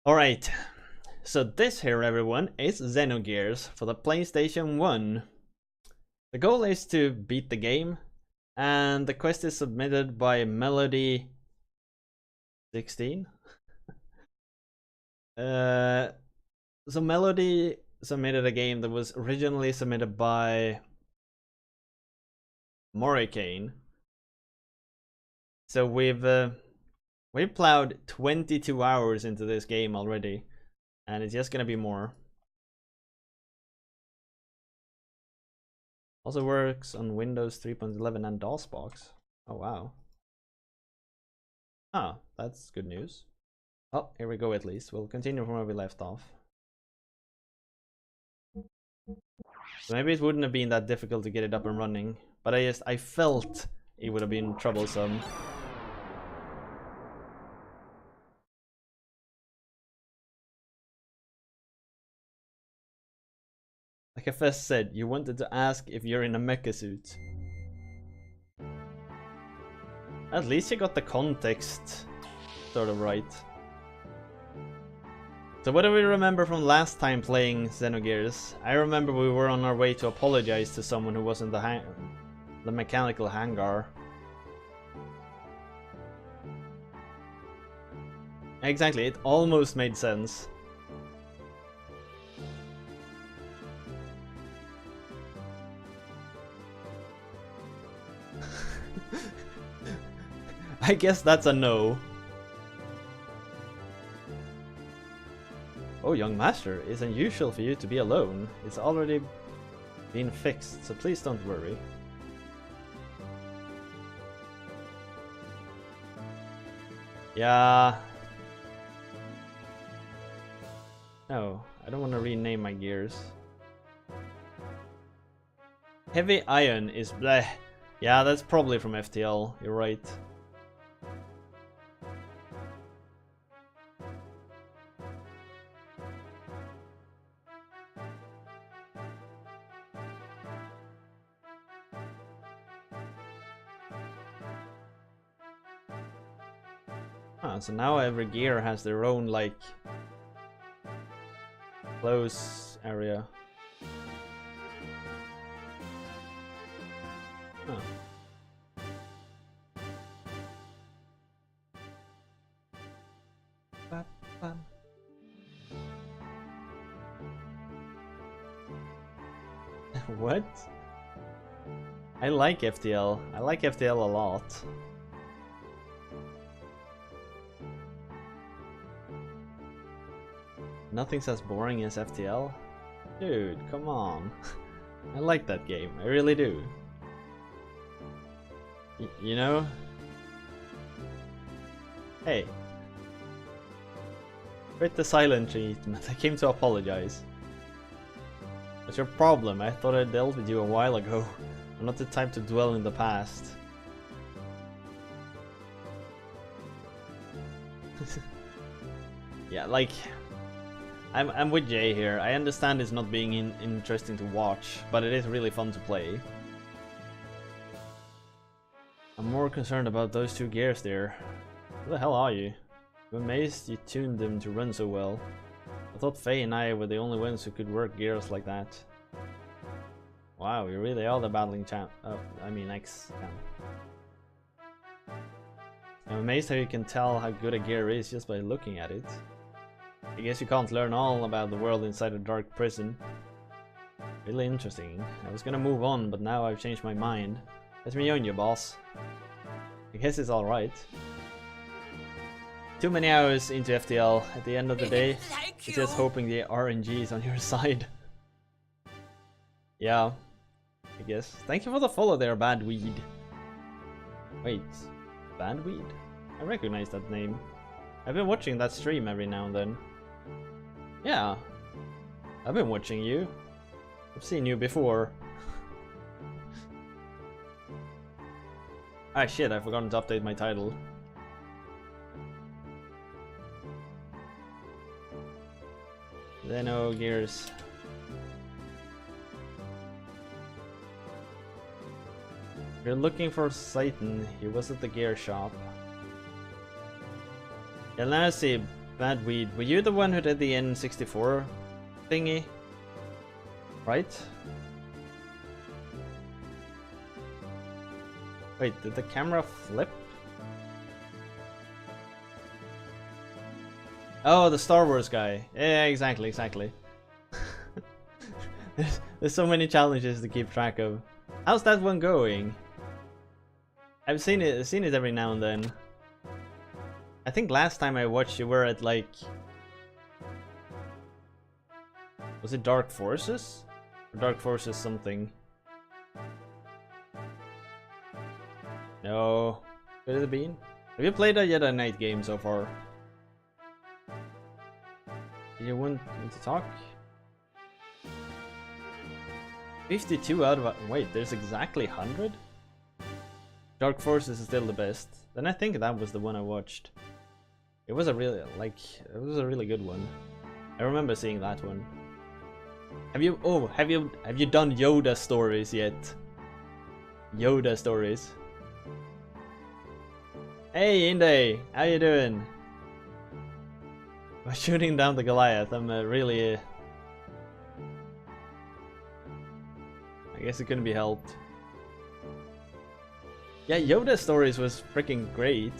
Alright, so this here everyone is Xenogears for the PlayStation 1. The goal is to beat the game, and the quest is submitted by Melody 16. So Melody submitted a game that was originally submitted by Morricane. So we've plowed 22 hours into this game already, and it's just gonna be more. Also works on Windows 3.11 and DOSBox. Oh wow. Ah, that's good news. Oh, here we go at least. We'll continue from where we left off. So maybe it wouldn't have been that difficult to get it up and running, but I felt it would have been troublesome. Like FS said, you wanted to ask if you're in a mecha suit. At least you got the context sort of right. So what do we remember from last time playing Xenogears? I remember we were on our way to apologize to someone who was in the mechanical hangar. Exactly, it almost made sense. I guess that's a no. Oh, young master, it's unusual for you to be alone. It's already been fixed, so please don't worry. Yeah. No, I don't want to rename my gears. Heavy iron is bleh. Yeah, that's probably from FTL, you're right. So now every gear has their own, like, close area. Huh. What? I like FTL. I like FTL a lot. Nothing's as boring as FTL? Dude, come on. I like that game, I really do. You know? Hey. Quit the silent treatment, I came to apologize. What's your problem? I thought I dealt with you a while ago. I'm not the type to dwell in the past. Yeah, like... I'm with Jay here. I understand it's not being interesting to watch, but it is really fun to play. I'm more concerned about those two gears there. Who the hell are you? I'm amazed you tuned them to run so well. I thought Faye and I were the only ones who could work gears like that. Wow, you really are the battling champ. Oh, I mean ex-champ. I'm amazed how you can tell how good a gear is just by looking at it. I guess you can't learn all about the world inside a dark prison. Really interesting. I was gonna move on, but now I've changed my mind. Let me own you, boss. I guess it's alright. Too many hours into FTL. At the end of the day, it's just hoping the RNG is on your side. Yeah, I guess. Thank you for the follow there, Badweed. Wait, Badweed? I recognize that name. I've been watching that stream every now and then. Yeah, I've been watching you. I've seen you before. Ah shit, I forgot to update my title. Xenogears. You're looking for Satan. He was at the gear shop. Yeah, let's see. Bad Weed, were you the one who did the N64 thingy? Right? Wait, did the camera flip? Oh, the Star Wars guy. Yeah, exactly. There's so many challenges to keep track of. How's that one going? I've seen it every now and then. I think last time I watched you were at like... Was it Dark Forces? Or Dark Forces something? No. Could it have been? Have you played a Jedi Knight game so far? You want me to talk? 52 out of... Wait, there's exactly 100? Dark Forces is still the best. Then I think that was the one I watched. It was a really, it was a really good one. I remember seeing that one. Have you done Yoda stories yet? Yoda stories. Hey Inde, how you doing? I'm shooting down the Goliath. I'm really... I guess it couldn't be helped. Yeah, Yoda stories was freaking great.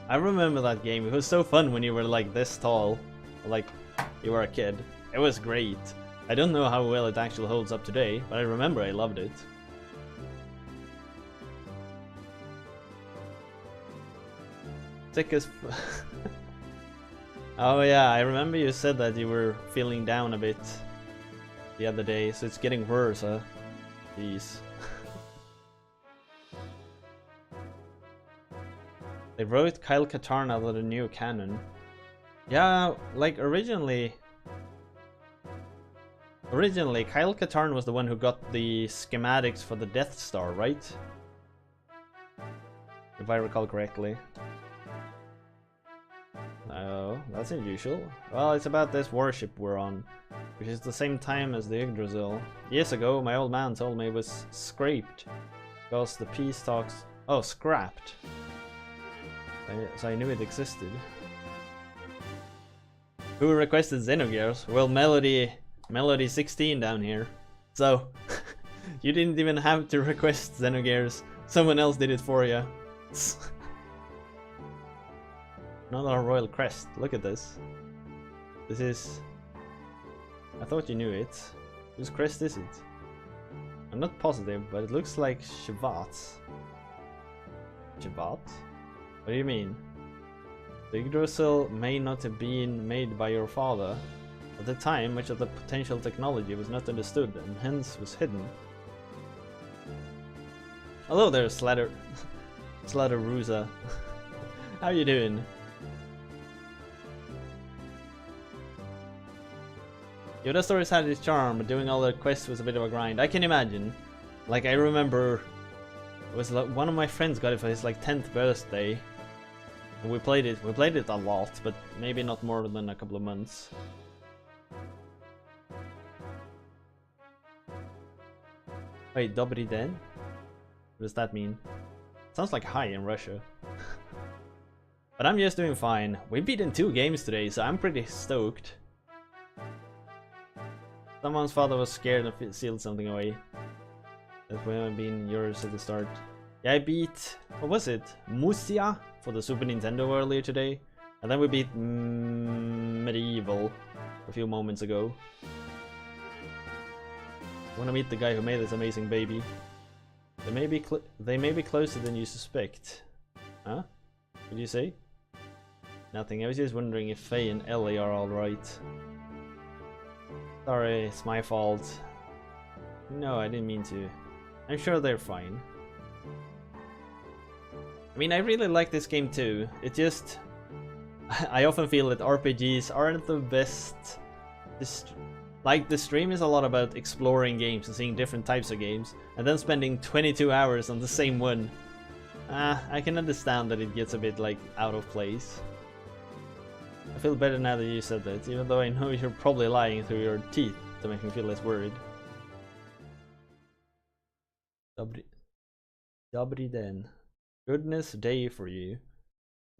I remember that game. It was so fun when you were like this tall, like you were a kid. It was great. I don't know how well it actually holds up today, but I remember I loved it. Sick as Oh yeah, I remember you said that you were feeling down a bit the other day, so it's getting worse, huh? Jeez. They wrote Kyle Katarn out of the new canon. Yeah, like originally Kyle Katarn was the one who got the schematics for the Death Star, right? If I recall correctly. Oh, that's unusual. Well, it's about this warship we're on, which is the same time as the Yggdrasil. Years ago, my old man told me it was scraped because the peace talks... Oh, scrapped. So I knew it existed. Who requested Xenogears? Well, Melody 16 down here. So, you didn't even have to request Xenogears. Someone else did it for you. Another royal crest. Look at this. This is... I thought you knew it. Whose crest is it? I'm not positive, but it looks like Shivat's. Shivat? What do you mean? The Yggdrasil may not have been made by your father. At the time, much of the potential technology was not understood and hence was hidden. Hello there, Slatterusa. How you doing? Yoda stories had its charm, but doing all the quests was a bit of a grind. I can imagine. Like, I remember it was like one of my friends got it for his like 10th birthday. And we played it a lot, but maybe not more than a couple of months. Wait, Dobry Den? What does that mean? Sounds like hi in Russia. But I'm just doing fine. We've beaten 2 games today, so I'm pretty stoked. Someone's father was scared and sealed something away. That would have been yours at the start. Yeah, I beat... what was it? Musia for the Super Nintendo earlier today. And then we beat Medieval a few moments ago. I wanna meet the guy who made this amazing baby. They may be closer than you suspect. Huh? What did you say? Nothing. I was just wondering if Faye and Ellie are alright. Sorry, it's my fault. No, I didn't mean to. I'm sure they're fine. I mean, I really like this game too. It just... I often feel that RPGs aren't the best... Like, the stream is a lot about exploring games and seeing different types of games, and then spending 22 hours on the same one. I can understand that it gets a bit, like, out of place. I feel better now that you said that, even though I know you're probably lying through your teeth to make me feel less worried. Dobry Den. Goodness day for you.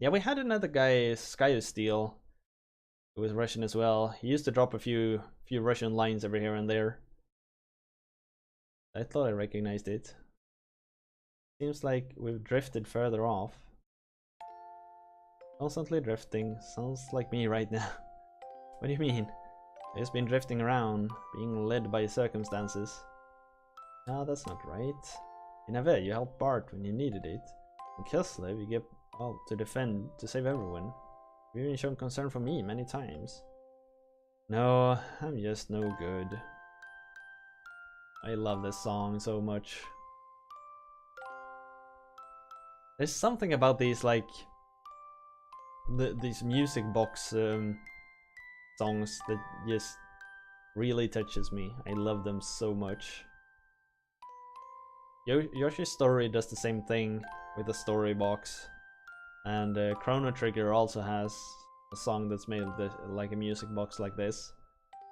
Yeah, we had another guy, Steel, who was Russian as well. He used to drop a few Russian lines over here and there. I thought I recognized it. Seems like we've drifted further off. Constantly drifting. Sounds like me right now. What do you mean? I've just been drifting around, being led by circumstances. No, that's not right. In Ave, you helped Bart when you needed it. In Kislev, you get out to defend, to save everyone. You've even shown concern for me many times. No, I'm just no good. I love this song so much. There's something about these, like, these music box songs that just really touches me. I love them so much. Yoshi's Story does the same thing with the story box, and Chrono Trigger also has a song that's made of like a music box like this,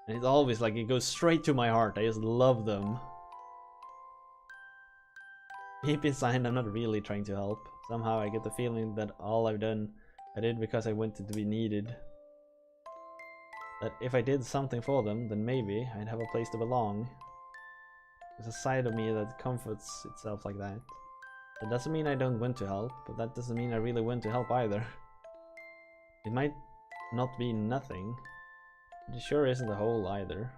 and it's always like it goes straight to my heart. I just love them. Deep inside, I'm not really trying to help. Somehow I get the feeling that all I've done, I did because I wanted to be needed. That if I did something for them, then maybe I'd have a place to belong. There's a side of me that comforts itself like that. That doesn't mean I don't want to help, but that doesn't mean I really want to help either. It might not be nothing, but it sure isn't a whole either.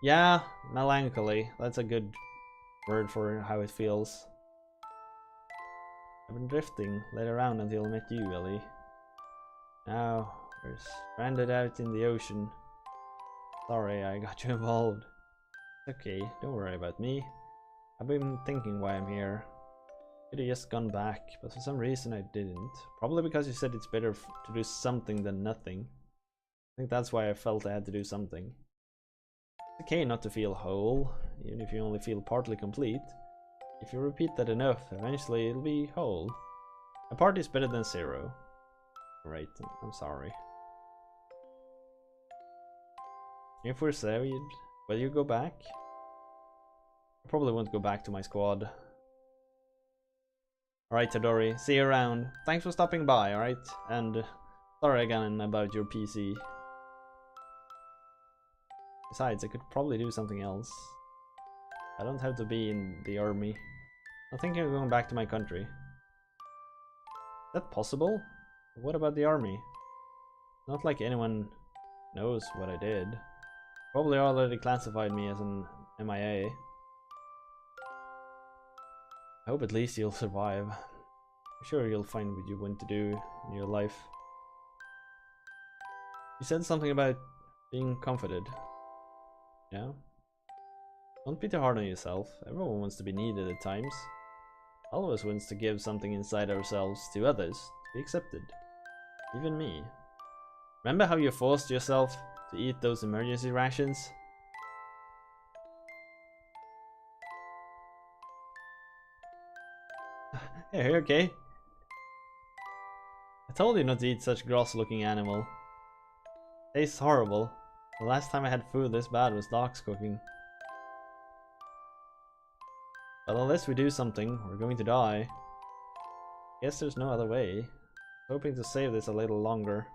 Yeah, melancholy. That's a good word for how it feels. I've been drifting, led around until I met you, Ellie. Now, we're stranded out in the ocean. Sorry, I got you involved. Okay, don't worry about me. I've been thinking why I'm here. Could have just gone back, but for some reason I didn't. Probably because you said it's better to do something than nothing. I think that's why I felt I had to do something. It's okay not to feel whole, even if you only feel partly complete. If you repeat that enough, eventually it'll be whole. A part is better than zero. Right, I'm sorry. If we're saved, will you go back? I probably won't go back to my squad. Alright, Tadori, see you around. Thanks for stopping by, alright? And sorry again about your PC. Besides, I could probably do something else. I don't have to be in the army. I'm thinking of going back to my country. Is that possible? What about the army? Not like anyone knows what I did. Probably already classified me as an MIA. I hope at least you'll survive. I'm sure you'll find what you want to do in your life. You said something about being comforted. Yeah? Don't be too hard on yourself. Everyone wants to be needed at times. All of us wants to give something inside ourselves to others to be accepted. Even me. Remember how you forced yourself to eat those emergency rations? Hey, okay? I told you not to eat such gross-looking animal. Tastes horrible. The last time I had food this bad was Doc's cooking. But unless we do something, we're going to die. Guess there's no other way. Hoping to save this a little longer.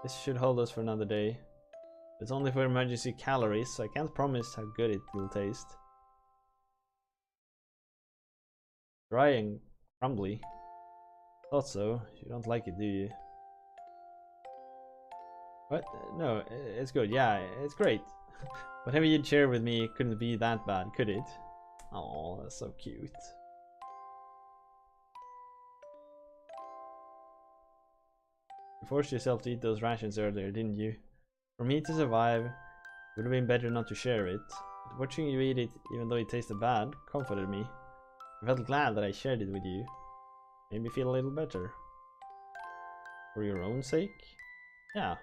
This should hold us for another day. It's only for emergency calories, so I can't promise how good it will taste. Dry and crumbly. Thought so. You don't like it, do you? What? No, it's good. Yeah, it's great. Whatever you'd share with me couldn't be that bad, could it? Oh, that's so cute. You forced yourself to eat those rations earlier, didn't you? For me to survive, it would have been better not to share it. But watching you eat it, even though it tasted bad, comforted me. I felt glad that I shared it with you. Made me feel a little better. For your own sake? Yeah.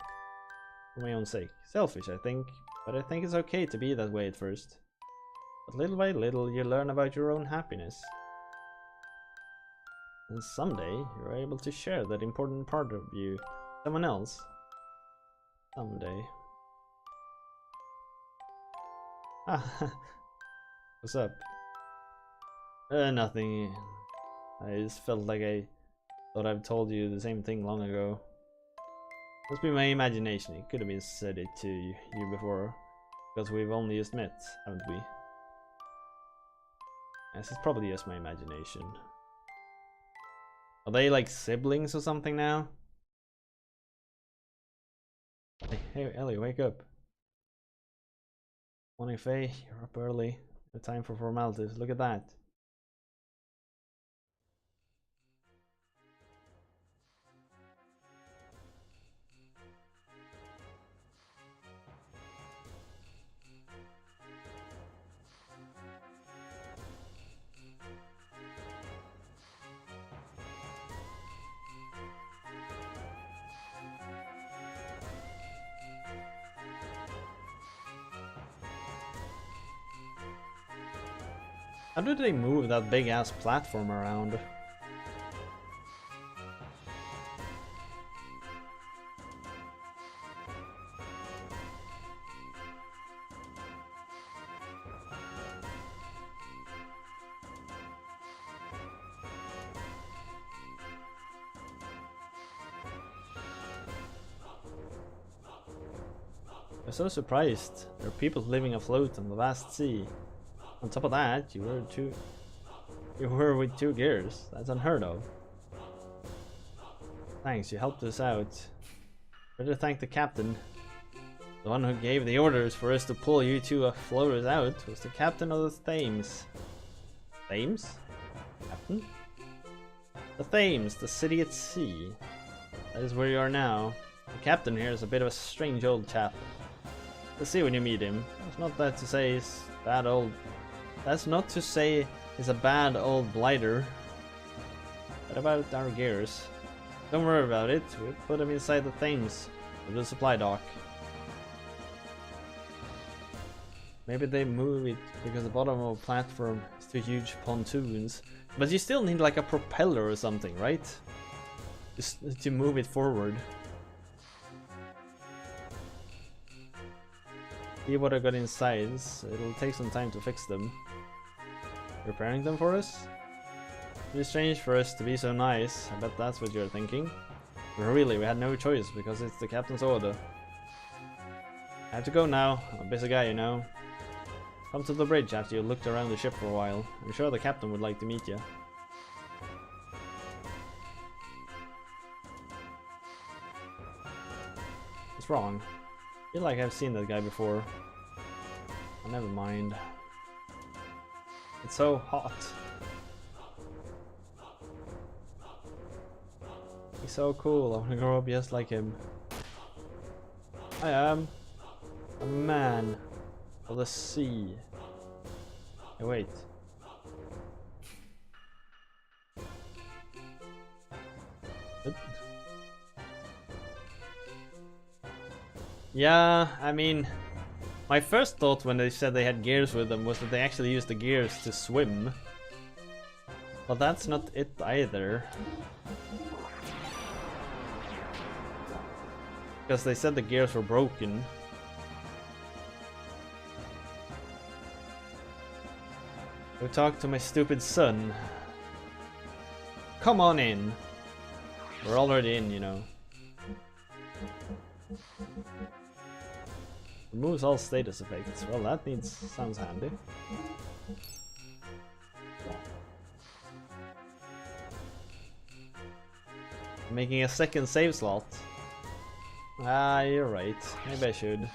For my own sake. Selfish, I think. But I think it's okay to be that way at first. But little by little, you learn about your own happiness. And someday, you're able to share that important part of you with someone else. Someday. Ah, what's up? Nothing. I just felt like I Thought I've told you the same thing long ago. Must be my imagination. It could have been said it to you before, because we've only just met, haven't we? Yes, it's probably just my imagination. Are they like siblings or something now? Hey Ellie, wake up. Morning Faye, you're up early. No time for formalities. Look at that. How do they move that big ass platform around? I'm so surprised. There are people living afloat on the vast sea. On top of that, you were with 2 gears. That's unheard of. Thanks, you helped us out. Better thank the captain. The one who gave the orders for us to pull you 2 floaters out was the captain of the Thames. Thames? Captain? The Thames, the city at sea. That is where you are now. The captain here is a bit of a strange old chap. You'll see when you meet him. That's not that to say he's bad old. That's not to say he's a bad old blighter. What about our gears? Don't worry about it. We'll put them inside the Thames with the supply dock. Maybe they move it because the bottom of the platform is too huge pontoons. But you still need like a propeller or something, right? Just to move it forward. See what I got inside. It'll take some time to fix them. Repairing them for us? It's strange for us to be so nice. I bet that's what you're thinking. But really, we had no choice because it's the captain's order. I have to go now. I'm a busy guy, you know. Come to the bridge after you looked around the ship for a while. I'm sure the captain would like to meet you. What's wrong? I feel like I've seen that guy before. Oh, never mind. It's so hot. He's so cool. I want to grow up just like him. I am a man of the sea. Hey, wait. Yeah, I mean, my first thought when they said they had gears with them was that they actually used the gears to swim. But that's not it either. Because they said the gears were broken. Go talk to my stupid son. Come on in. We're already in, you know. Removes all status effects. Well, that sounds handy. Making a second save slot. Ah, you're right. Maybe I should.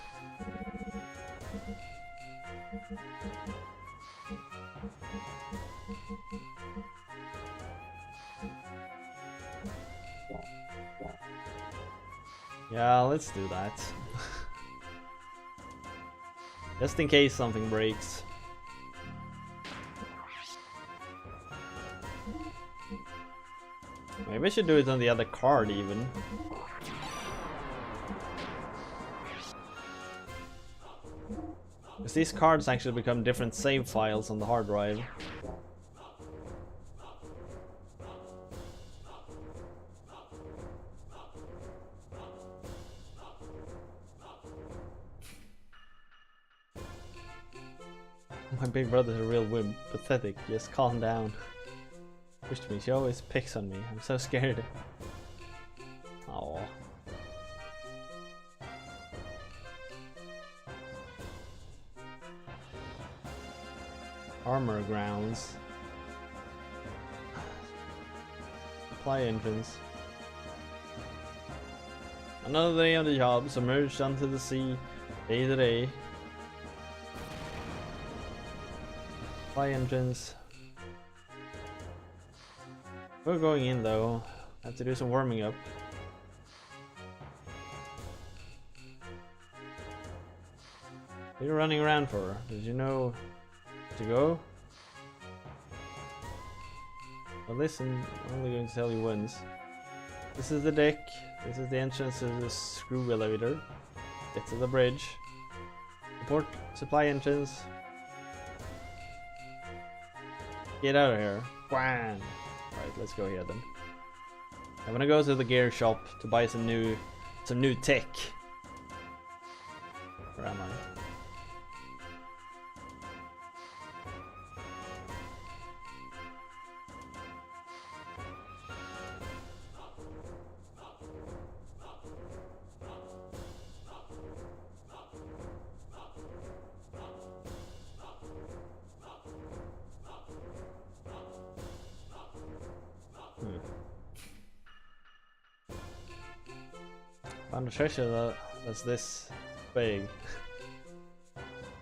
Yeah, let's do that. Just in case something breaks. Maybe I should do it on the other card even. Because these cards actually become different save files on the hard drive. My big brother's a real wimp. Pathetic. Just calm down. Pushed me. She always picks on me. I'm so scared. Oh. Armor grounds. Supply entrance. Another day on the job, submerged onto the sea, day to day. Supply entrance. We're going in though. Have to do some warming up. What are you running around for? Did you know to go? Well, listen, I'm only going to tell you once. This is the deck. This is the entrance to the screw elevator. Get to the bridge. Report supply entrance. Get out of here. Wham! Right, let's go here then. I'm gonna go to the gear shop to buy some new tech. Where am I? Found a treasure that's this big.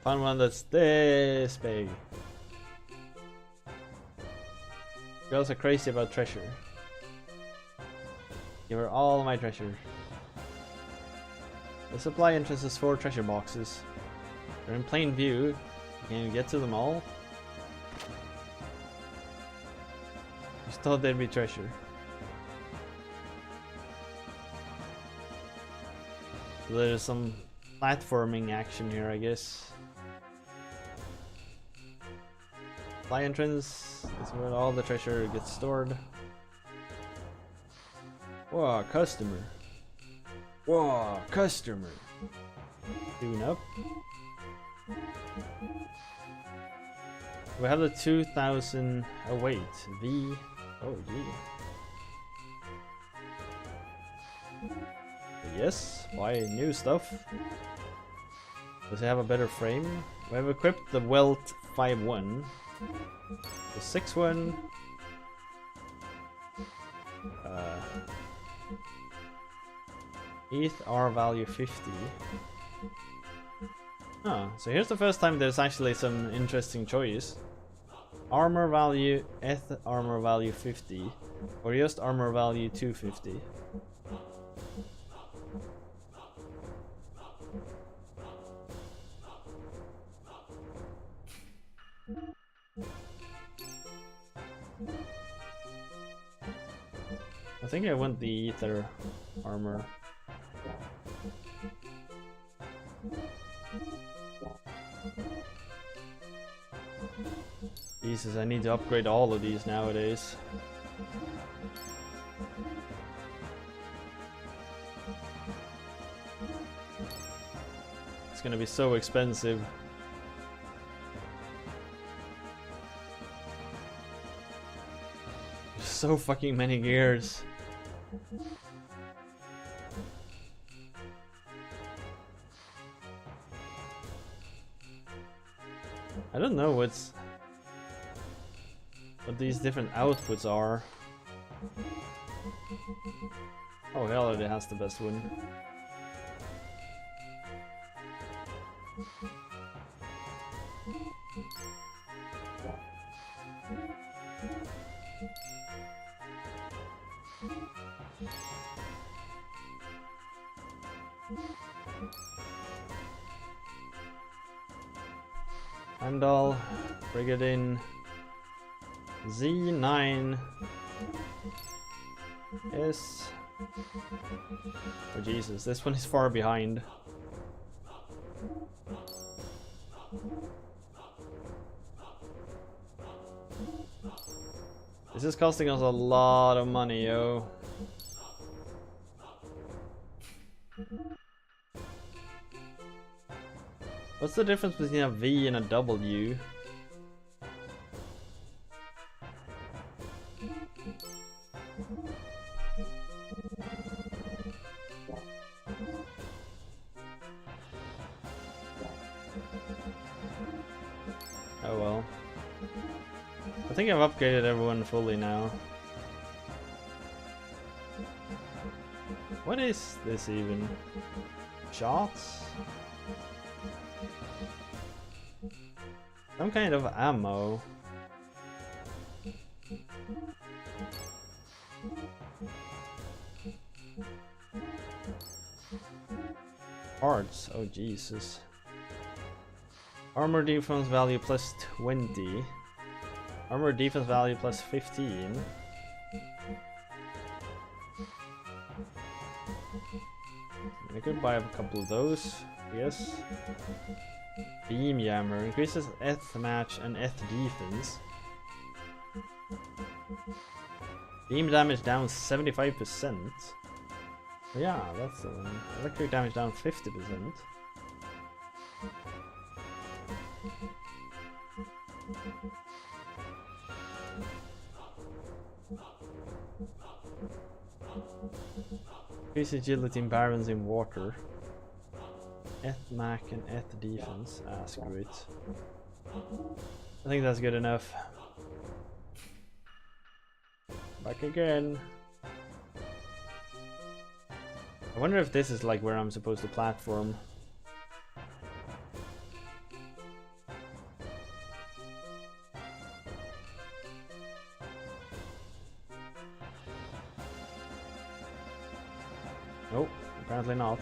Found one that's this big. Girls are crazy about treasure. Give her all my treasure. The supply entrance is 4 treasure boxes. They're in plain view. Can you get to them all? Just thought there'd be treasure. So there's some platforming action here, I guess. Supply entrance is where all the treasure gets stored. Whoa, customer. Whoa, customer. Tune up. We have the 2000. Oh wait, V. Oh gee. Yes, buy new stuff. Does it have a better frame? We have equipped the Welt 5.1. The 6.1. ETH R value 50. Oh, so here's the first time there's actually some interesting choice. Armor value, ETH armor value 50, or just armor value 250. I think I want the ether armor. Jesus, I need to upgrade all of these nowadays. It's gonna be so expensive. There's so fucking many gears. I don't know what these different outputs are. Oh, hell, it has the best one. Heimdall, Brigadier Z9 S. Oh Jesus, this one is far behind. This is costing us a lot of money, yo. What's the difference between a V and a W? Oh well. I think I've upgraded everyone fully now. What is this even? Shots? Some kind of ammo. Parts, oh Jesus. Armor defense value plus 20. Armor defense value plus 15. I could buy a couple of those, yes. Beam Yammer increases eth match and eth defense. Beam damage down 75%. Yeah, that's the one. Electric damage down 50%. Increase agility in barons in water. Eth Mac and Eth defense. Ah, screw it. I think that's good enough. Back again. I wonder if this is like where I'm supposed to platform. Nope, apparently not.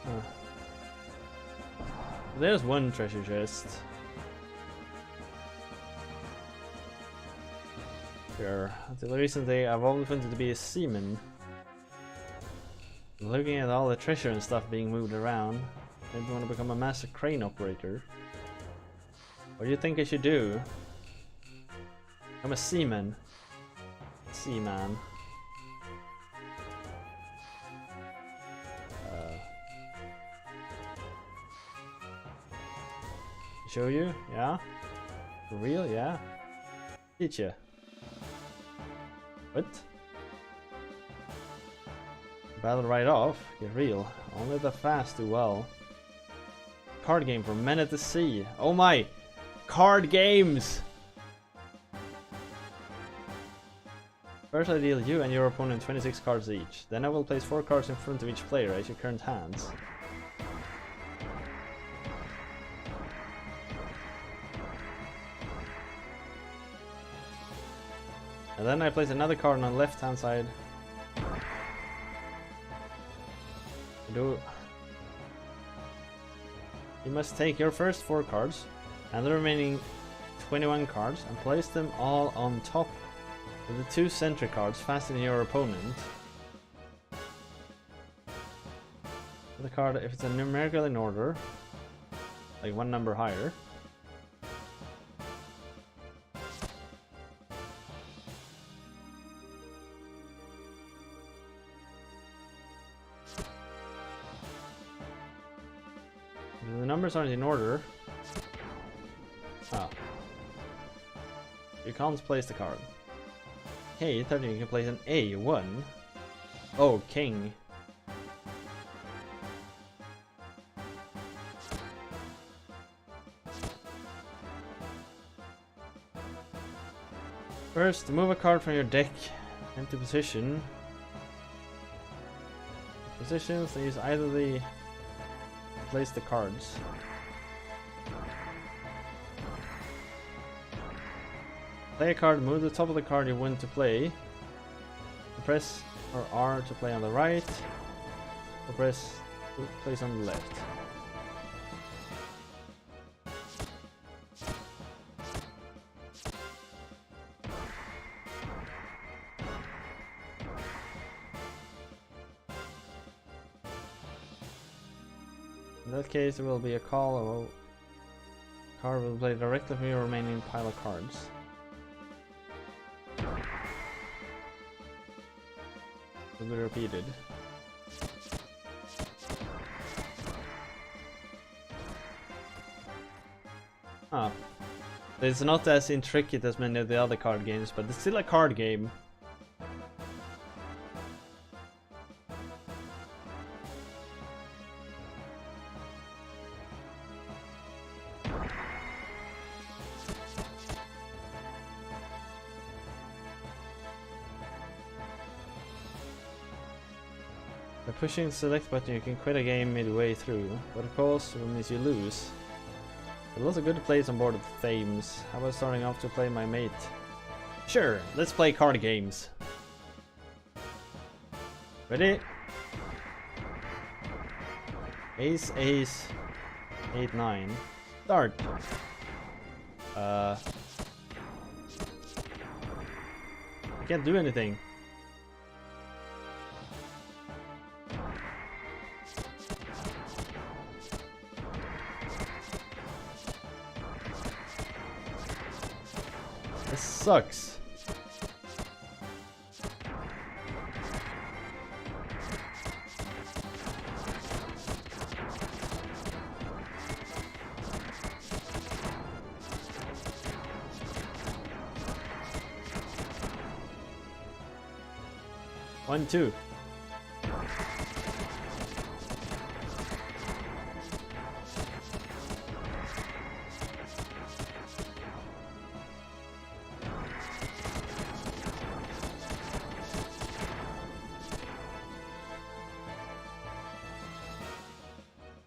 Huh. There's one treasure chest. Sure. Until recently, I've always wanted to be a seaman. Looking at all the treasure and stuff being moved around, maybe I want to become a master crane operator. What do you think I should do? I'm a seaman. Seaman. Show you? Yeah? For real? Yeah? Teach ya. What? Battle right off? Get real. Only the fast do well. Card game for men at the sea. Oh my! Card games! First I deal you and your opponent 26 cards each. Then I will place 4 cards in front of each player as your current hands. And then I place another card on the left hand side. You must take your first 4 cards and the remaining 21 cards and place them all on top of the 2 center cards faster than your opponent. The card, if it's a numerical in order, like 1 number higher. The numbers aren't in order. Oh. You can't place the card. Okay, 13 you can place an A1. Oh, king. First, move a card from your deck into position. Positions, they use either the place the cards. Play a card, move the top of the card you want to play. Press or R to play on the right, or press to place on the left. In that case, there will be a call of a card will play directly from your remaining pile of cards. Will be repeated. Ah, it's not as intricate as many of the other card games, but it's still a card game. By pushing the select button you can quit a game midway through, but of course it means you lose. There are lots of good plays on board of Thames. How about starting off to play my mate? Sure, let's play card games. Ready? Ace, ace, 8, 9. Start. I can't do anything. This sucks. One, two.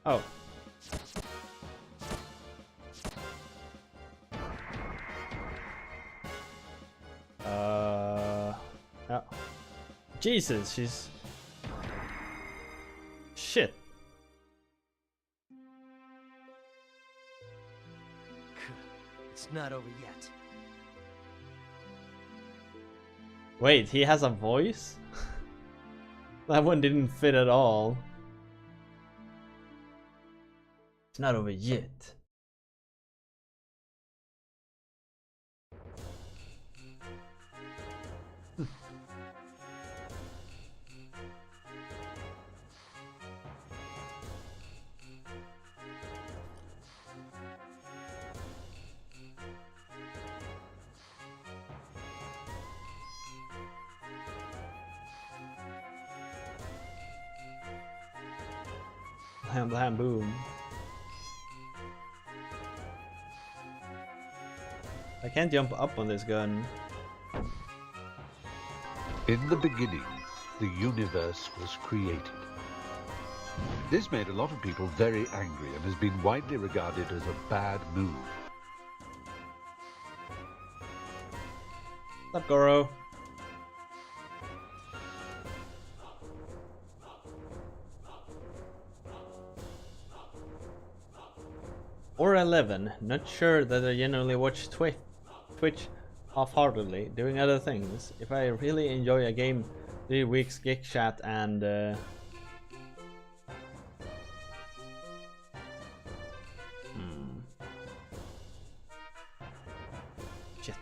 Oh. Yeah. Jesus, she's... Shit. It's not over yet. Wait, he has a voice? That one didn't fit at all. It's not over yet. Blam blam boom. I can't jump up on this gun. In the beginning, the universe was created. This made a lot of people very angry and has been widely regarded as a bad move. What's up, Goro? Or 11. Not sure that I generally watch Twitch half-heartedly, doing other things. If I really enjoy a game, 3 weeks Geek Chat and Shit.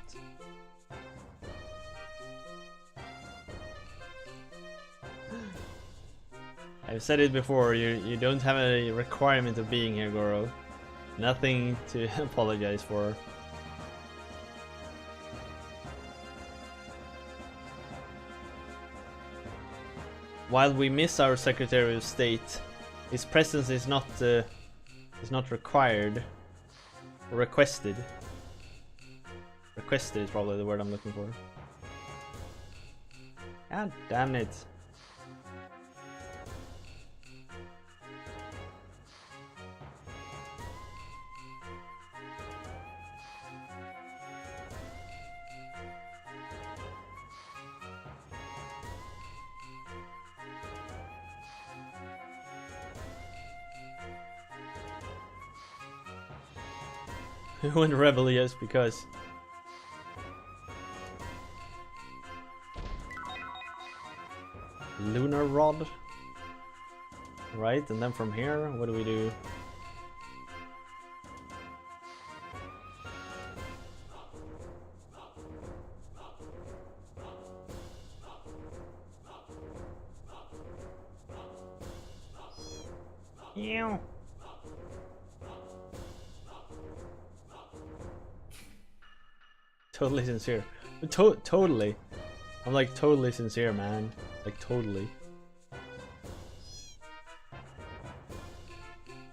I've said it before, you don't have a requirement of being here, Goro. Nothing to apologize for. While we miss our Secretary of State, his presence is not required or requested. Requested is probably the word I'm looking for. God damn it. We went rebellious because Lunar Rod, right? And then from here, what do we do? Ew. Totally sincere. Totally. I'm like totally sincere, man. Like totally.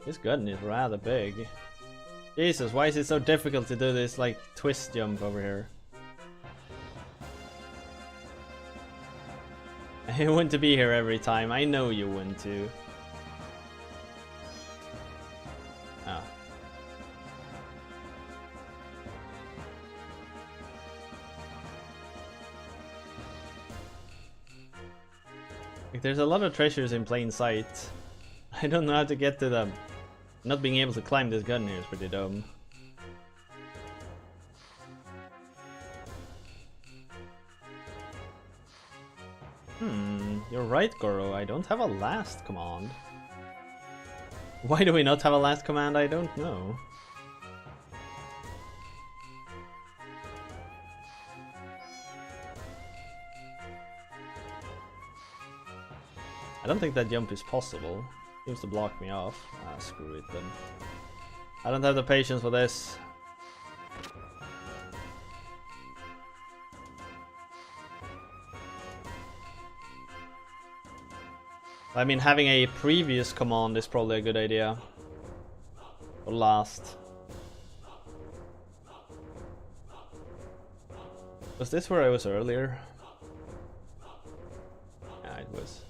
This gun is rather big. Jesus, why is it so difficult to do this like twist jump over here? You want to be here every time. I know you want to. Ah. Like, there's a lot of treasures in plain sight. I don't know how to get to them. Not being able to climb this gun here is pretty dumb. You're right, Goro. I don't have a last command. Why do we not have a last command? I don't know. I don't think that jump is possible. Seems to block me off. Ah, screw it then. I don't have the patience for this. I mean, having a previous command is probably a good idea. Or last. Was this where I was earlier? Yeah, it was.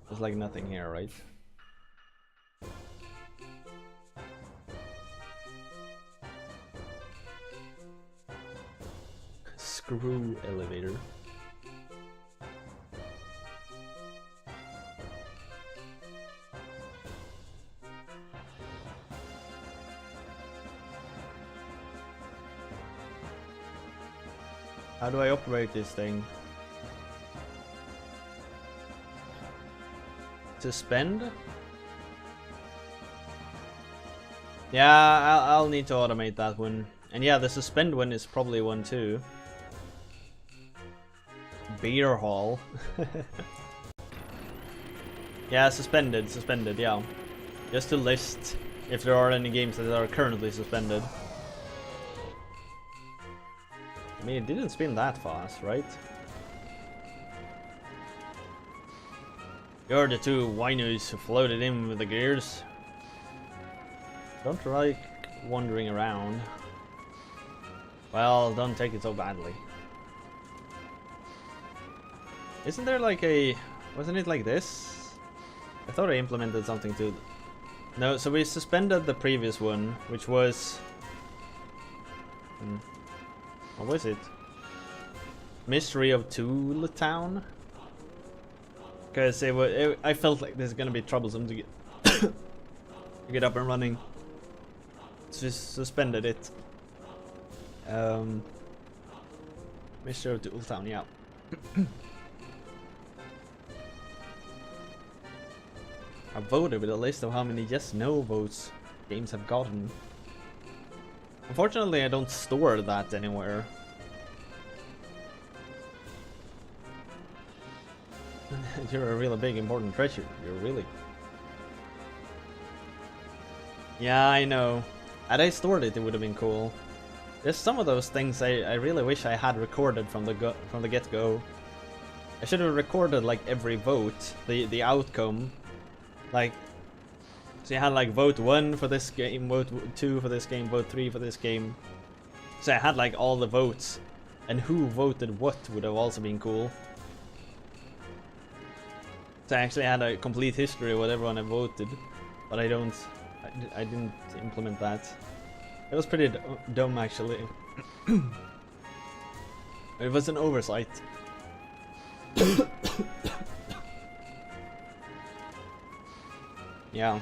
There's like nothing here, right? Screw elevator. How do I operate this thing? Suspend? Yeah, I'll need to automate that one. And yeah, the suspend one is probably one too. Beer hall. Yeah, suspended, yeah. Just to list if there are any games that are currently suspended. I mean, it didn't spin that fast, right? You're the two winos who floated in with the gears. Don't like wandering around. Well, don't take it so badly. Isn't there like a... wasn't it like this? I thought I implemented something to... No, so we suspended the previous one, which was... What was it? Mystery of Tool Town? Because I felt like this is gonna be troublesome to get to get up and running. Just suspended it. Mystery of Tool Town, yeah. I voted with a list of how many yes/no votes games have gotten. Unfortunately, I don't store that anywhere. You're a really big important treasure. You're really... Yeah, I know. Had I stored it, it would have been cool. There's some of those things I really wish I had recorded from the get-go. I should have recorded like every vote, the outcome. Like, so you had like vote 1 for this game, vote 2 for this game, vote 3 for this game. So I had like all the votes, and who voted what would have also been cool. So I actually had a complete history of what everyone had voted, but I didn't implement that. It was pretty dumb actually. It was an oversight. Yeah,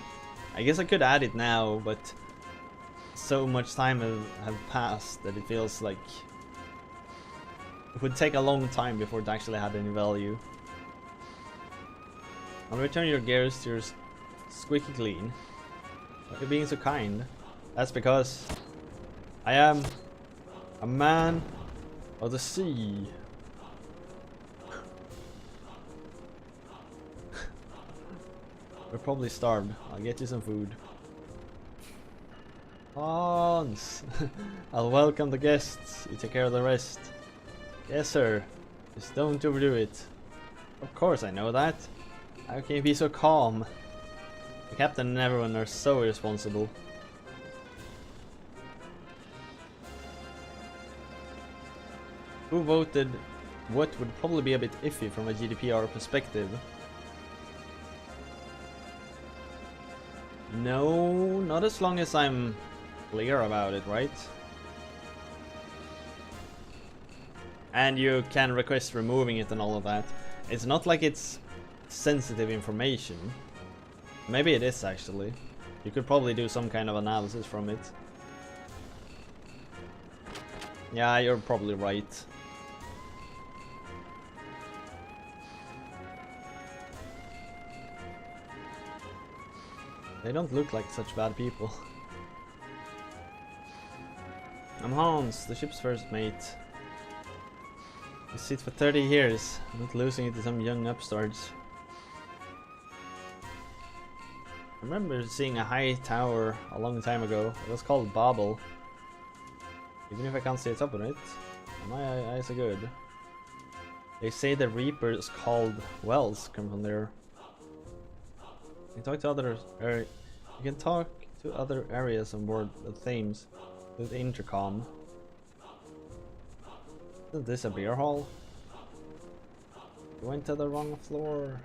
I guess I could add it now, but so much time has passed that it feels like it would take a long time before it actually had any value. I'll return your gears to your squeaky clean. You're being so kind. That's because I am a man of the sea. We're probably starved. I'll get you some food. Hans! I'll welcome the guests. You take care of the rest. Yes, sir. Just don't overdo it. Of course I know that. How can you be so calm? The captain and everyone are so irresponsible. Who voted what would probably be a bit iffy from a GDPR perspective. No, not as long as I'm clear about it, right? And you can request removing it and all of that. It's not like it's sensitive information. Maybe it is actually. You could probably do some kind of analysis from it. Yeah, you're probably right. They don't look like such bad people. I'm Hans, the ship's first mate. I sit for 30 years, not losing it to some young upstarts. I remember seeing a high tower a long time ago. It was called Babel. Even if I can't see the top of it, my eyes are good. They say the reapers called wells come from there. You can talk to other areas on board the Thames with the intercom. Isn't this a beer hall? You went to the wrong floor.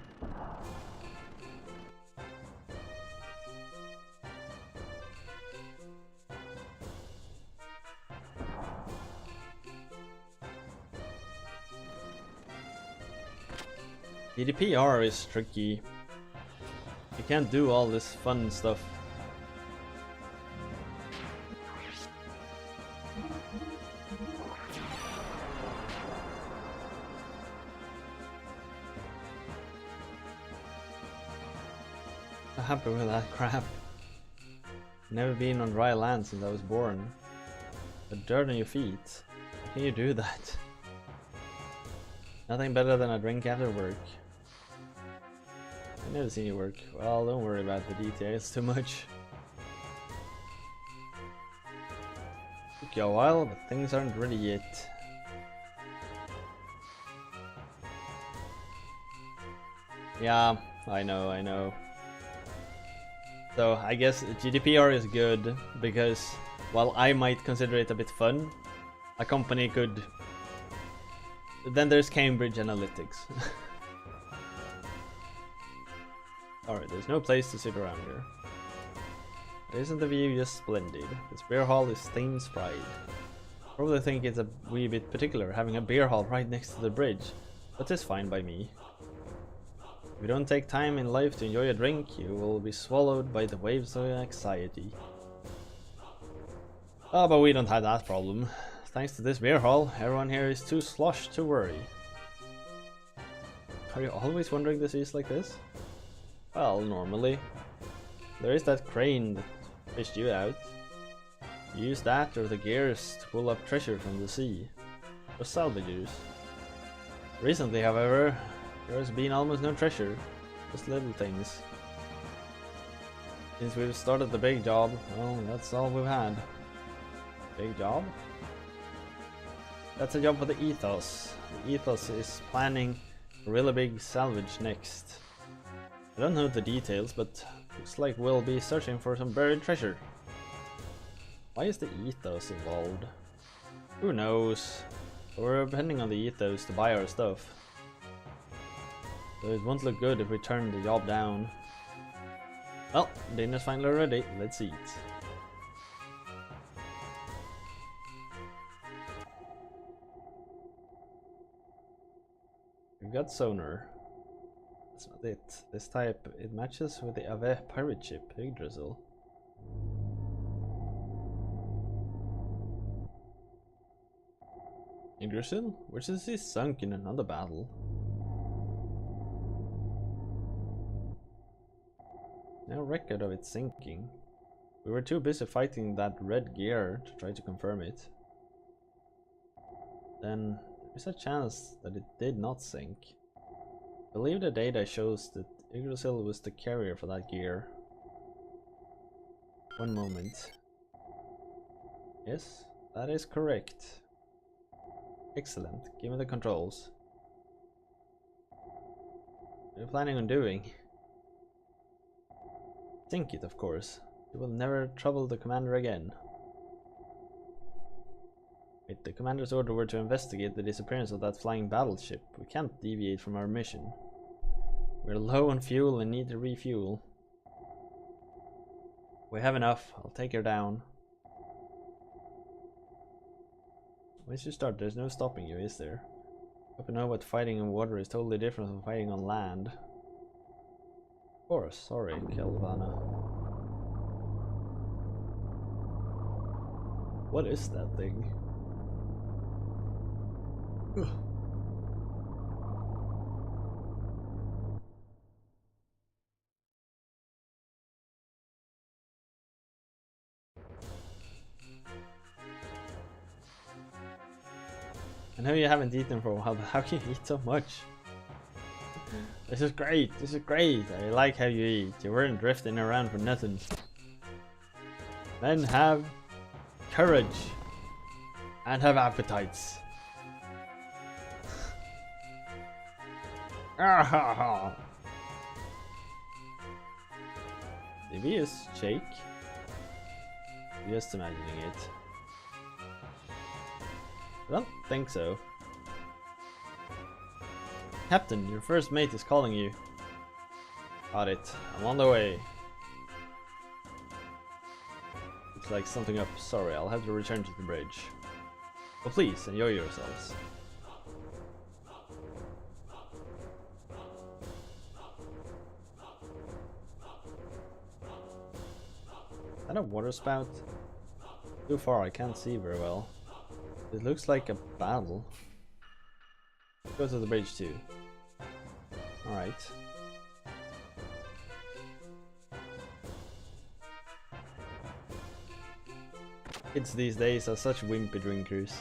GDPR is tricky. You can't do all this fun stuff. I'm happy with that crap. Never been on dry land since I was born. The dirt on your feet. How can you do that? Nothing better than a drink after work. I've never seen you work. Well, don't worry about the details too much. Took you a while, but things aren't ready yet. Yeah, I know. So I guess GDPR is good because while I might consider it a bit fun, a company could... Then there's Cambridge Analytics. Alright, there's no place to sit around here. Isn't the view just splendid? This beer hall is Thames Pride. Probably think it's a wee bit particular having a beer hall right next to the bridge, but it's fine by me. If you don't take time in life to enjoy a drink, you will be swallowed by the waves of anxiety. Oh, but we don't have that problem. Thanks to this beer hall, everyone here is too sloshed to worry. Are you always wondering disease like this? Well, normally. There is that crane that fished you out. Use that or the gears to pull up treasure from the sea. Or salvagers. Recently, however, there has been almost no treasure, just little things. Since we've started the big job, well, that's all we've had. Big job? That's a job for the ethos. The ethos is planning a really big salvage next. I don't know the details, but looks like we'll be searching for some buried treasure. Why is the ethos involved? Who knows? But we're depending on the ethos to buy our stuff. So it won't look good if we turn the job down. Well, dinner's finally ready. Let's eat. We've got sonar. That's not it. This type, it matches with the Ave pirate ship, Yggdrasil. Yggdrasil? Which is he sunk in another battle? No record of it sinking. We were too busy fighting that red gear to try to confirm it. Then there's a chance that it did not sink. I believe the data shows that Yggdrasil was the carrier for that gear. One moment. Yes, that is correct. Excellent. Give me the controls. What are you planning on doing? Sink it, of course. You will never trouble the commander again. Wait, Alright, the commander's order were to investigate the disappearance of that flying battleship. We can't deviate from our mission. We're low on fuel and need to refuel. We have enough. I'll take her down. Once you start, there's no stopping you, is there? Hope you know what fighting in water is totally different from fighting on land. Of course, sorry, Kelvana. What is that thing? Ugh. I know you haven't eaten for a while, but how can you eat so much? This is great, this is great. I like how you eat. You weren't drifting around for nothing. Men have courage and have appetites. Did we just shake? Just imagining it. I don't think so. Captain, your first mate is calling you. Got it. I'm on the way. Looks like something up. Sorry, I'll have to return to the bridge. But please, enjoy yourselves. Is that a water spout? Too far, I can't see very well. It looks like a battle. Go to the bridge too. Alright. Kids these days are such wimpy drinkers.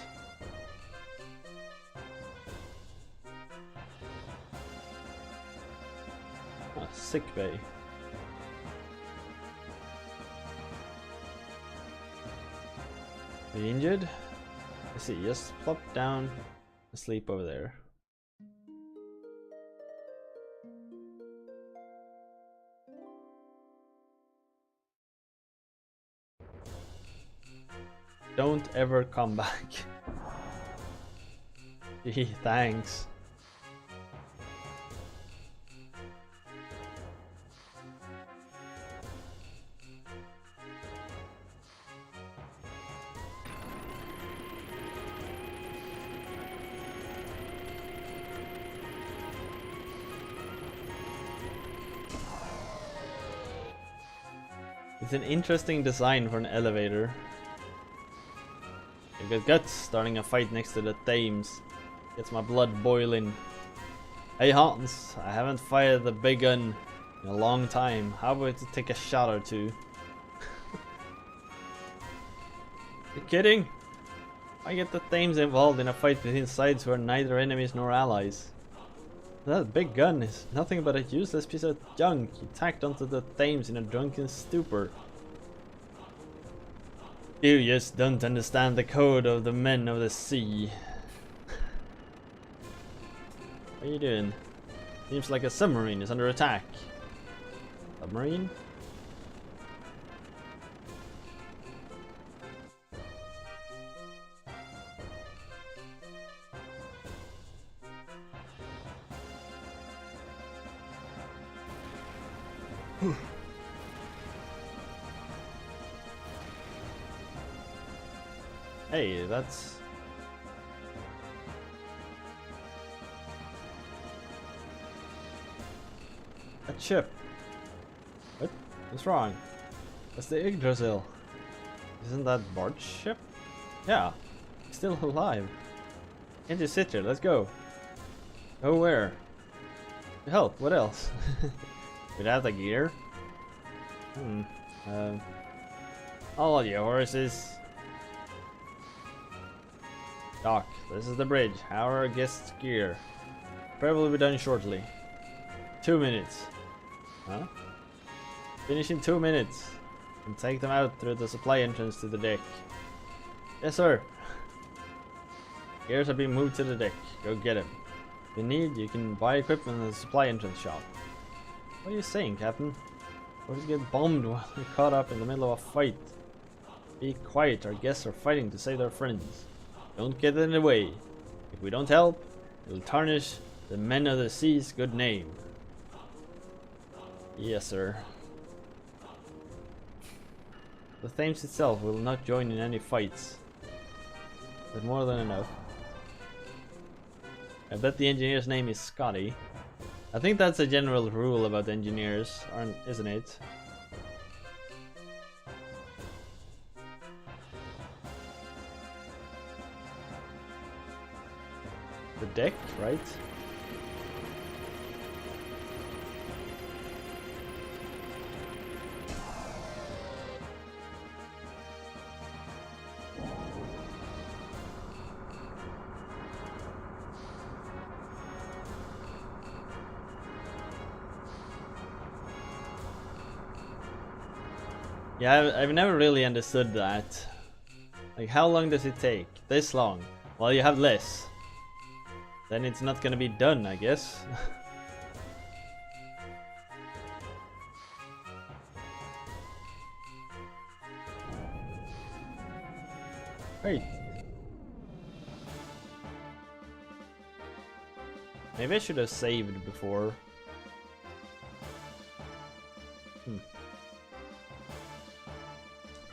Oh, sick bay. Are you injured? I see, just plop down and sleep over there. Don't ever come back. Gee, thanks. It's an interesting design for an elevator. You got guts starting a fight next to the Thames. Gets my blood boiling. Hey Hans, I haven't fired the big gun in a long time. How about you take a shot or two? You kidding? I get the Thames involved in a fight between sides who are neither enemies nor allies. That big gun is nothing but a useless piece of junk you tacked onto the Thames in a drunken stupor. You just don't understand the code of the men of the sea. What are you doing? Seems like a submarine is under attack. Submarine? Hey, that's... a ship. What? What's wrong? That's the Yggdrasil. Isn't that Bart's ship? Yeah, he's still alive. Can't you sit here? Let's go. Go where? To help, what else? Without the gear? All you horses. Doc, this is the bridge. How are our guests' gear? Probably be done shortly. 2 minutes. Huh? Finish in 2 minutes. And take them out through the supply entrance to the deck. Yes, sir. Gears are being moved to the deck. Go get them. If you need, you can buy equipment in the supply entrance shop. What are you saying, Captain? Or to get bombed while we're caught up in the middle of a fight? Be quiet, our guests are fighting to save their friends. Don't get in the way. If we don't help, it'll tarnish the men of the sea's good name. Yes, sir. The Thames itself will not join in any fights. But more than enough. I bet the engineer's name is Scotty. I think that's a general rule about engineers, isn't it? The deck, right? Yeah, I've never really understood that. Like, how long does it take? This long? Well, you have less. Then it's not gonna be done, I guess. Wait. Maybe I should have saved before.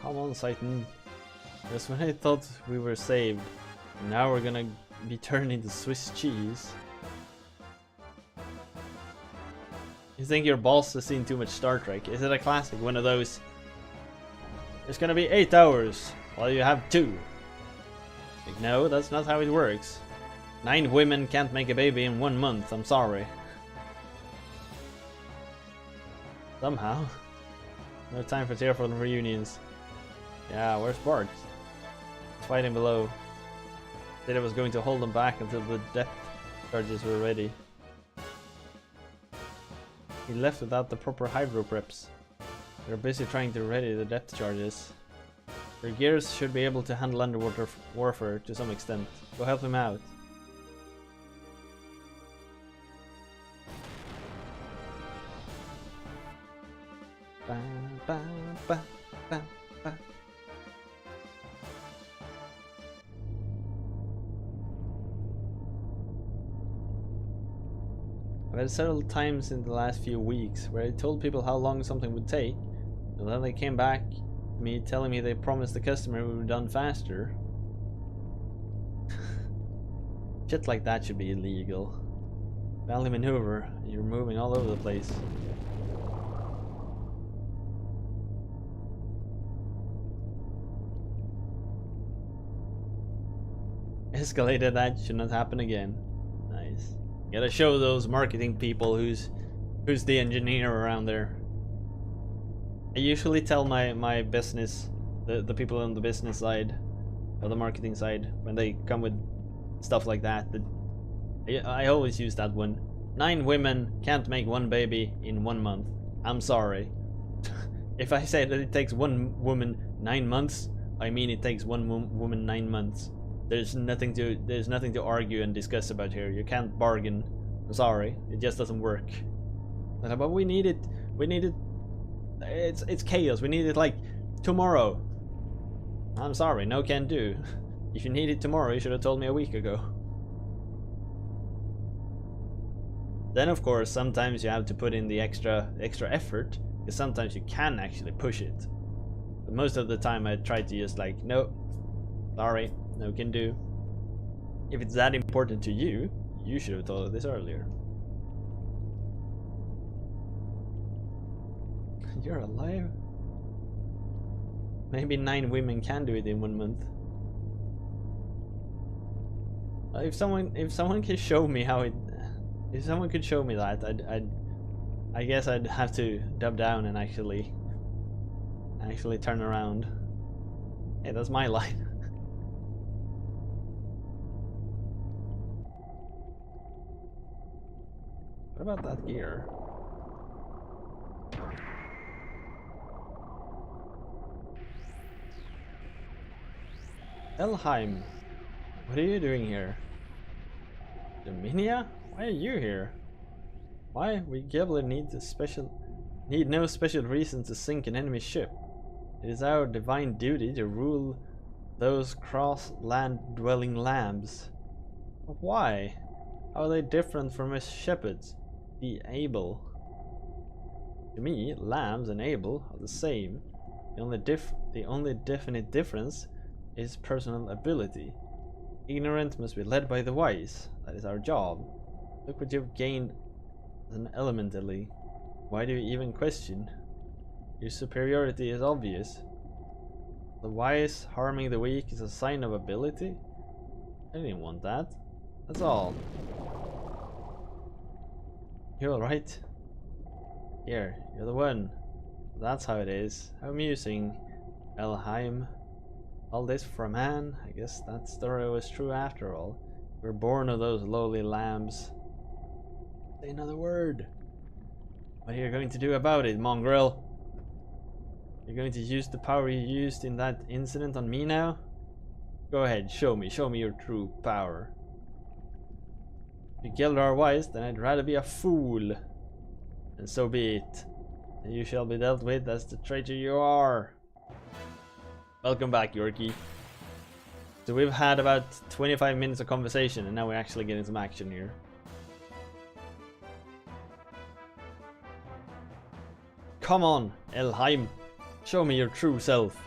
Come on, Satan. Just when I thought we were saved, now we're gonna be turned into Swiss cheese. You think your boss has seen too much Star Trek? Is it a classic? One of those? It's gonna be 8 hours while you have 2. Like, no, that's not how it works. 9 women can't make a baby in 1 month, I'm sorry. Somehow. No time for tearful reunions. Yeah, where's Bart? He's fighting below. Said I was going to hold them back until the depth charges were ready. He left without the proper hydro preps. They're busy trying to ready the depth charges. Their gears should be able to handle underwater warfare to some extent. Go help him out. Ba, ba, ba, ba, ba. I've had several times in the last few weeks where I told people how long something would take, and then they came back to me telling me they promised the customer it would be done faster. Shit like that should be illegal. Valley maneuver, you're moving all over the place. Escalated, that should not happen again. Nice. Gotta show those marketing people who's the engineer around there. I usually tell my business, the people on the business side, or the marketing side, when they come with stuff like that, I always use that one. 9 women can't make 1 baby in 1 month. I'm sorry. If I say that it takes 1 woman 9 months, I mean it takes 1 woman 9 months. There's nothing to argue and discuss about here. You can't bargain. I'm sorry, it just doesn't work. But we need it. It's chaos. We need it like tomorrow. I'm sorry, no can do. If you need it tomorrow, you should have told me a week ago. Then of course, sometimes you have to put in the extra effort, because sometimes you can actually push it. But most of the time, I try to just like, no, sorry. No can do. If it's that important to you, you should have thought of this earlier. You're alive? Maybe 9 women can do it in 1 month. If someone can show me how it, if someone could show me that, I guess I'd have to dub down and actually turn around. Hey, that's my line. What about that gear? Elheim, what are you doing here? Dominia? Why are you here? Why? We Gabler need no special reason to sink an enemy ship. It is our divine duty to rule Those cross-land dwelling lambs. Why? How are they different from us shepherds? The able. To me, lambs and able are the same. The only definite difference is personal ability. Ignorant must be led by the wise. That is our job. Look what you've gained as an elementally. Why do you even question? Your superiority is obvious. The wise harming the weak is a sign of ability? I didn't want that. That's all. You're alright. Here, you're the one. That's how it is. How amusing. Elheim. All this for a man? I guess that story was true after all. We're born of those lowly lambs. Say another word. What are you going to do about it, mongrel? You're going to use the power you used in that incident on me now? Go ahead, show me your true power. If you killed our wise, then I'd rather be a fool. And so be it. And you shall be dealt with as the traitor you are. Welcome back, Yorkie. So we've had about 25 minutes of conversation and now we're actually getting some action here. Come on, Elheim. Show me your true self.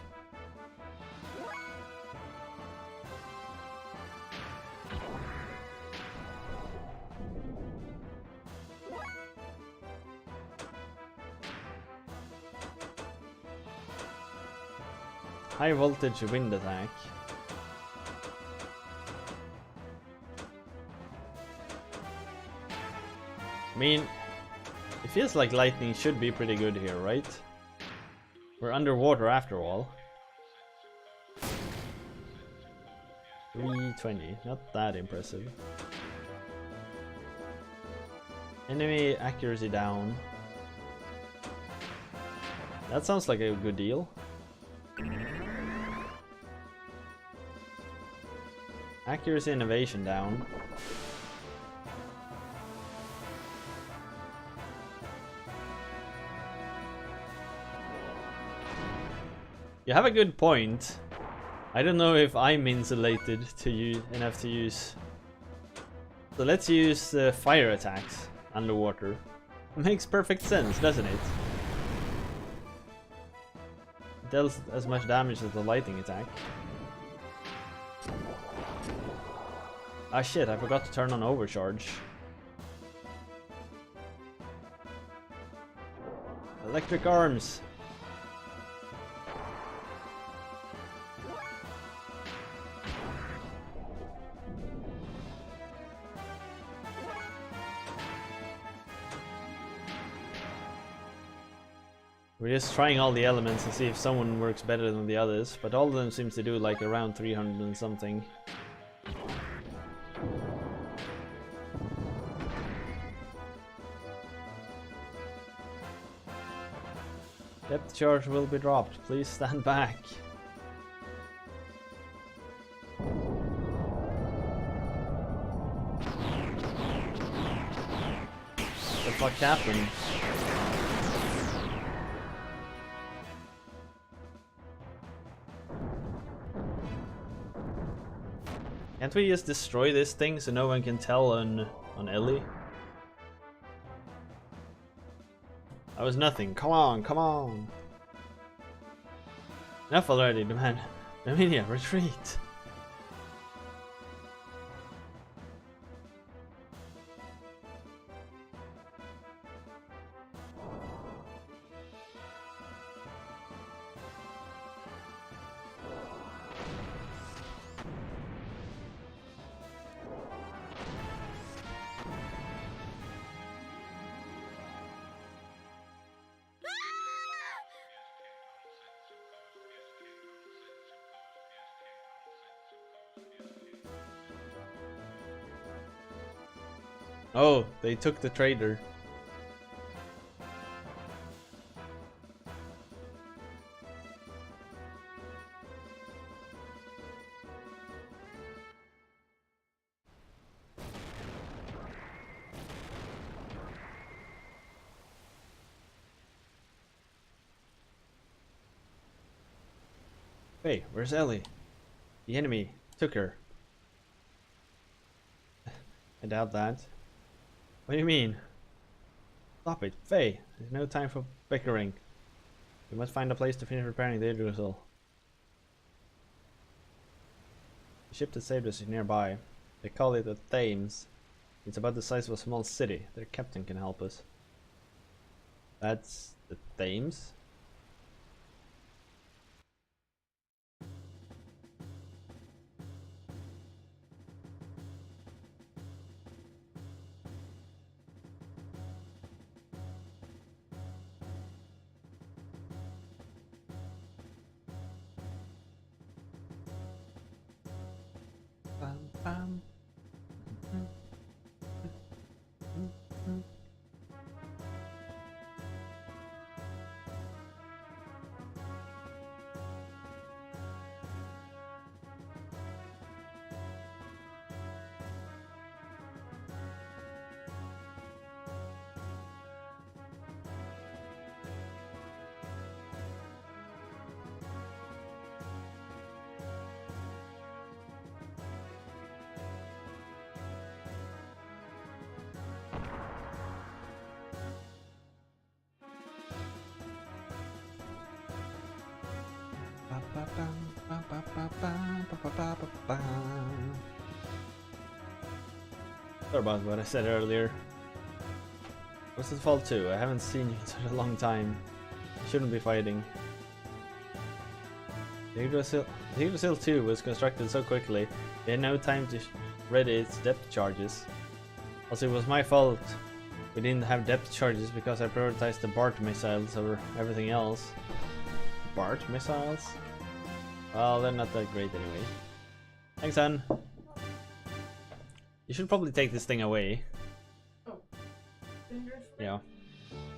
High voltage wind attack. I mean, it feels like lightning should be pretty good here, right? We're underwater after all. 320, not that impressive. Enemy accuracy down. That sounds like a good deal. Accuracy and evasion down. You have a good point. I don't know if I'm insulated to use enough to use. So let's use fire attacks underwater. It makes perfect sense, doesn't it? It deals as much damage as the lightning attack. Ah shit, I forgot to turn on overcharge. Electric arms. We're just trying all the elements and see if someone works better than the others, but all of them seems to do like around 300 and something. Depth charge will be dropped. Please stand back. What the fuck happened? Can't we just destroy this thing so no one can tell on Ellie? That was nothing. Come on, come on. Enough already, man. Dominia, retreat. Oh, they took the trader. Hey, where's Ellie? The enemy took her. I doubt that. What do you mean? Stop it, Faye. There's no time for bickering. We must find a place to finish repairing the Yggdrasil. The ship that saved us is nearby. They call it the Thames. It's about the size of a small city. Their captain can help us. That's the Thames? Bam, bam. Sorry about what I said earlier. What's it fault too? I haven't seen you in such a long time. Shouldn't be fighting. The Yggdrasil 2 was constructed so quickly, they had no time to ready its depth charges. Also, it was my fault we didn't have depth charges because I prioritized the BART missiles over everything else. BART missiles? Well, they're not that great anyway. Thanks, son. You should probably take this thing away. Oh. Yeah.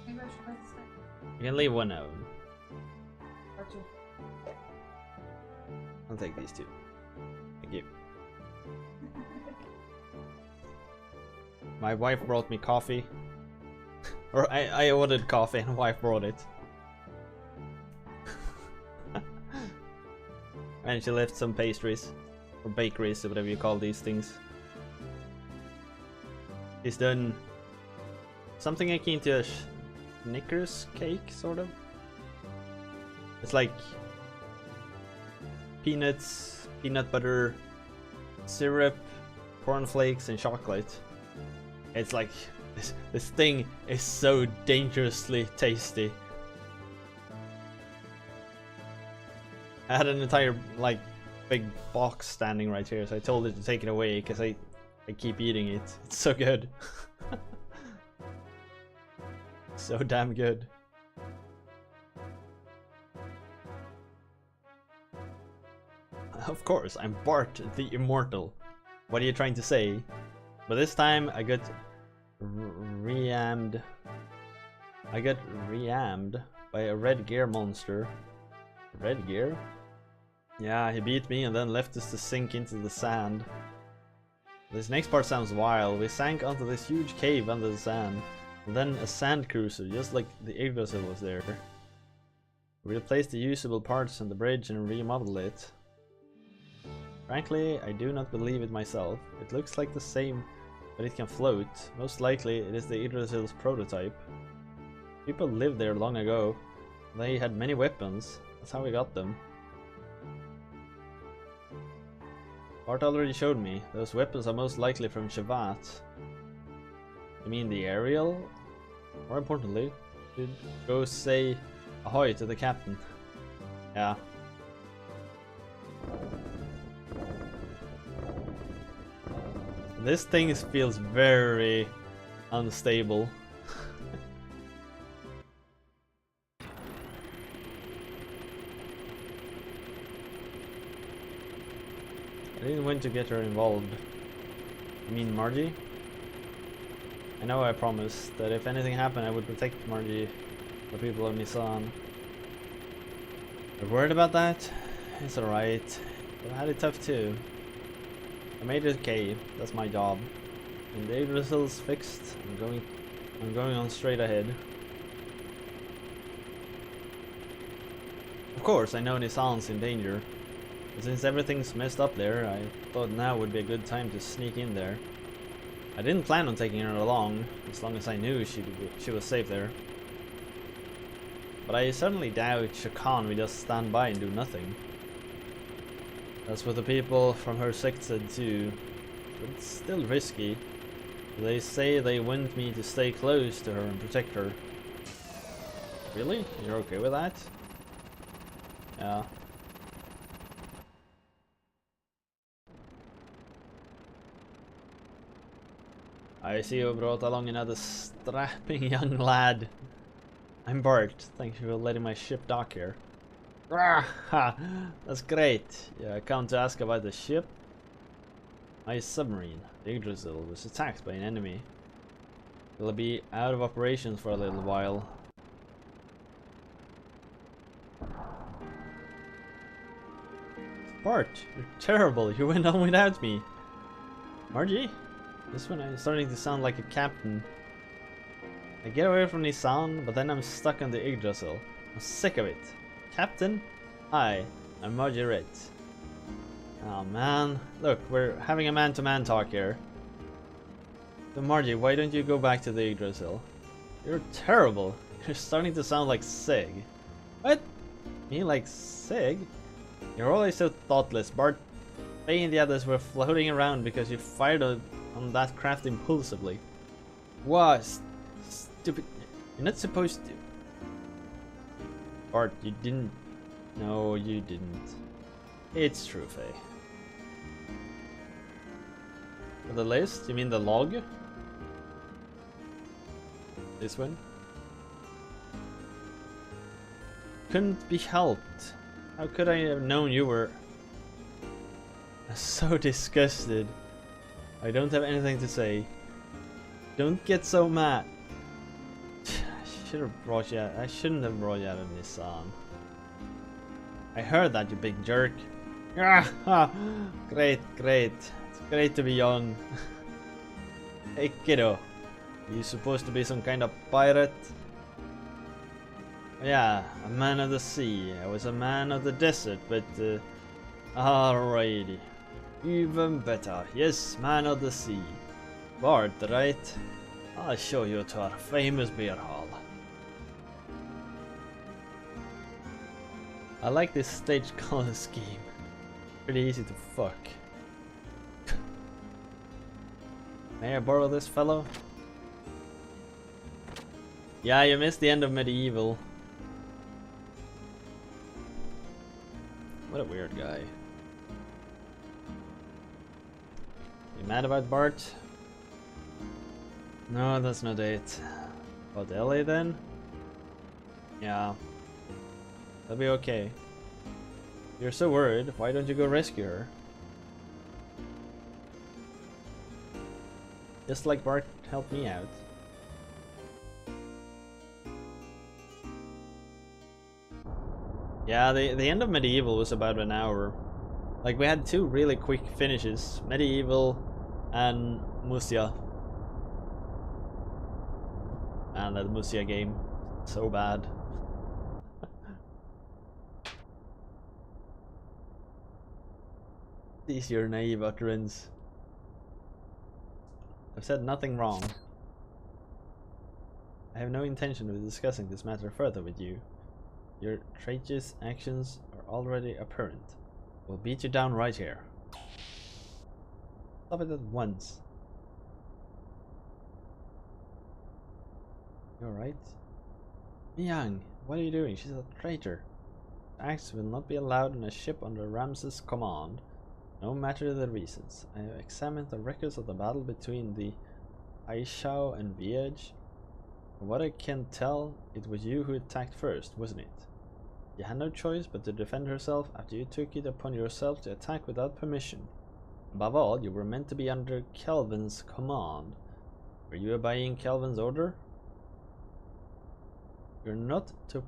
Maybe I should have this thing. You can leave one of them. Gotcha. I'll take these two. Thank you. My wife brought me coffee. Or I ordered coffee and wife brought it. And she left some pastries. Or bakeries, or whatever you call these things. She's done something akin to a Snickers cake, sort of. It's like peanuts, peanut butter, syrup, cornflakes, and chocolate. It's like this thing is so dangerously tasty. I had an entire like big box standing right here, so I told her to take it away because I keep eating it. It's so good. So damn good. Of course, I'm Bart the Immortal. What are you trying to say? But this time I got reammed. I got reammed by a red gear monster. Red gear? Yeah, he beat me and then left us to sink into the sand. This next part sounds wild. We sank onto this huge cave under the sand. And then a sand cruiser, just like the Yggdrasil was there. We replaced the usable parts on the bridge and remodeled it. Frankly, I do not believe it myself. It looks like the same, but it can float. Most likely, it is the Yggdrasil's prototype. People lived there long ago. They had many weapons. That's how we got them. Bart already showed me. Those weapons are most likely from Shavat. You mean the aerial? More importantly, should go say ahoy to the captain. Yeah. This thing feels very unstable. I didn't want to get her involved. You mean Margie? I know I promised that if anything happened I would protect Margie, the people of Nisan. You're worried about that? It's alright. But I had it tough too. I made it okay, that's my job. When the Yggdrasil's fixed, I'm going on straight ahead. Of course, I know Nisan's in danger. But since everything's messed up there, I thought now would be a good time to sneak in there. I didn't plan on taking her along, as long as I knew she was safe there. But I certainly doubt Shakan will just stand by and do nothing. That's what the people from her sect said too. But it's still risky. They say they want me to stay close to her and protect her. Really? You're okay with that? Yeah. I see you brought along another strapping young lad. I'm Bart. Thank you for letting my ship dock here. That's great. Yeah, I come to ask about the ship. My submarine, the Yggdrasil, was attacked by an enemy. It'll be out of operations for a little while. Bart, you're terrible. You went on without me. Margie? This one is starting to sound like a captain. I get away from Nissan, but then I'm stuck on the Yggdrasil. I'm sick of it. Captain? Hi, I'm Margie Ritz. Oh man, look, we're having a man-to-man talk here. So Margie, why don't you go back to the Yggdrasil? You're terrible. You're starting to sound like Sig. What? Me like Sig? You're always so thoughtless. Bart, Faye and the others were floating around because you fired on that craft impulsively. What? Stupid. You're not supposed to. Bart, you didn't. No, you didn't. It's true, Faye. For the list? You mean the log? This one? Couldn't be helped. How could I have known you were so disgusted? I don't have anything to say. Don't get so mad. I should have brought you out. I shouldn't have brought you out of Nissan. I heard that, you big jerk. Great, great. It's great to be young. Hey kiddo, you supposed to be some kind of pirate? Yeah, a man of the sea. I was a man of the desert, but alrighty. Even better. Yes, man of the sea. Bart, right? I'll show you to our famous beer hall. I like this stage color scheme. Pretty easy to fuck. May I borrow this fellow? Yeah, you missed the end of Medieval. What a weird guy. You mad about Bart? No, that's not it. About Ellie then? Yeah. That'll be okay. You're so worried, why don't you go rescue her? Just like Bart helped me out. Yeah, the end of Medieval was about an hour. Like, we had two really quick finishes. Medieval and Musia. Man, that Musia game. So bad. These your naive utterance. I've said nothing wrong. I have no intention of discussing this matter further with you. Your treacherous actions are already apparent. We'll beat you down right here. Stop it at once. You alright? Miang, what are you doing? She's a traitor. Acts will not be allowed on a ship under Ramses' command, no matter the reasons. I have examined the records of the battle between the Aishao and Viege. From what I can tell, it was you who attacked first, wasn't it? You had no choice but to defend herself after you took it upon yourself to attack without permission. Above all, you were meant to be under Kelvin's command. Were you obeying Kelvin's order? You are not to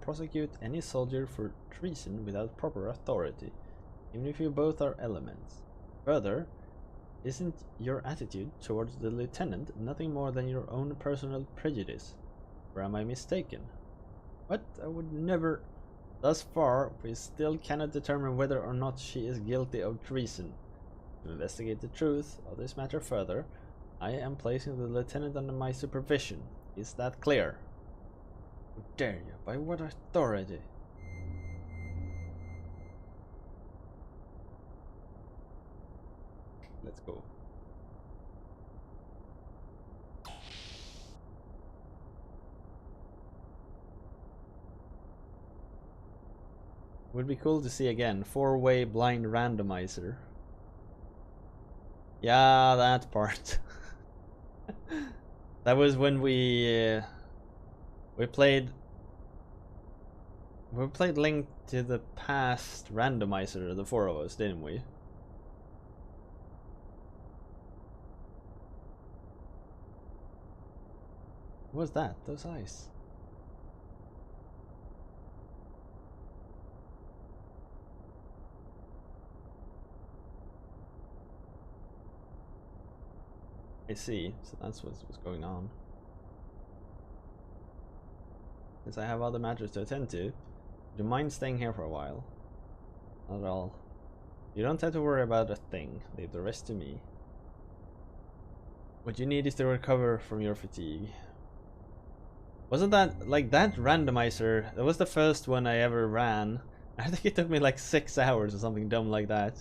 prosecute any soldier for treason without proper authority, even if you both are elements. Further, isn't your attitude towards the lieutenant nothing more than your own personal prejudice? Or am I mistaken? What? I would never... Thus far, we still cannot determine whether or not she is guilty of treason. To investigate the truth of this matter further, I am placing the lieutenant under my supervision. Is that clear? How dare you? By what authority? Let's go. Would be cool to see again. 4-way blind randomizer. Yeah, that part. That was when we played Link to the Past randomizer, the 4 of us, didn't we? What was that? Those eyes. I see, so that's what's going on. Since I have other matters to attend to, would you mind staying here for a while? Not at all. You don't have to worry about a thing. Leave the rest to me. What you need is to recover from your fatigue. Wasn't that, like, that randomizer, that was the first one I ever ran. I think it took me like 6 hours or something dumb like that.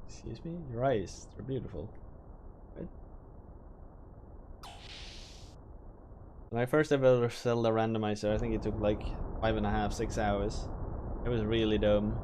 Excuse me? Your eyes, they're beautiful. Right? My first ever Zelda randomizer, I think it took like 5.5, 6 hours. It was really dumb.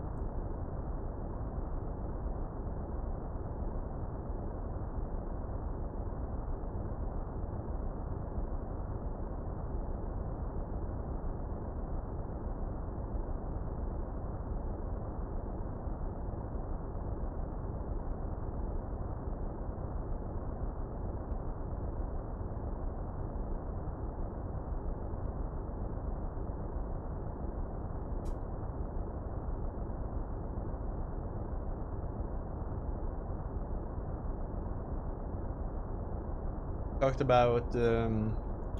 Talked about A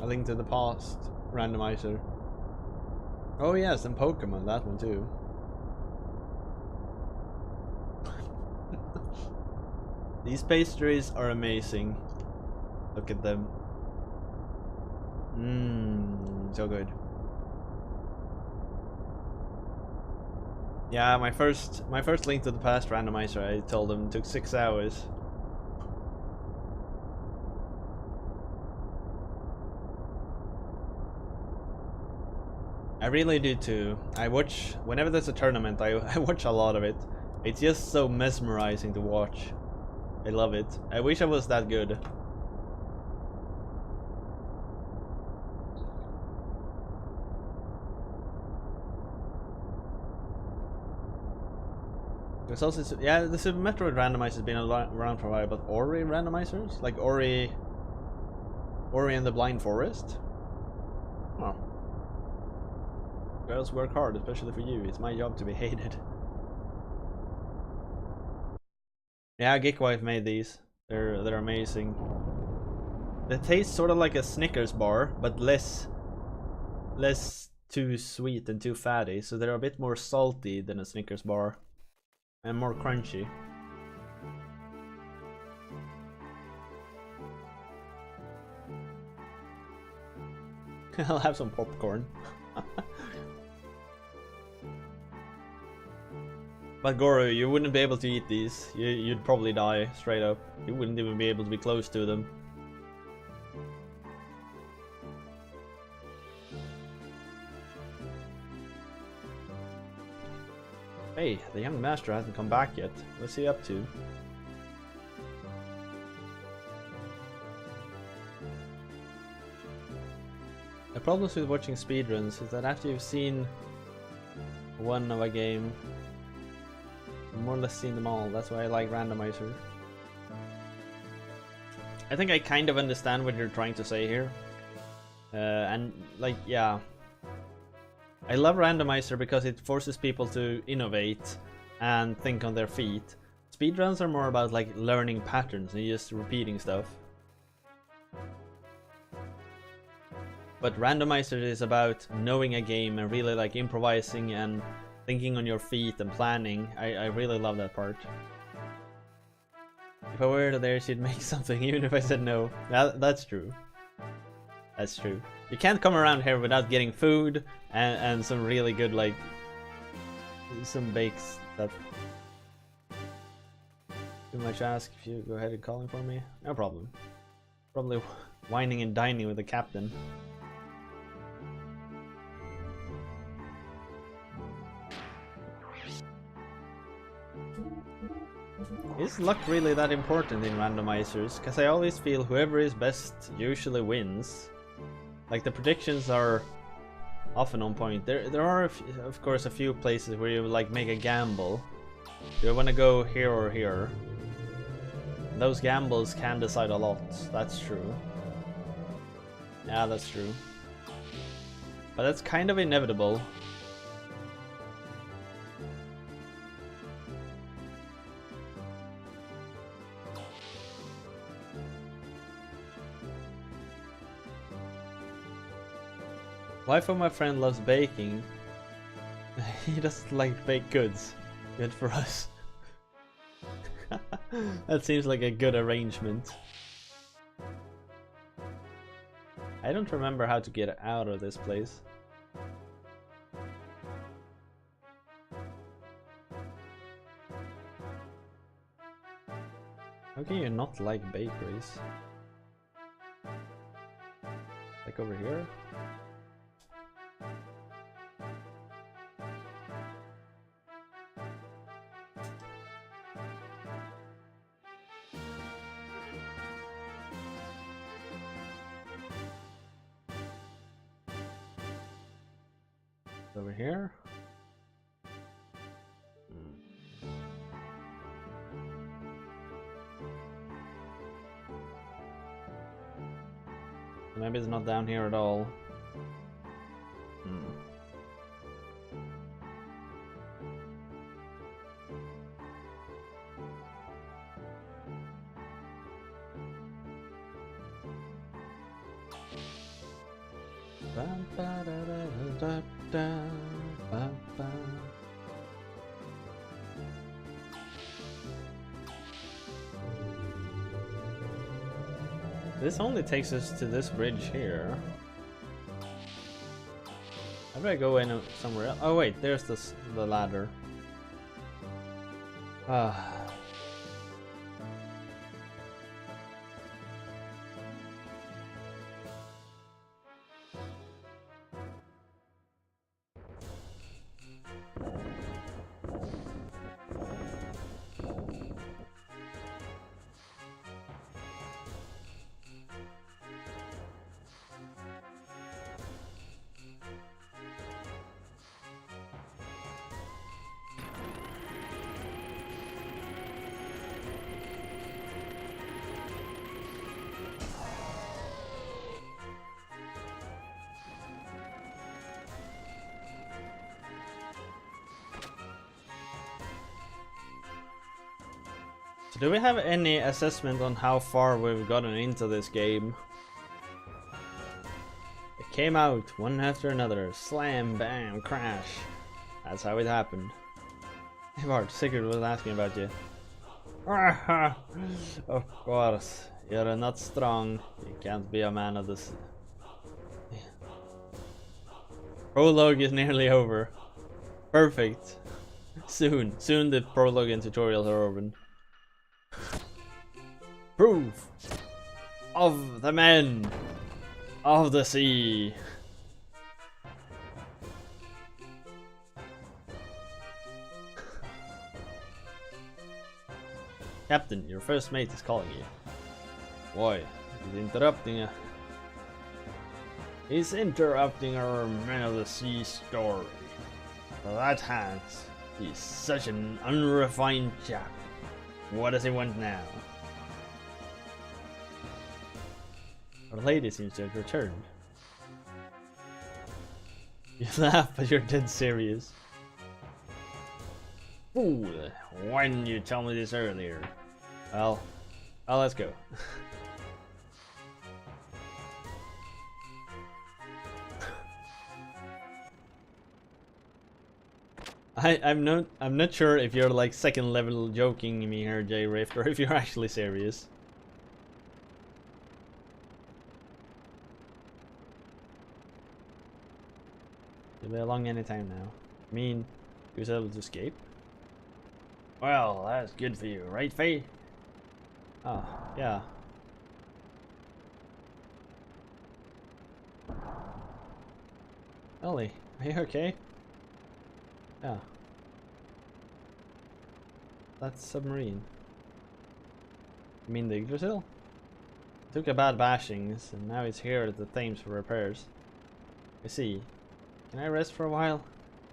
Link to the Past randomizer. Oh yes, and Pokemon, that one too. These pastries are amazing. Look at them. Mmm, so good. Yeah, my first Link to the Past randomizer, I told them, took 6 hours. I really do too. I watch, whenever there's a tournament, I watch a lot of it. It's just so mesmerizing to watch. I love it. I wish I was that good. There's also, yeah, the Super Metroid randomizer has been around for a while, but Ori randomizers? Like Ori and the Blind Forest? Oh. Girls work hard, especially for you. It's my job to be hated. Yeah, Geekwife made these. They're amazing. They taste sort of like a Snickers bar, but less too sweet and too fatty. So they're a bit more salty than a Snickers bar, and more crunchy. I'll have some popcorn. But Goro, you wouldn't be able to eat these. You'd probably die straight up. You wouldn't even be able to be close to them. Hey, the young master hasn't come back yet. What's he up to? The problems with watching speedruns is that after you've seen one of a game, you've more or less seen them all. That's why I like randomizer. I think I kind of understand what you're trying to say here. And like, yeah. I love randomizer because it forces people to innovate and think on their feet. speedruns are more about like learning patterns and just repeating stuff. But randomizer is about knowing a game and really like improvising and thinking on your feet and planning. I really love that part. If I were there, she'd make something even if I said no. That's true. That's true. You can't come around here without getting food and some really good like some bakes that. Too much ask if you go ahead and calling for me? No problem. Probably whining and dining with the captain. Is luck really that important in randomizers? Because I always feel whoever is best usually wins. Like the predictions are often on point. There are of course a few places where you like make a gamble. Do I want to go here or here? And those gambles can decide a lot. That's true. Yeah, that's true. But that's kind of inevitable. Wife of my friend loves baking. He doesn't like baked goods. Good for us. That seems like a good arrangement. I don't remember how to get out of this place. How can you not like bakeries? Like over here? Over here. Maybe it's not down here at all. This only takes us to this bridge here. How do I go in somewhere else? Oh wait, there's the ladder. Ah. Do we have any assessment on how far we've gotten into this game? It came out one after another. Slam, bam, crash. That's how it happened. Hey Bart, Sigurd was asking about you. Of course, you're not strong. You can't be a man of this. Prologue is nearly over. Perfect. Soon the prologue and tutorials are over. Proof of the men of the sea. Captain, your first mate is calling you. Why? He's interrupting our men of the sea story. For that Hans, he's such an unrefined chap. What does he want now? Our lady seems to have returned. You laugh, but you're dead serious. Fool! Why didn't you tell me this earlier? Well, let's go. I'm not sure if you're like second level joking me here, J Rift, or if you're actually serious. You'll be along any time now. I mean, you was able to escape. Well, that's good for you, right, Faye? Oh, yeah. Ellie, are you okay? Yeah. That's submarine. You mean the Yggdrasil? Took a bad bashings, and now it's here at the Thames for repairs. I see. Can I rest for a while?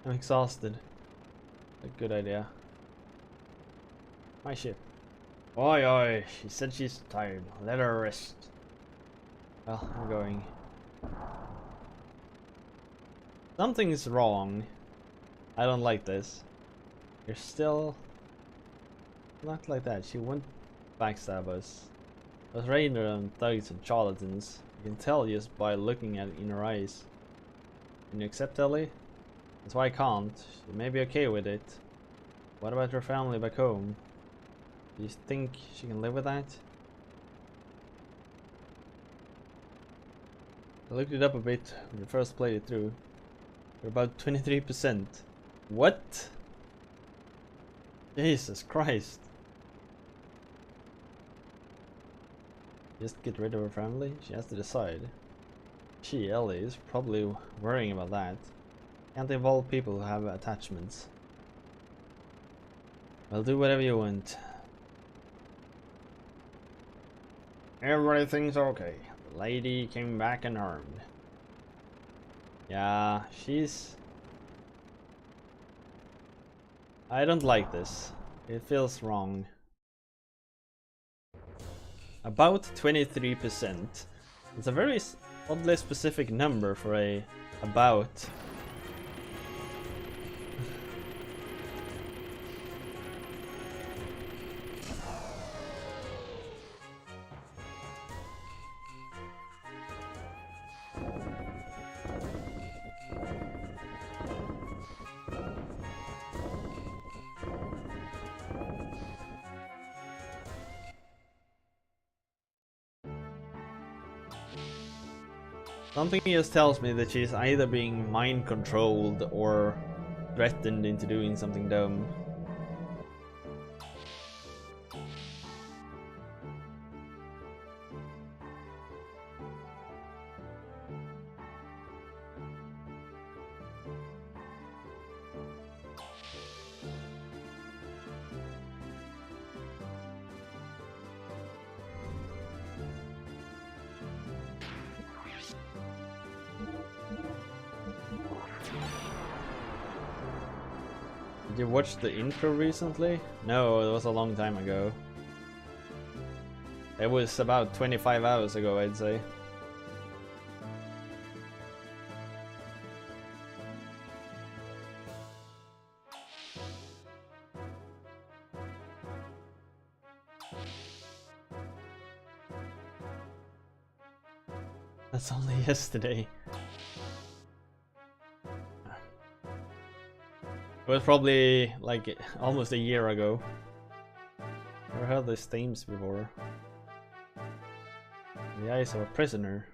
I'm exhausted. A good idea. My ship. Oi oi, she said she's tired. Let her rest. Well, I'm going. Something's wrong. I don't like this. You're still... Not like that. She wouldn't backstab us. Those reindeer and thugs and charlatans. You can tell just by looking at it in her eyes. Can you accept Ellie? That's why I can't. She may be okay with it. What about her family back home? Do you think she can live with that? I looked it up a bit when I first played it through. We're about 23%. What? Jesus Christ. Just get rid of her family? She has to decide. She, Ellie, is probably worrying about that. Can't involve people who have attachments. Well, do whatever you want. Everything's okay. The lady came back unharmed. Yeah, she's... I don't like this. It feels wrong. About 23%. It's a very oddly specific number for a about. Something just tells me that she's either being mind controlled or threatened into doing something dumb. Did you watch the intro recently? No, it was a long time ago. It was about 25 hours ago, I'd say. That's only yesterday. It was probably like almost a year ago. Never heard these themes before. The eyes of a prisoner.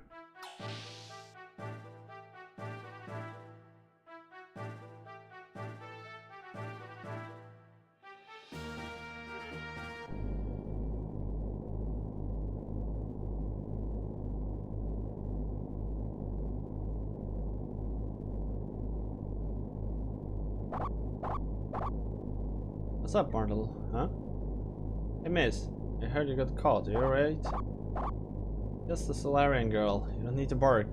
What's up, Bartle? Huh? Hey, miss. I heard you got caught. Are you alright? Just a Solarian girl. You don't need to bark.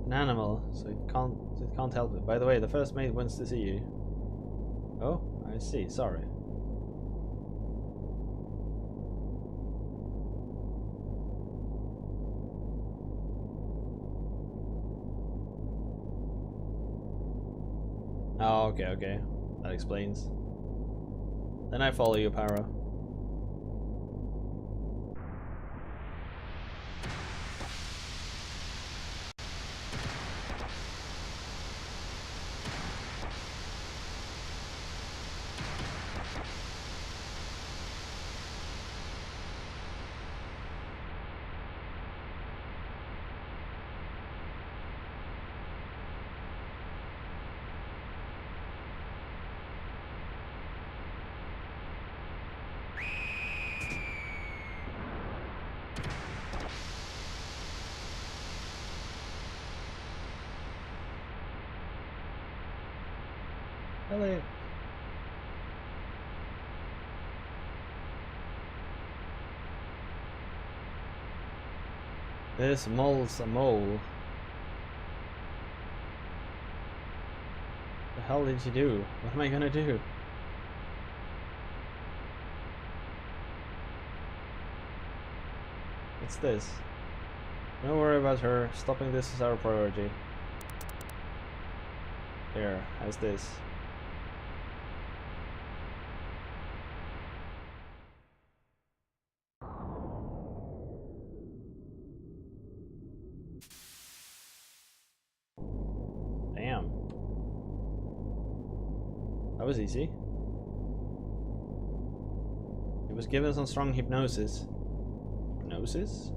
An animal, so it can't help it. By the way, the first mate wants to see you. Oh, I see. Sorry. Oh, okay. That explains. Then I follow you, Para. Hello. This mole's a mole. The hell did you do? What am I gonna do? What's this? Don't worry about her. Stopping this is our priority. Here, how's this? Damn. That was easy. He was given some strong hypnosis. Hypnosis?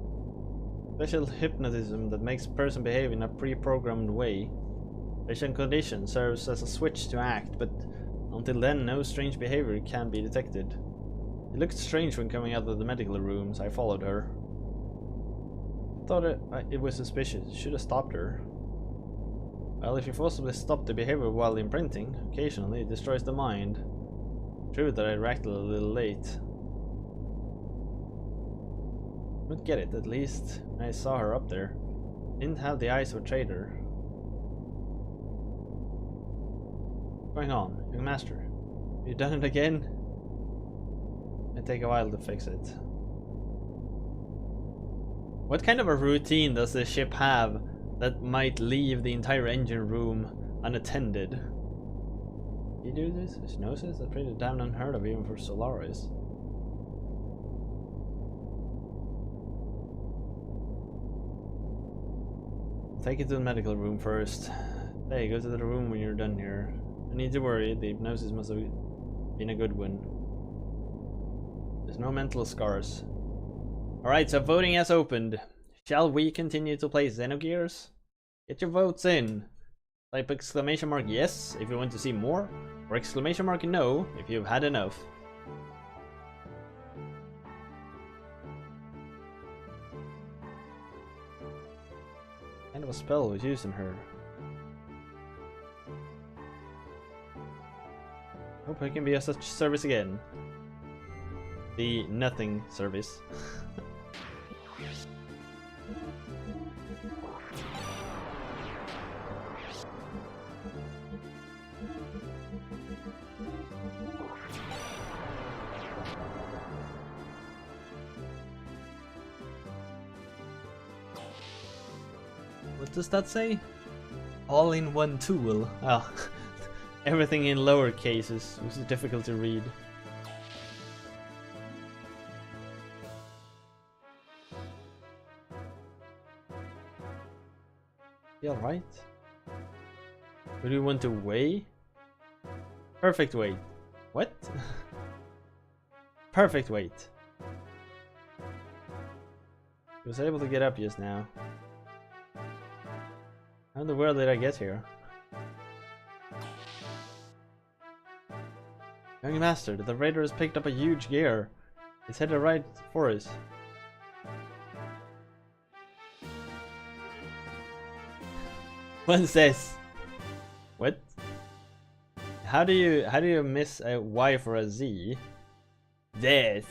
Special hypnotism that makes a person behave in a pre-programmed way. Patient condition serves as a switch to act, but until then no strange behavior can be detected. It looked strange when coming out of the medical rooms. I followed her. Thought it was suspicious. Should have stopped her. Well, if you forcibly stop the behavior while imprinting, occasionally it destroys the mind. True that I reacted a little late. Don't get it, at least I saw her up there. Didn't have the eyes of a traitor. What's going on, young master? You done it again? It take a while to fix it. What kind of a routine does the ship have that might leave the entire engine room unattended? You do this? Hypnosis? That's pretty damn unheard of even for Solaris. Take it to the medical room first. Hey, go to the room when you're done here. No need to worry, the hypnosis must have been a good one. There's no mental scars. Alright, so voting has opened. Shall we continue to play Xenogears? Get your votes in. Type exclamation mark yes if you want to see more, or exclamation mark no if you've had enough. What kind of a spell was used on her? Hope I can be of such service again. The nothing service. What does that say? All in one tool. Oh, everything in lower cases, which is difficult to read. You alright? What do you want to weigh? Perfect weight. What? Perfect weight. He was able to get up just now. How in the world did I get here? Young master, the raider has picked up a huge gear. It's headed right for us. What's this? What? How do you miss a Y for a Z? This.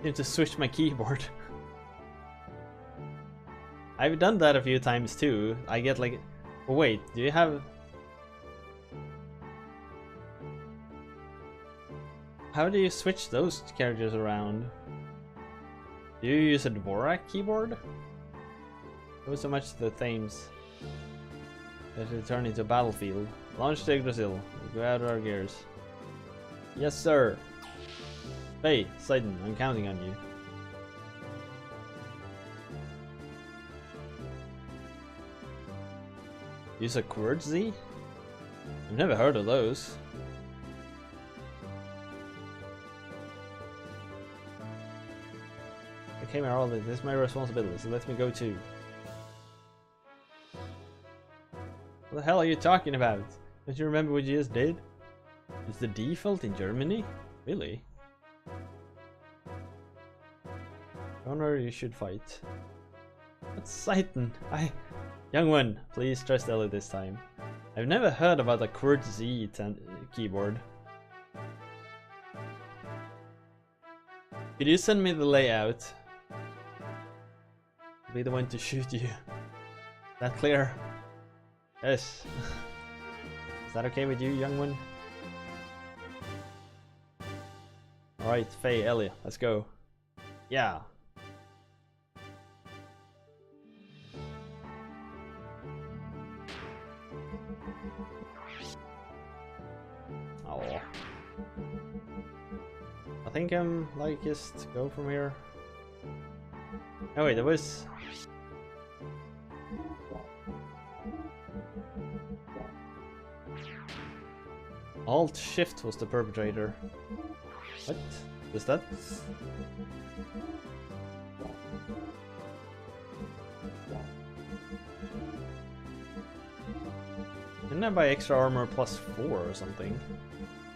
I need to switch my keyboard. I've done that a few times too. I get like, oh wait, do you have? How do you switch those characters around? Do you use a Dvorak keyboard? Not so much the themes. Let's return into a battlefield. Launch the Yggdrasil. Go out our gears. Yes, sir. Hey, Sidon, I'm counting on you. Use a Quartz Z? I've never heard of those. I came here all this. This is my responsibility, so let me go too. What the hell are you talking about? Don't you remember what you just did? It's the default in Germany? Really? Honor, you should fight. What's Satan? Young one, please trust Ellie this time. I've never heard about a Quartz Z keyboard. Could you send me the layout? I'll be the one to shoot you. That clear? Yes. Is that okay with you, young one? Alright, Faye, Ellie, let's go. Yeah. Oh. I think I'm like just go from here. Oh wait, there was. Alt Shift was the perpetrator. What? Is that? Didn't I buy extra armor plus 4 or something?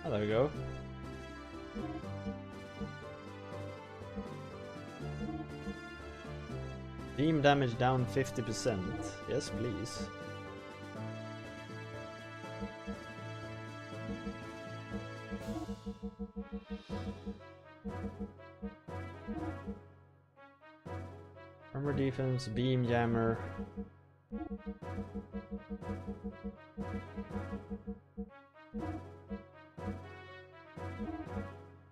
Oh, there we go. Beam damage down 50%. Yes, please. Armor defense, beam jammer.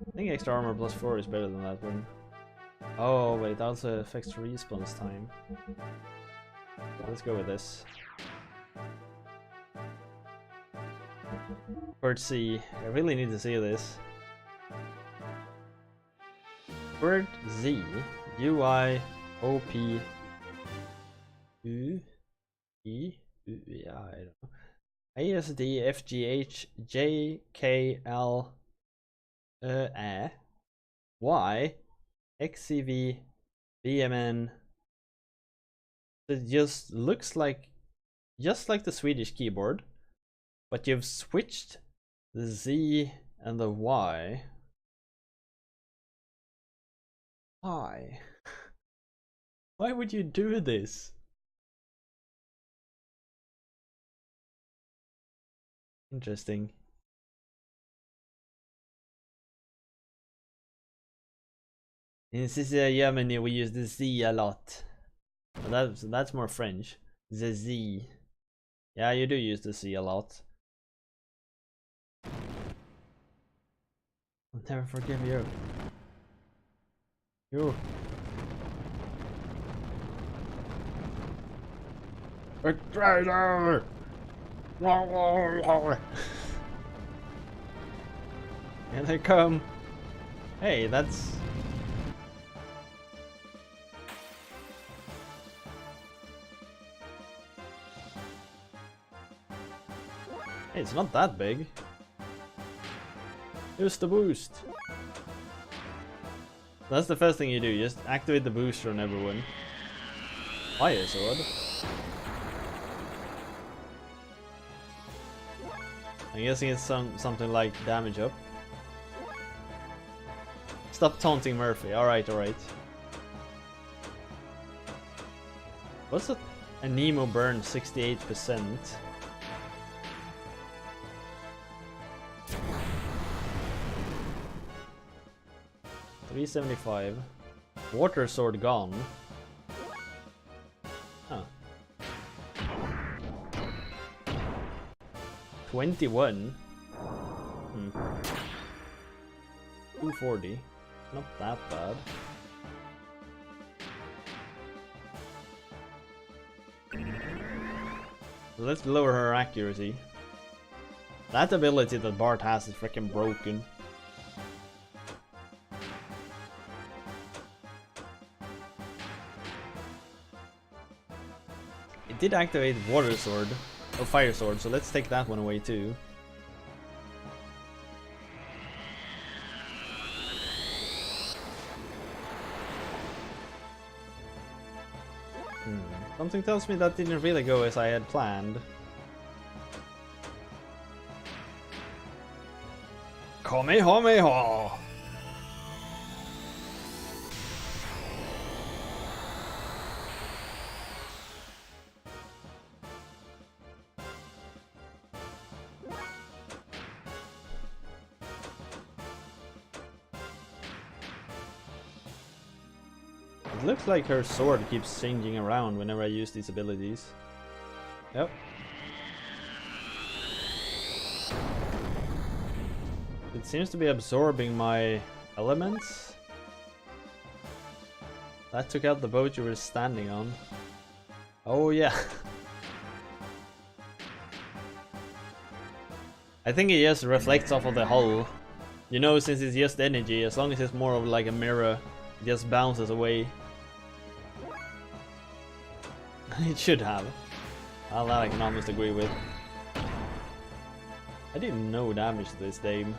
I think extra armor plus 4 is better than that one. Oh wait, that also affects respawn time. Let's go with this. Bird C. I really need to see this. Bird Z. UI OP U E U, yeah, I don't know. ASD FGH JKL Y XCV BMN. It just looks like just like the Swedish keyboard, but you've switched the Z and the Y. Why? Why would you do this? Interesting. In Germany we use the Z a lot. That's more French. The Z. Yeah, you do use the Z a lot. I'll never forgive you. You. A traitor! Here they come. Hey, that's. Hey, it's not that big. Use the boost. That's the first thing you do, just activate the booster on everyone. Fire sword. I'm guessing it's something like damage up. Stop taunting Murphy. Alright, alright. What's a Nemo burn 68%? $375. Water sword gone. Huh. 21. 240. Not that bad. Let's lower her accuracy. That ability that Bart has is freaking broken. It did activate Water Sword, or Fire Sword, so let's take that one away too. Something tells me that didn't really go as I had planned. Kamehameha! It looks like her sword keeps changing around whenever I use these abilities. Yep. It seems to be absorbing my elements. That took out the boat you were standing on. Oh yeah. I think it just reflects off of the hull. You know, since it's just energy, as long as it's more of like a mirror, it just bounces away. It should have. Well, that I can almost agree with. I did no damage to this dame.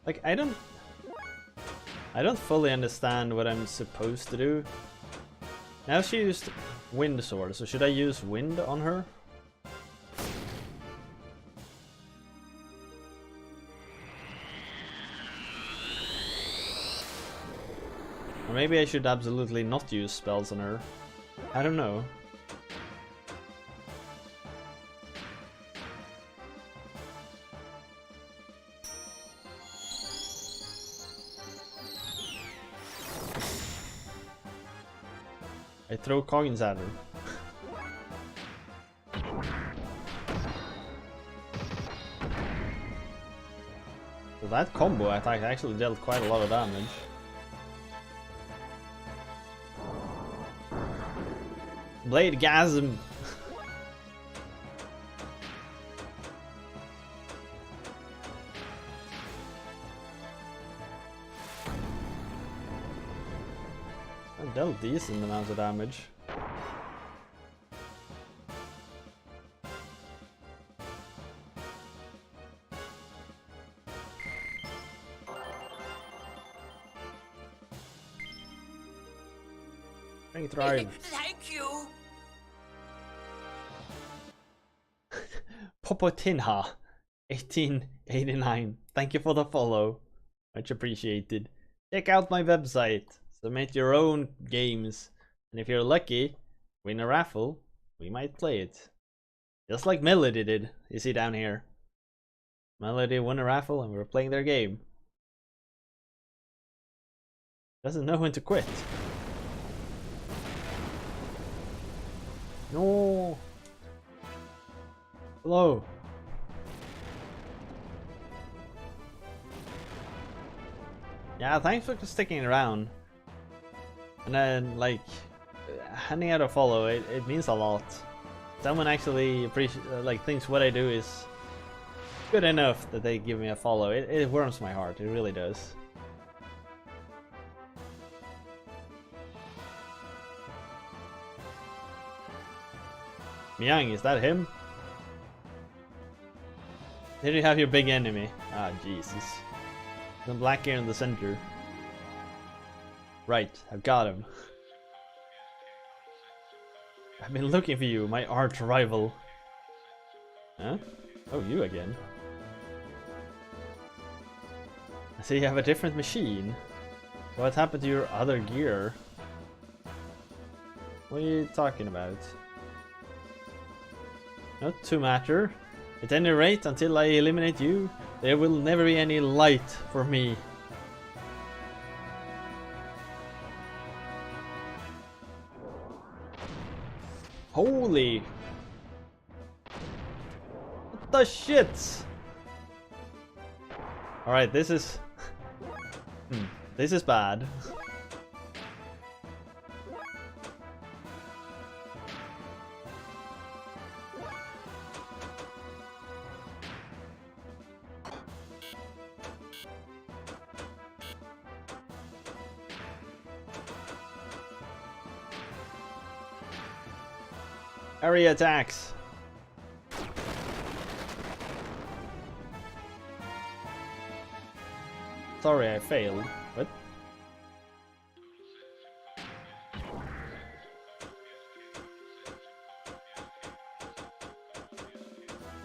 Like, I don't fully understand what I'm supposed to do. Now she used Wind Sword, so should I use Wind on her? Or maybe I should absolutely not use spells on her. I don't know. I throw coins at her. So that combo attack actually dealt quite a lot of damage. Blade gasm. I dealt decent amounts of damage. Thrive. Thank you. Popotinha 1889. Thank you for the follow. Much appreciated. Check out my website. Submit your own games. And if you're lucky, win a raffle. We might play it. Just like Melody did. You see down here. Melody won a raffle and we're playing their game. Doesn't know when to quit. No. Hello. Yeah, thanks for sticking around. And then, like, handing out a follow, it means a lot. Someone actually thinks what I do is good enough that they give me a follow. It warms my heart. It really does. Miang, is that him? There you have your big enemy. Ah, Jesus. The black hair in the center. Right, I've got him. I've been looking for you, my arch rival. Huh? Oh, you again. I see you have a different machine. What happened to your other gear? What are you talking about? Not to matter. At any rate, until I eliminate you, there will never be any light for me. Holy! the shit? Alright, this is... this is bad. Area attacks. Sorry, I failed. What?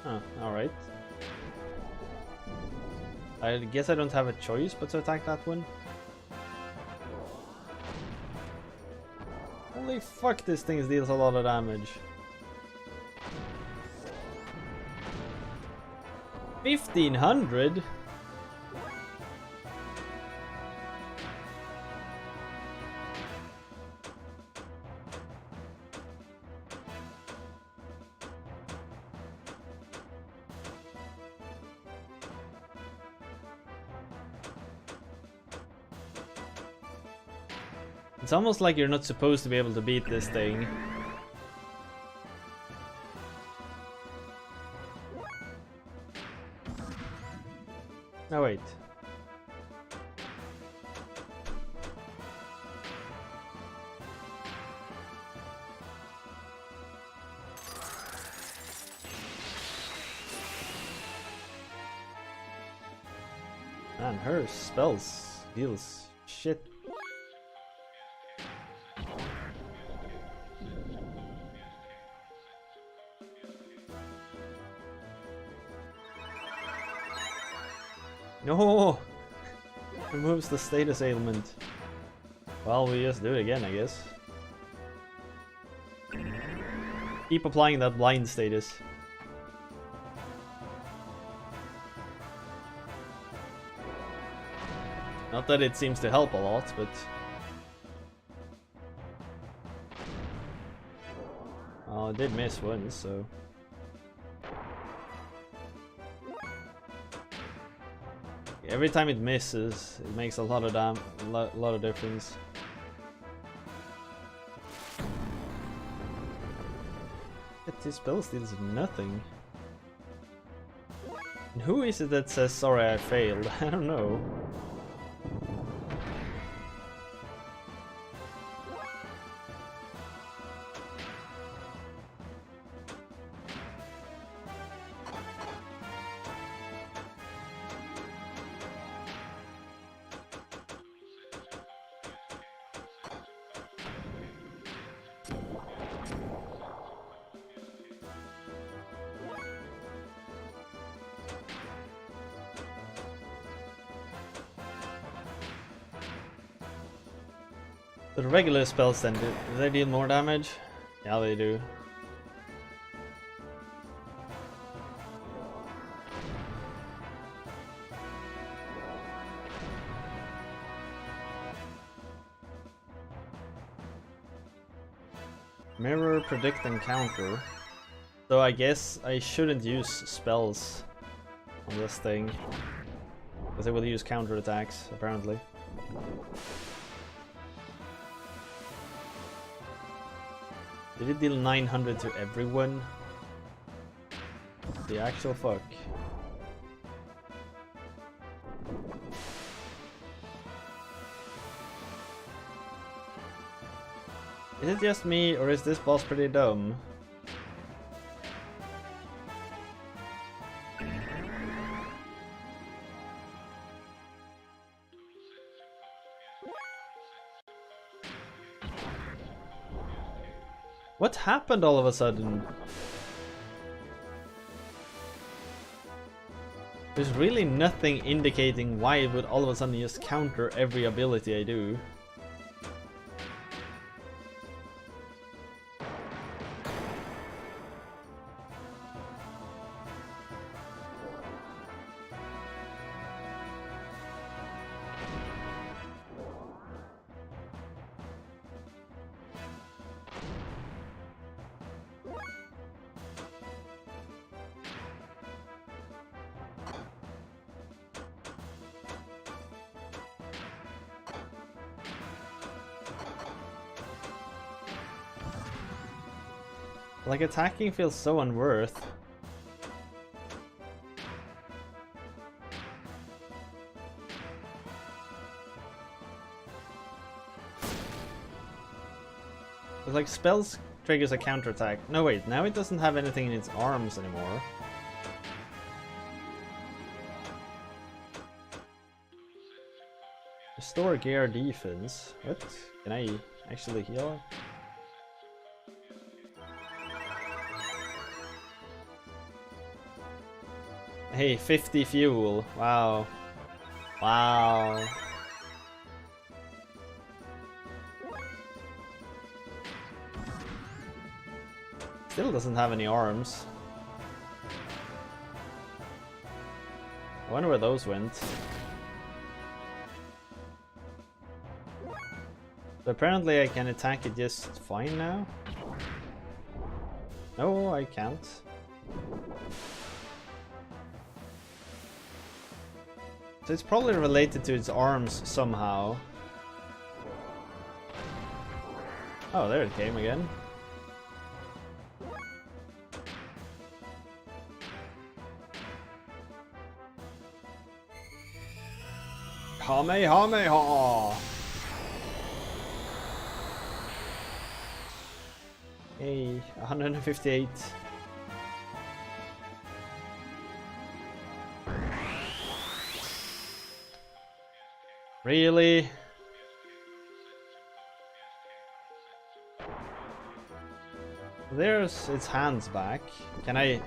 Oh, alright. I guess I don't have a choice but to attack that one. Holy fuck, this thing deals a lot of damage. 1500? It's almost like you're not supposed to be able to beat this thing. No, wait. Man, her spells deals shit. No! Removes the status ailment. Well, we just do it again, I guess. Keep applying that blind status. Not that it seems to help a lot, but... well, I did miss once, so... every time it misses, it makes a lot of lot of difference. Yet this spell steals nothing. And who is it that says sorry I failed? I don't know. The regular spells then, do they deal more damage? Yeah, they do. Mirror, predict, and counter. So I guess I shouldn't use spells on this thing, because I will use counter attacks, apparently. Did it deal 900 to everyone? The actual fuck. Is it just me, or is this boss pretty dumb? What happened all of a sudden? There's really nothing indicating why it would all of a sudden just counter every ability I do. Like, attacking feels so unworth. It's like spells triggers a counterattack. No wait, now it doesn't have anything in its arms anymore. Restore gear defense. What? Can I actually heal? Hey, 50 fuel. Wow. Wow. Still doesn't have any arms. I wonder where those went. So apparently I can attack it just fine now. No, I can't. So it's probably related to its arms somehow. Oh, there it came again. Kamehameha! Hey, 158. Really? There's its hands back. Can I...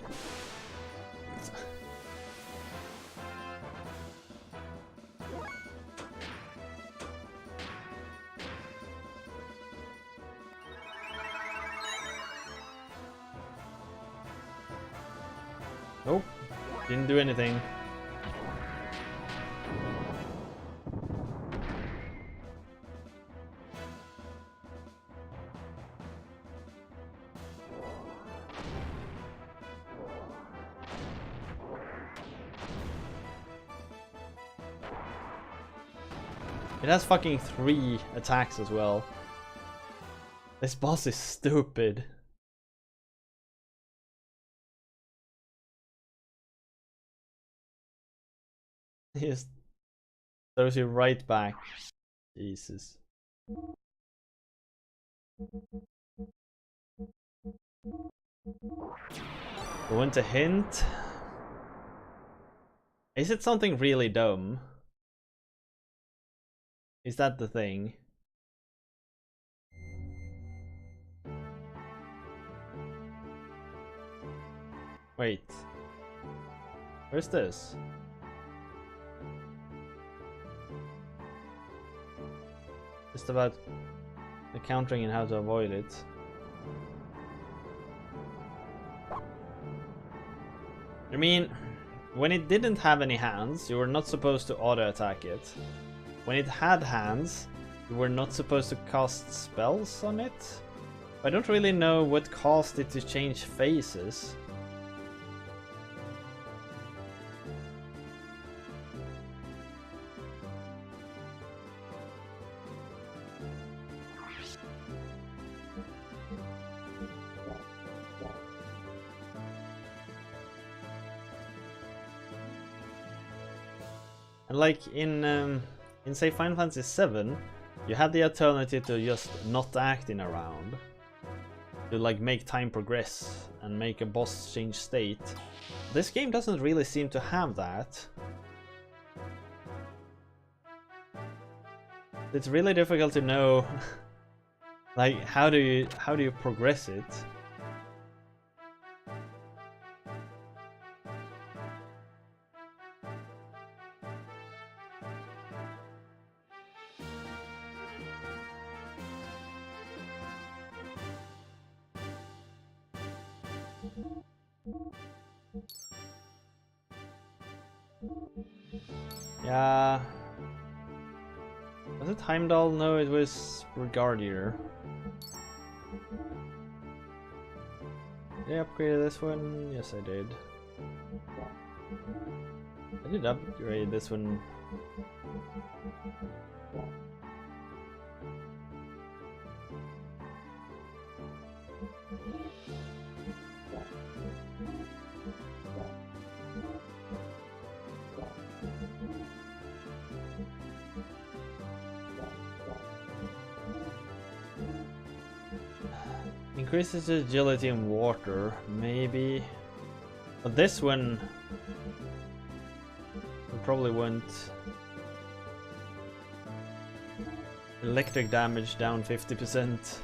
Nope. Didn't do anything. It has fucking 3 attacks as well. This boss is stupid. He just throws you right back. Jesus. I want a hint. Is it something really dumb? Is that the thing? Wait. Where's this? Just about the countering and how to avoid it. I mean, when it didn't have any hands, you were not supposed to auto-attack it. When it had hands, you were not supposed to cast spells on it. I don't really know what caused it to change phases. And like in say Final Fantasy 7, you had the alternative to just not act in a round, to like make time progress and make a boss change state. This game doesn't really seem to have that. It's really difficult to know like how do you progress it? Yeah. Was it Heimdall? No, it was Brigadier. Did I upgrade this one? Yes, I did. I did upgrade this one. Increases agility in water, maybe. But this one we probably won't. Electric damage down 50%.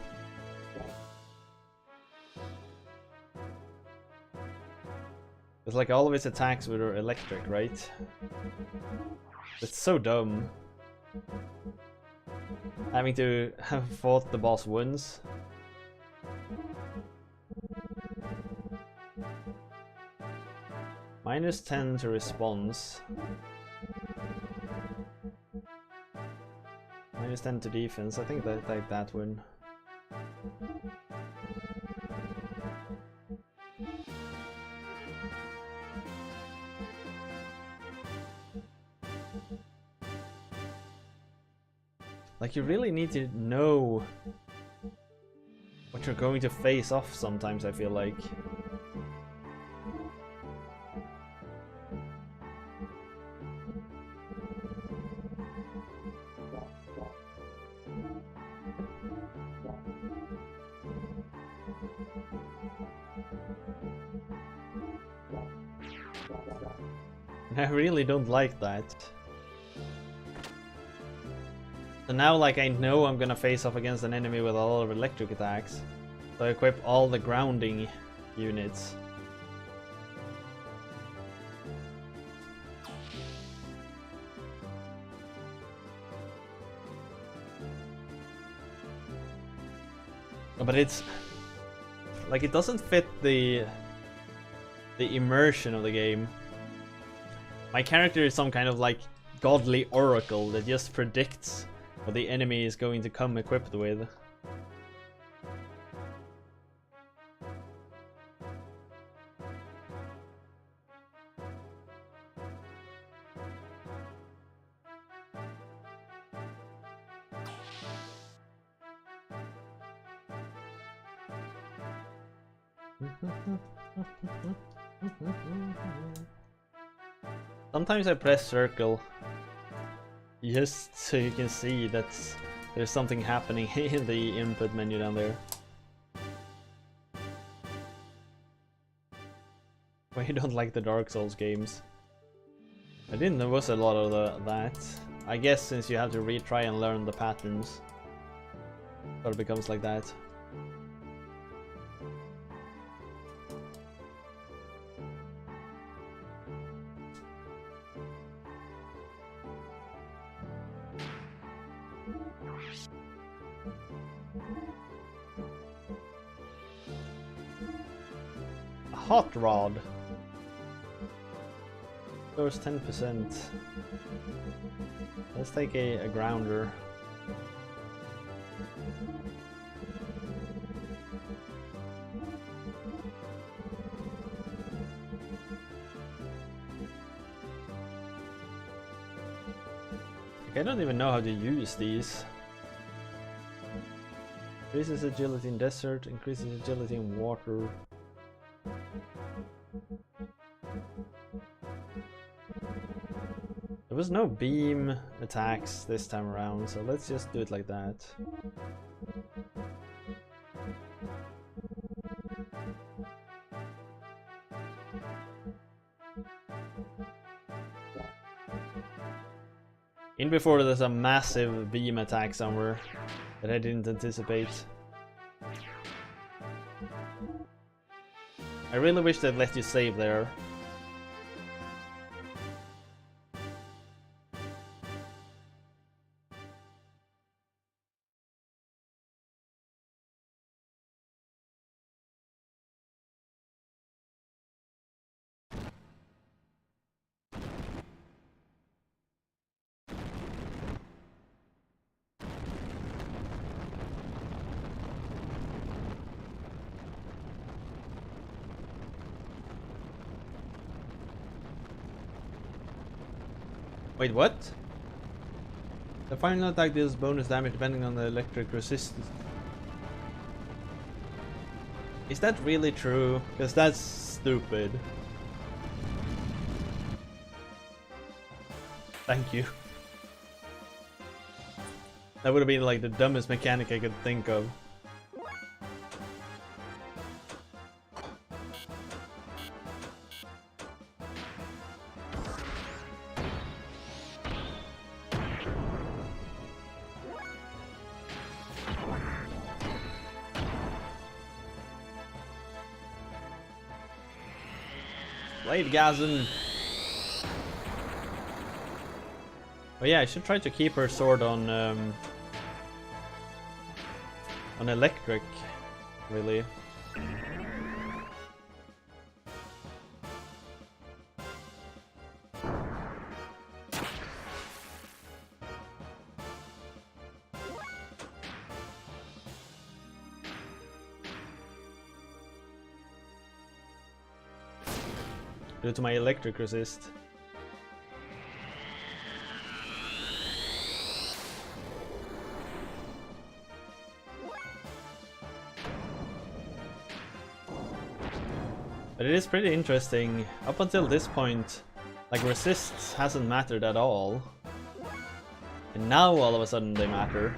It's like all of his attacks were electric, right? It's so dumb. Having to have fought the boss once. -10 to response. -10 to defense. I think that win. Like, you really need to know what you're going to face off sometimes, I feel like. I really don't like that. So now, like, I know I'm gonna face off against an enemy with a lot of electric attacks. So I equip all the grounding units. But it's like, it doesn't fit the immersion of the game. My character is some kind of like godly oracle that just predicts what the enemy is going to come equipped with. Sometimes I press circle just so you can see that there's something happening in the input menu down there. Why you don't like the Dark Souls games? I didn't know there was a lot of that. I guess since you have to retry and learn the patterns, so it becomes like that. Hot rod. Goes 10%. Let's take a grounder. I don't even know how to use these. Increases agility in desert, increases agility in water. There was no beam attacks this time around, so let's just do it like that. In before there's a massive beam attack somewhere that I didn't anticipate. I really wish they'd let you save there. Wait, what? The final attack deals bonus damage depending on the electric resistance. Is that really true? Because that's stupid. Thank you. That would have been like the dumbest mechanic I could think of. Bladegasm. Oh yeah, I should try to keep her sword on electric, really. Due to my electric resist. But it is pretty interesting. Up until this point, like, resists hasn't mattered at all. And now all of a sudden they matter.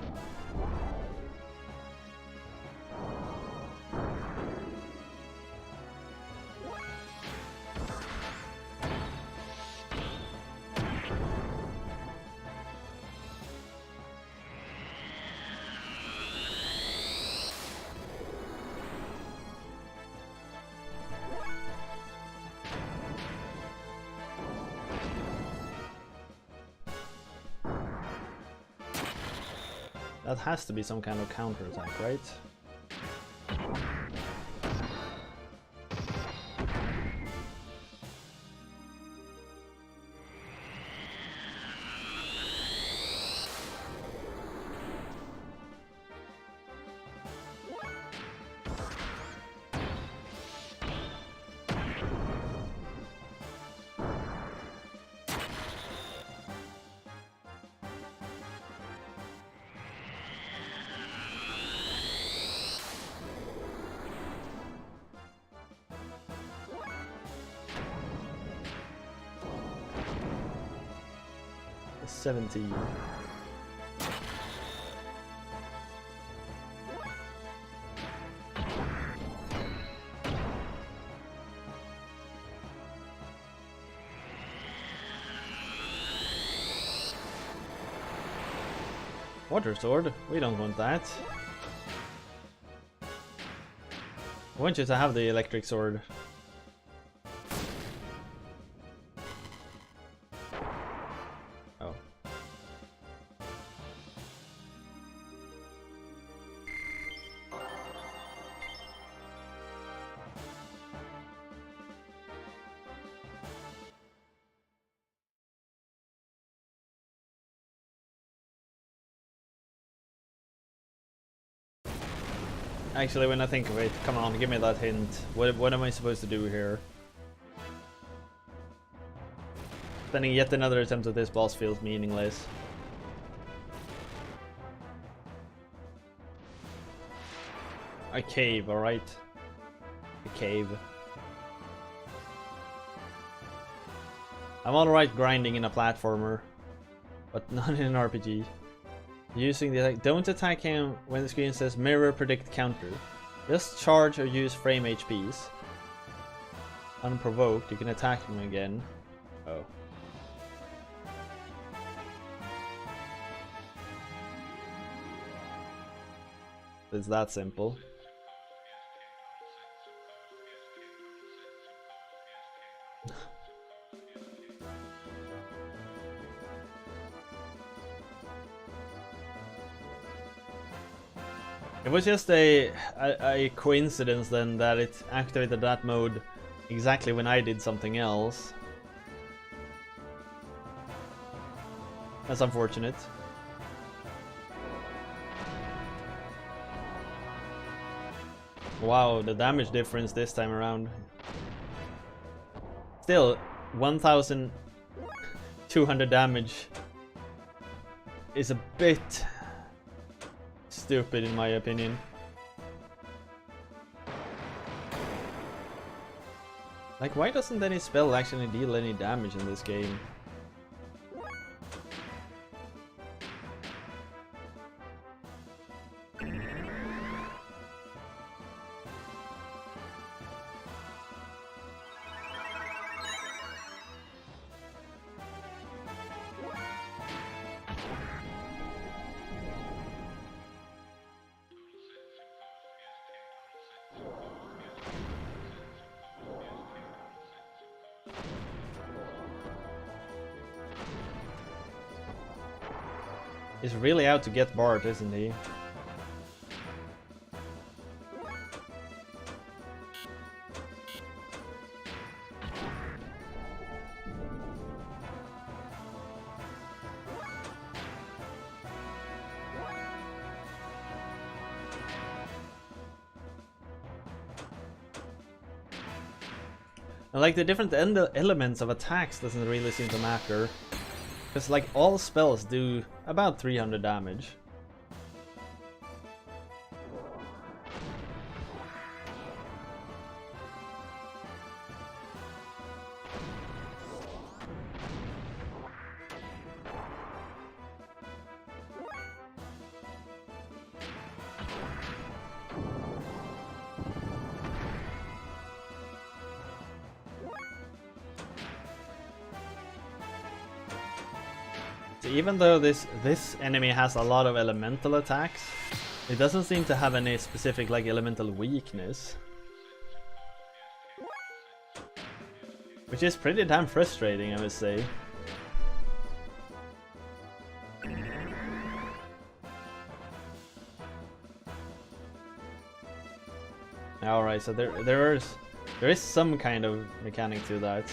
That has to be some kind of counterattack, right? It's 17. Water sword? We don't want that. I want you to have the electric sword. Oh. Actually, when I think of it, come on, give me that hint. What am I supposed to do here? Spending yet another attempt at this boss feels meaningless. A cave, alright. A cave. I'm alright grinding in a platformer, but not in an RPG. Using the attack. Don't attack him when the screen says mirror predict counter. Just charge or use frame HPs. Unprovoked, you can attack him again. Oh. It's that simple. It was just a coincidence then that it activated that mode exactly when I did something else. That's unfortunate. Wow, the damage difference this time around. Still, 1,200 damage is a bit stupid in my opinion. Like, why doesn't any spell actually deal any damage in this game? He's really out to get Bart, isn't he? And like the different elements of attacks doesn't really seem to matter. Because like all spells do about 300 damage. Even though this enemy has a lot of elemental attacks, it doesn't seem to have any specific like elemental weakness. Which is pretty damn frustrating, I would say. Alright, so there is some kind of mechanic to that.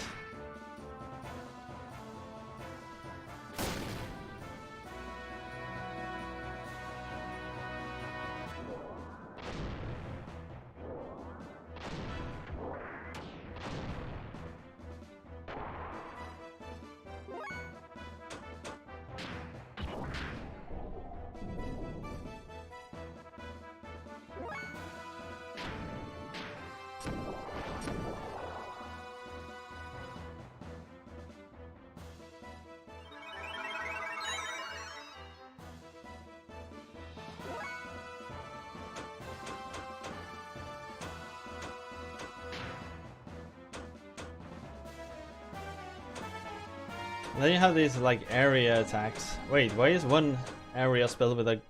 Then you have these like area attacks. Wait, why is one area spelled with a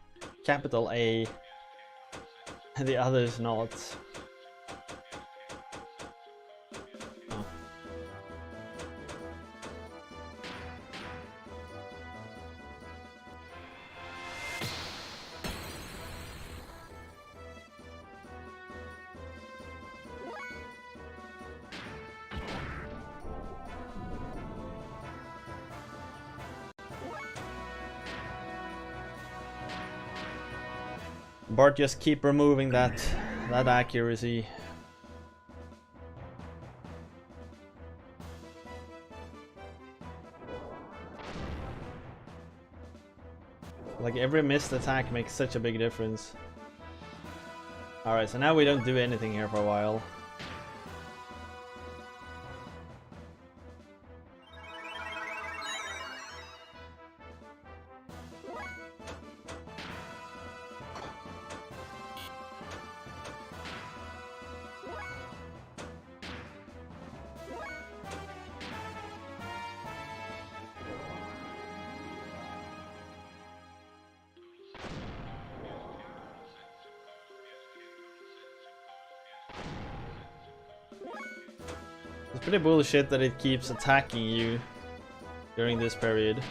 capital A and the other is not? Oh. Bart, just keep removing that accuracy. Like every missed attack makes such a big difference. Alright, so now we don't do anything here for a while. It's pretty bullshit that it keeps attacking you during this period.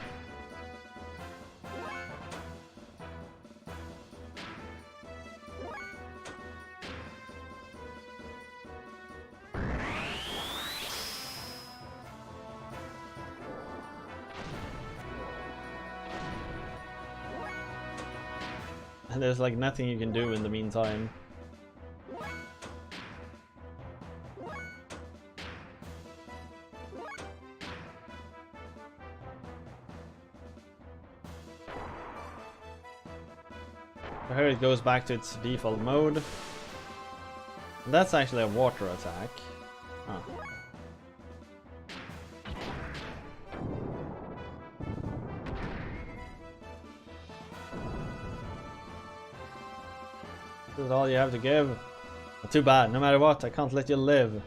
And there's like nothing you can do in the meantime. Here it goes back to its default mode. And that's actually a water attack. Oh. This is all you have to give. But too bad, no matter what, I can't let you live.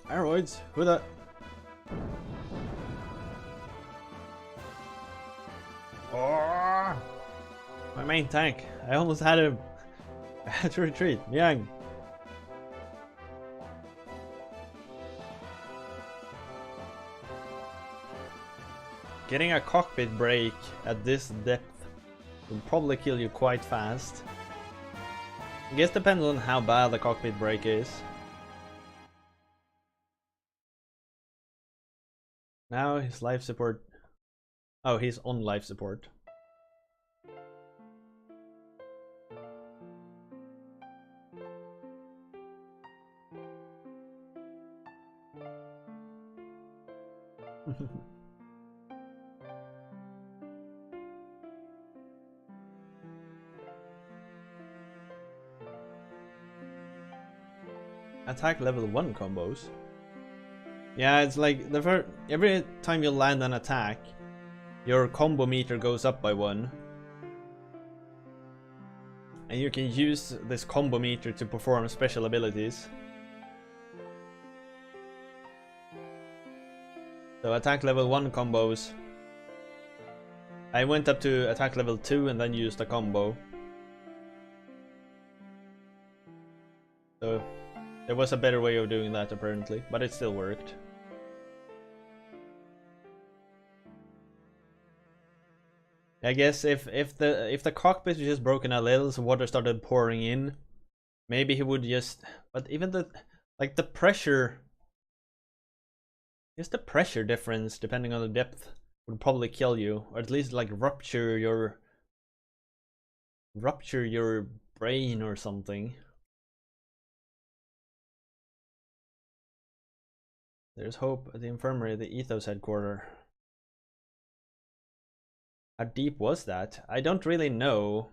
Aeroids? Who the? Oh, my main tank. I almost had him. I had to retreat. Yang. Getting a cockpit break at this depth will probably kill you quite fast. I guess depends on how bad the cockpit break is. Now his life support. Oh, he's on life support. Attack level 1 combos. Yeah, it's like the first, every time you land an attack, your combo meter goes up by 1. And you can use this combo meter to perform special abilities. So attack level 1 combos. I went up to attack level 2 and then used a combo. So there was a better way of doing that apparently, but it still worked. I guess if the cockpit was just broken a little, so water started pouring in, maybe he would just. But even the the pressure, just the pressure difference depending on the depth would probably kill you, or at least like rupture your brain or something. There's hope at the infirmary, the ethos headquarters. How deep was that? I don't really know,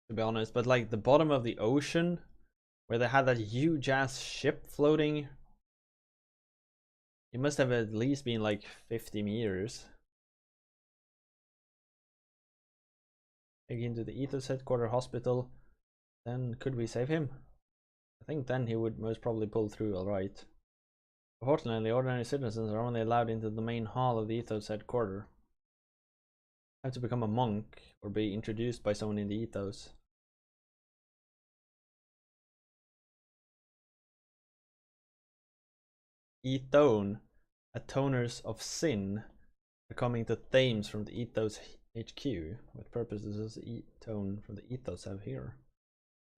to be honest, but like the bottom of the ocean, where they had that huge ass ship floating, it must have at least been like 50 meters. Take into the ethos headquarters hospital. Then could we save him? I think then he would most probably pull through alright. Unfortunately, ordinary citizens are only allowed into the main hall of the ethos headquarters. Have to become a monk or be introduced by someone in the ethos. Ethone, atoners of sin, are coming to Thames from the ethos HQ. What purpose does this Ethone from the ethos have here?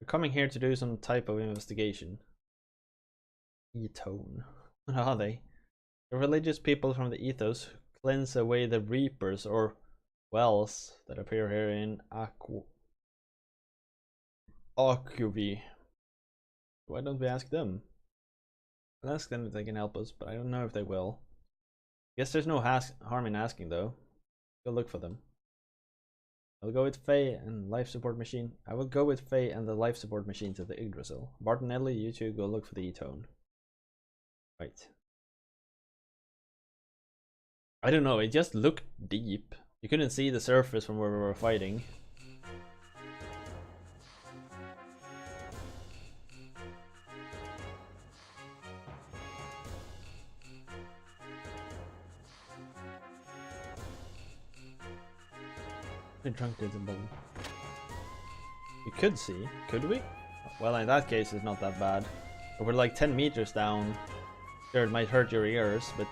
We're coming here to do some type of investigation. Ethone. What are they? The religious people from the ethos cleanse away the reapers or wells that appear here in Akuvi. Why don't we ask them? I'll ask them if they can help us, but I don't know if they will. Guess there's no harm in asking though. Go look for them. I'll go with Faye and life support machine. I will go with Faye and the life support machine to the Yggdrasil. Bartonelli, you two go look for the Etone. Right. I don't know, it just looked deep. You couldn't see the surface from where we were fighting. We drunk is a bubble. We could see, could we? Well, in that case, it's not that bad. But we're like 10 meters down. Sure, it might hurt your ears, but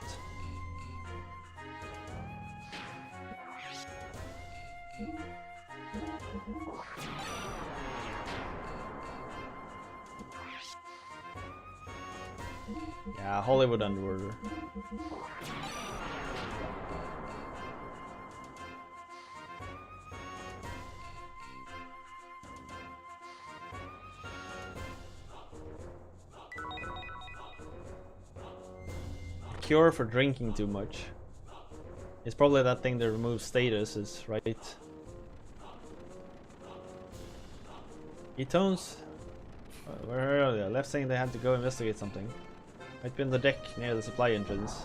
yeah, Hollywood Underwater. Cure for drinking too much. It's probably that thing that removes statuses, right? E-tones? Where are they? Left saying they had to go investigate something. Might be on the deck near the supply entrance.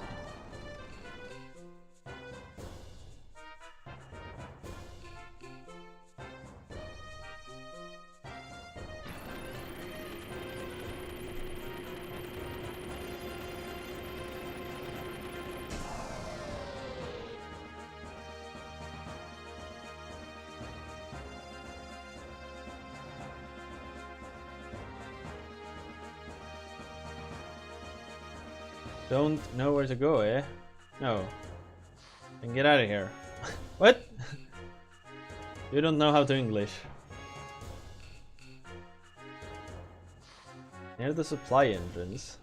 Don't know where to go, eh? No. Then get out of here. What? You don't know how to English. Near the supply entrance.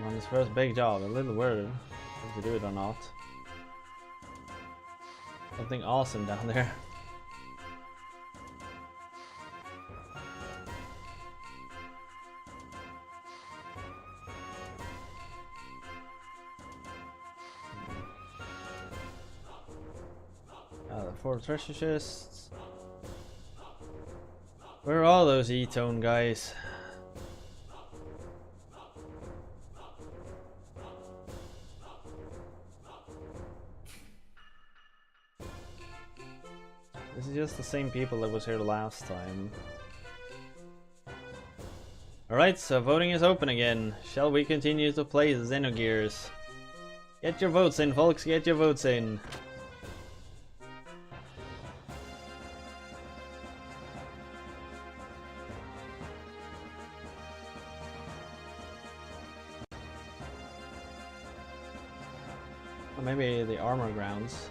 On his first big job, a little worried if to do it or not. Something awesome down there. The 4 treasure chests. Where are all those E-tone guys? This is just the same people that was here last time. Alright, so voting is open again. Shall we continue to play Xenogears? Get your votes in, folks, get your votes in. Or maybe the armor grounds.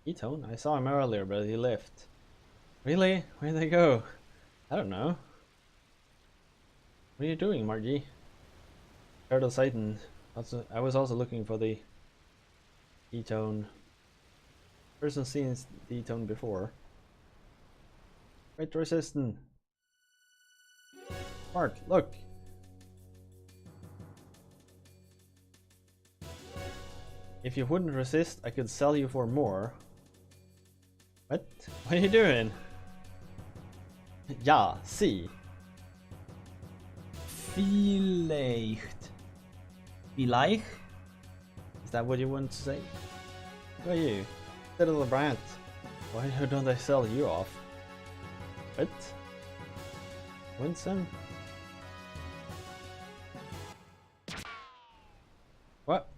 E-tone? I saw him earlier, but he left. Really? Where'd they go? I don't know. What are you doing, Margie? Turtle Titan. I was also looking for the E-tone. Person seen the E-tone before. Wait, resistant. Mark, look. If you wouldn't resist, I could sell you for more. What? What are you doing? Ja, see. Vielleicht. Vielleicht? Is that what you want to say? Who are you? Little brat. Why don't I sell you off? What? Winston? What?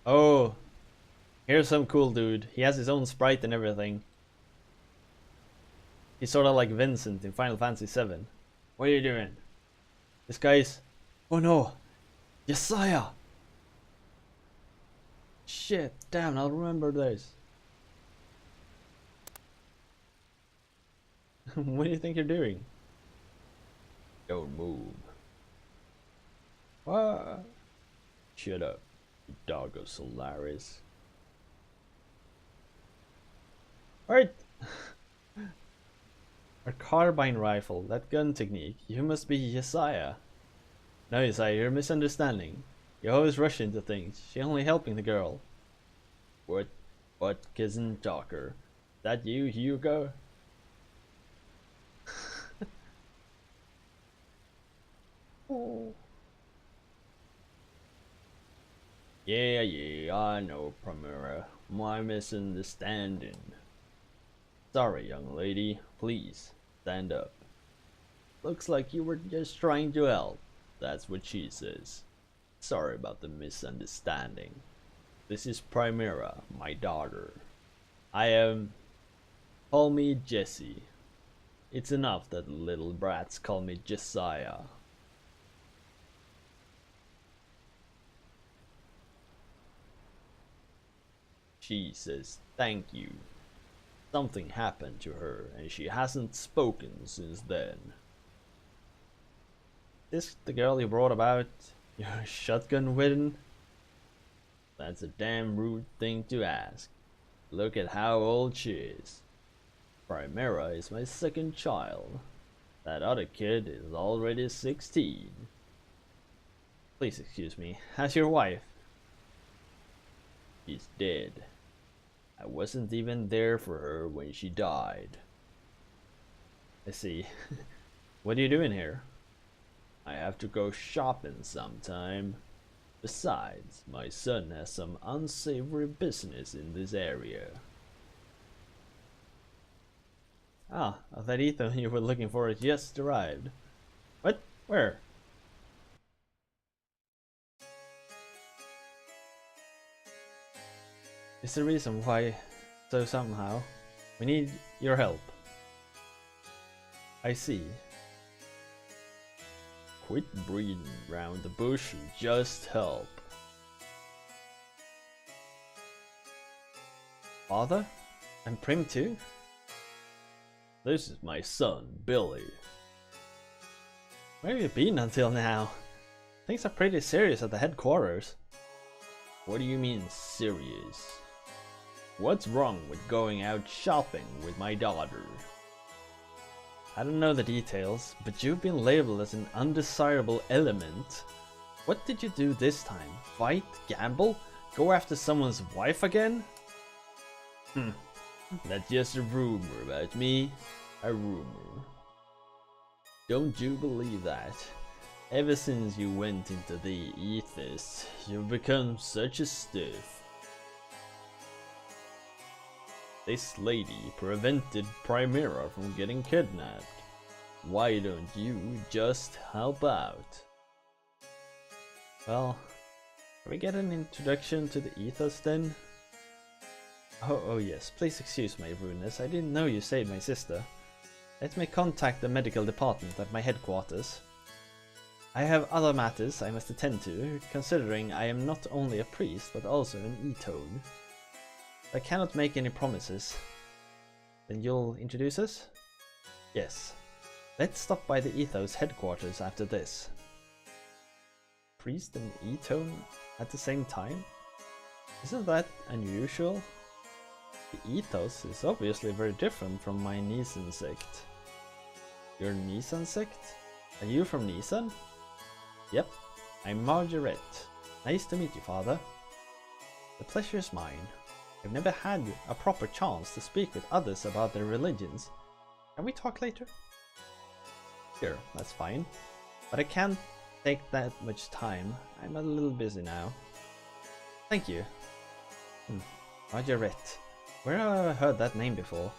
Oh, here's some cool dude. He has his own sprite and everything. He's sort of like Vincent in Final Fantasy VII. What are you doing? This guy's... Oh no! Josiah! Shit, damn, I'll remember this. What do you think you're doing? Don't move. What? Shut up, you dog of Solaris. Alright. A carbine rifle, that gun technique. You must be Josiah. No, Josiah, you're misunderstanding. You always rush into things. She's only helping the girl. What cousin talker? That you, Hugo? Oh. Yeah, I know, Primera. My misunderstanding. Sorry, young lady. Please, stand up. Looks like you were just trying to help. That's what she says. Sorry about the misunderstanding. This is Primera, my daughter. I am... Call me Jesse. It's enough that little brats call me Josiah. She says thank you. Something happened to her and she hasn't spoken since then. This the girl you brought about You're shotgun ridden? That's a damn rude thing to ask. Look at how old she is. Primera is my second child. That other kid is already 16. Please excuse me, how's your wife? She's dead. I wasn't even there for her when she died. I see. What are you doing here? I have to go shopping sometime. Besides, my son has some unsavory business in this area. Ah, that Ethan you were looking for has just arrived. What? Where? Is the reason why so somehow we need your help. I see. Quit breeding round the bush and just help. Father? And Prim too? This is my son, Billy. Where have you been until now? Things are pretty serious at the headquarters. What do you mean serious? What's wrong with going out shopping with my daughter? I don't know the details, but you've been labeled as an undesirable element. What did you do this time? Fight? Gamble? Go after someone's wife again? That's just a rumor about me. A rumor. Don't you believe that? Ever since you went into the ethos, you've become such a stiff. This lady prevented Primera from getting kidnapped. Why don't you just help out? Well, can we get an introduction to the ethos then? Oh yes, please excuse my rudeness. I didn't know you saved my sister. Let me contact the medical department at my headquarters. I have other matters I must attend to, considering I am not only a priest but also an etone. I cannot make any promises. Then you'll introduce us? Yes. Let's stop by the Ethos headquarters after this. Priest and etone at the same time? Isn't that unusual? The Ethos is obviously very different from my Nisan sect. Your Nisan sect? Are you from Nisan? Yep, I'm Margaret. Nice to meet you, Father. The pleasure is mine. I've never had a proper chance to speak with others about their religions. Can we talk later? Sure, that's fine. But I can't take that much time. I'm a little busy now. Thank you. Margaret. Where have I heard that name before?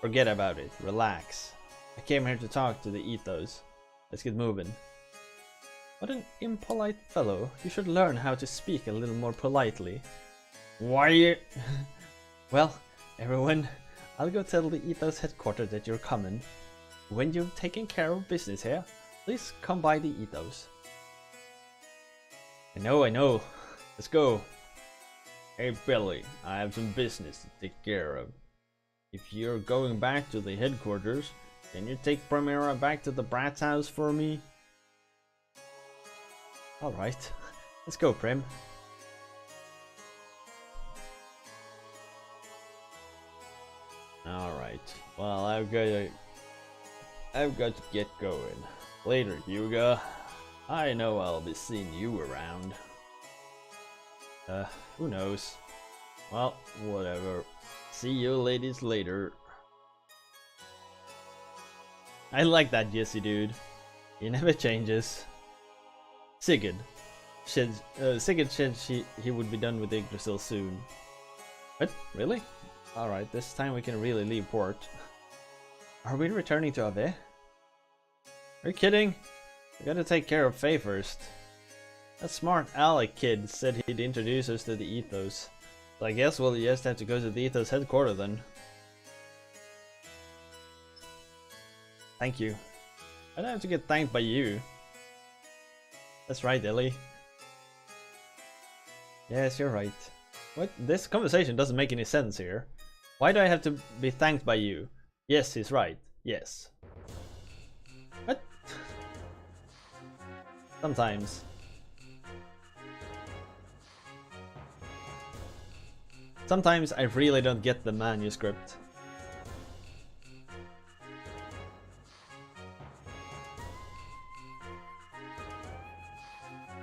Forget about it. Relax. I came here to talk to the ethos. Let's get moving. What an impolite fellow. You should learn how to speak a little more politely. Why? Well, everyone, I'll go tell the Ethos headquarters that you're coming. When you've taken care of business here, please come by the Ethos. I know. Let's go. Hey Billy, I have some business to take care of. If you're going back to the headquarters, can you take Primera back to the Brat's house for me? Alright, let's go, Prim. Alright, well I've got to get going. Later, Yuga. I know I'll be seeing you around. Who knows? Well, whatever. See you ladies later. I like that Jesse dude. He never changes. Sigurd said he would be done with Yggdrasil soon. What? Really? Alright, this time we can really leave port. Are we returning to Ave? Are you kidding? We gotta take care of Faye first. That smart Alec kid said he'd introduce us to the Ethos. So I guess we'll just have to go to the Ethos headquarters then. Thank you. I don't have to get thanked by you. That's right, Ellie. Yes, you're right. What? This conversation doesn't make any sense here. Why do I have to be thanked by you? Yes, he's right. Yes. What? Sometimes. Sometimes I really don't get the manuscript.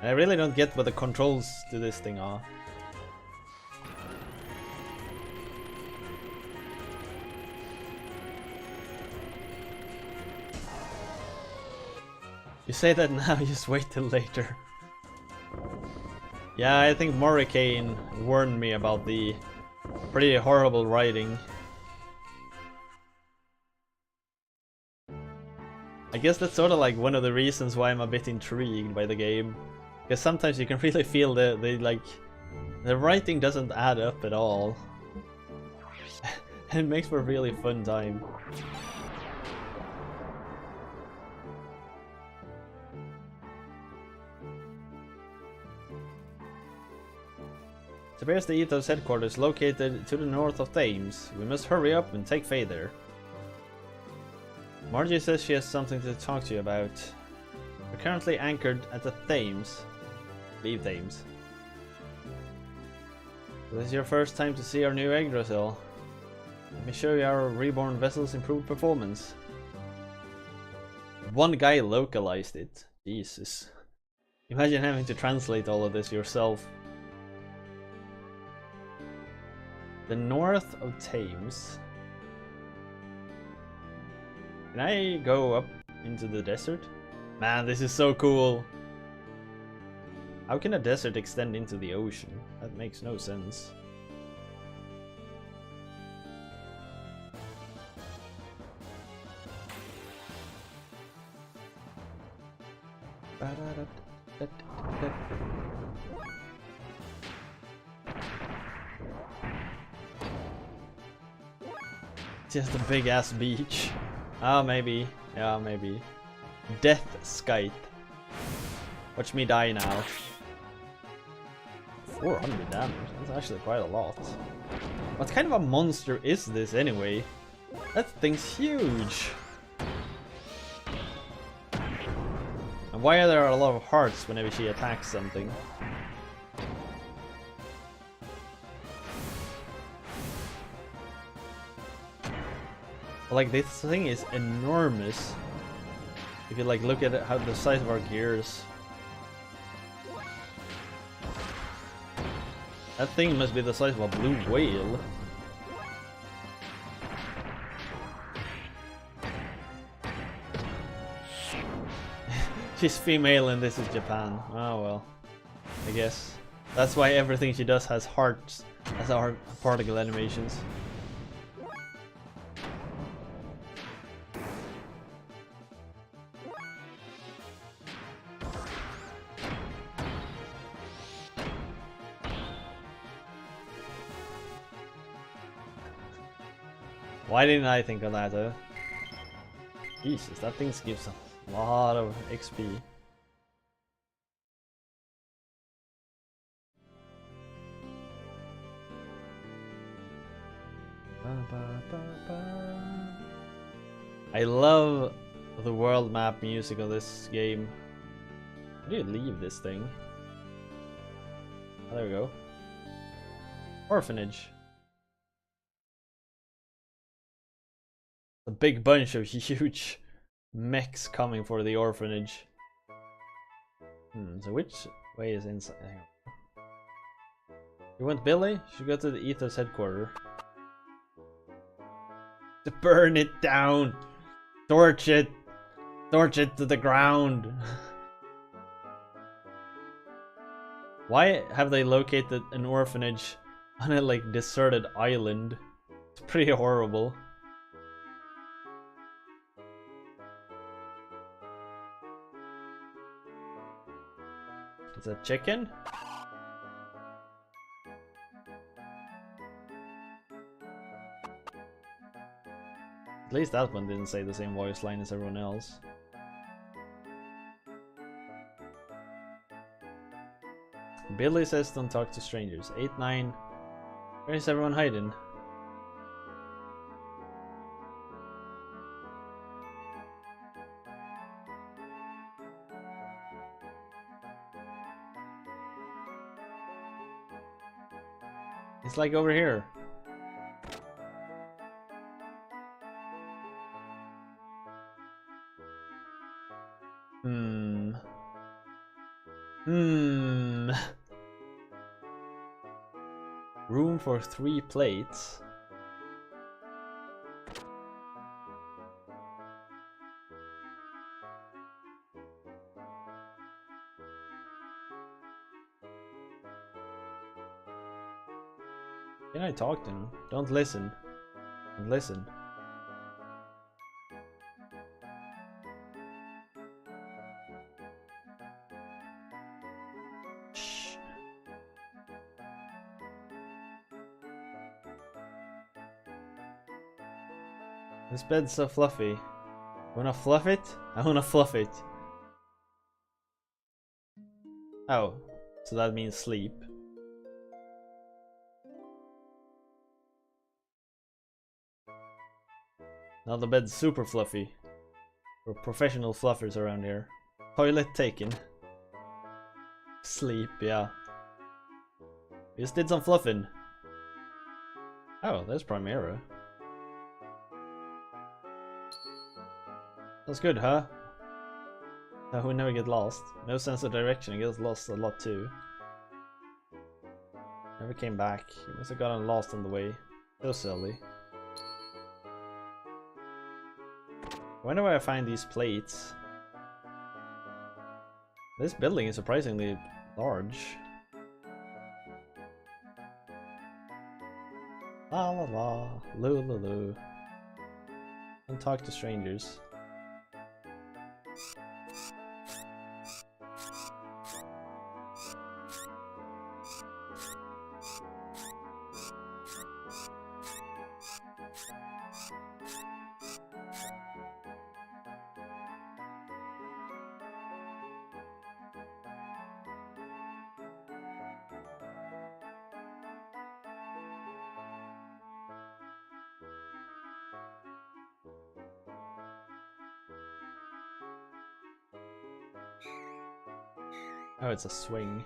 I really don't get what the controls to this thing are. You say that now, just wait till later. Yeah, I think Morricane warned me about the pretty horrible writing. I guess that's sort of like one of the reasons why I'm a bit intrigued by the game. Because sometimes you can really feel the writing doesn't add up at all. It makes for a really fun time. It appears the Ethos headquarters located to the north of Thames. We must hurry up and take Faye there. Margie says she has something to talk to you about. We're currently anchored at the Thames. Leave Thames. This is your first time to see our new Yggdrasil. Let me show you our reborn vessel's improved performance. One guy localized it. Jesus. Imagine having to translate all of this yourself. The north of Thames. Can I go up into the desert? Man, this is so cool. How can a desert extend into the ocean? That makes no sense. Just a big ass beach. Ah, maybe. Yeah, maybe. Death Scythe. Watch me die now. 400 damage. That's actually quite a lot. What kind of a monster is this anyway? That thing's huge. And why are there a lot of hearts whenever she attacks something? Like, this thing is enormous. If you like look at it, how the size of our gears. That thing must be the size of a blue whale. She's female and this is Japan. Oh well. I guess. That's why everything she does has hearts as our particle animations. Why didn't I think of that, though? Jesus, that thing gives a lot of XP. I love the world map music of this game. How do you leave this thing? Oh, there we go. Orphanage. A big bunch of huge mechs coming for the orphanage. So which way is inside? You want Billy? Should go to the Ethos headquarters. To burn it down! Torch it! Torch it to the ground! Why have they located an orphanage on a like deserted island? It's pretty horrible. Is that chicken? At least that one didn't say the same voice line as everyone else. Billy says don't talk to strangers. 8-9. Where is everyone hiding? It's like over here. Room for 3 plates. Can I talk to him? Don't listen. Don't listen. Shh. This bed's so fluffy. Wanna fluff it? I wanna fluff it. Oh, so that means sleep. Now the bed's super fluffy. We're professional fluffers around here. Toilet taken. Sleep, yeah. We just did some fluffing. Oh, there's Primera. That's good, huh? No, we never get lost. No sense of direction, I get lost a lot too. Never came back. He must have gotten lost on the way. So silly. I wonder where I find these plates. This building is surprisingly large. La la la, loo loo loo. Don't talk to strangers. Oh, it's a swing.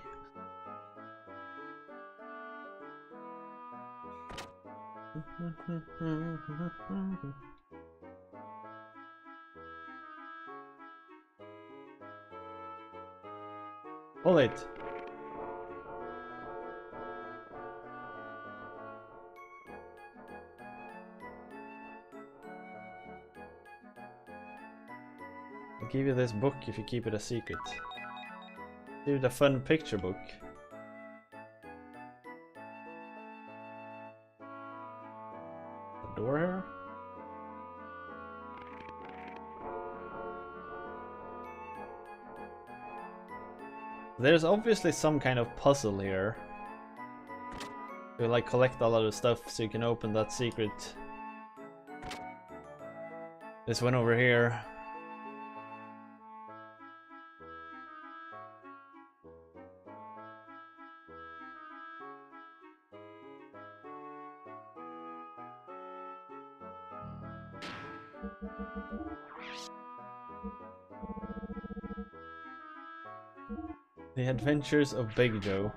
Pull it. I'll give you this book if you keep it a secret. Give it a fun picture book. The door here? There's obviously some kind of puzzle here. You like collect a lot of stuff so you can open that secret. This one over here. The Adventures of Big Joe.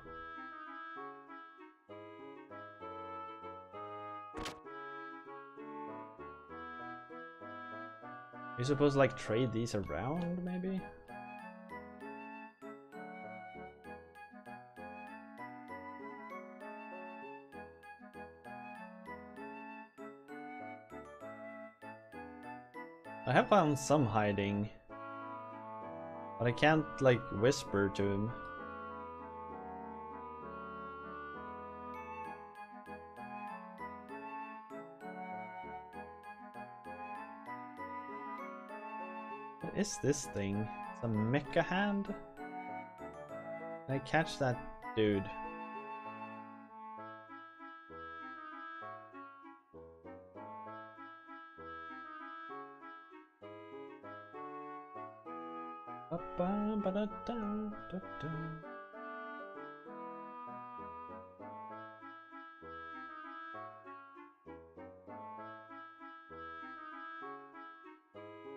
You're supposed to like trade these around, maybe? I have found some hiding, but I can't like whisper to him. What is this thing? It's a mecha hand? Can I catch that dude?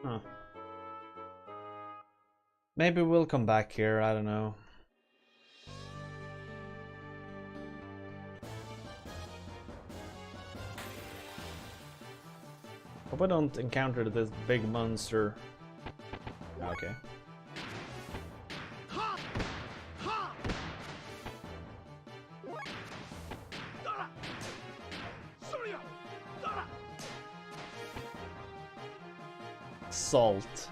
Huh. Maybe we'll come back here, I don't know. Hope I don't encounter this big monster. Okay. Salt.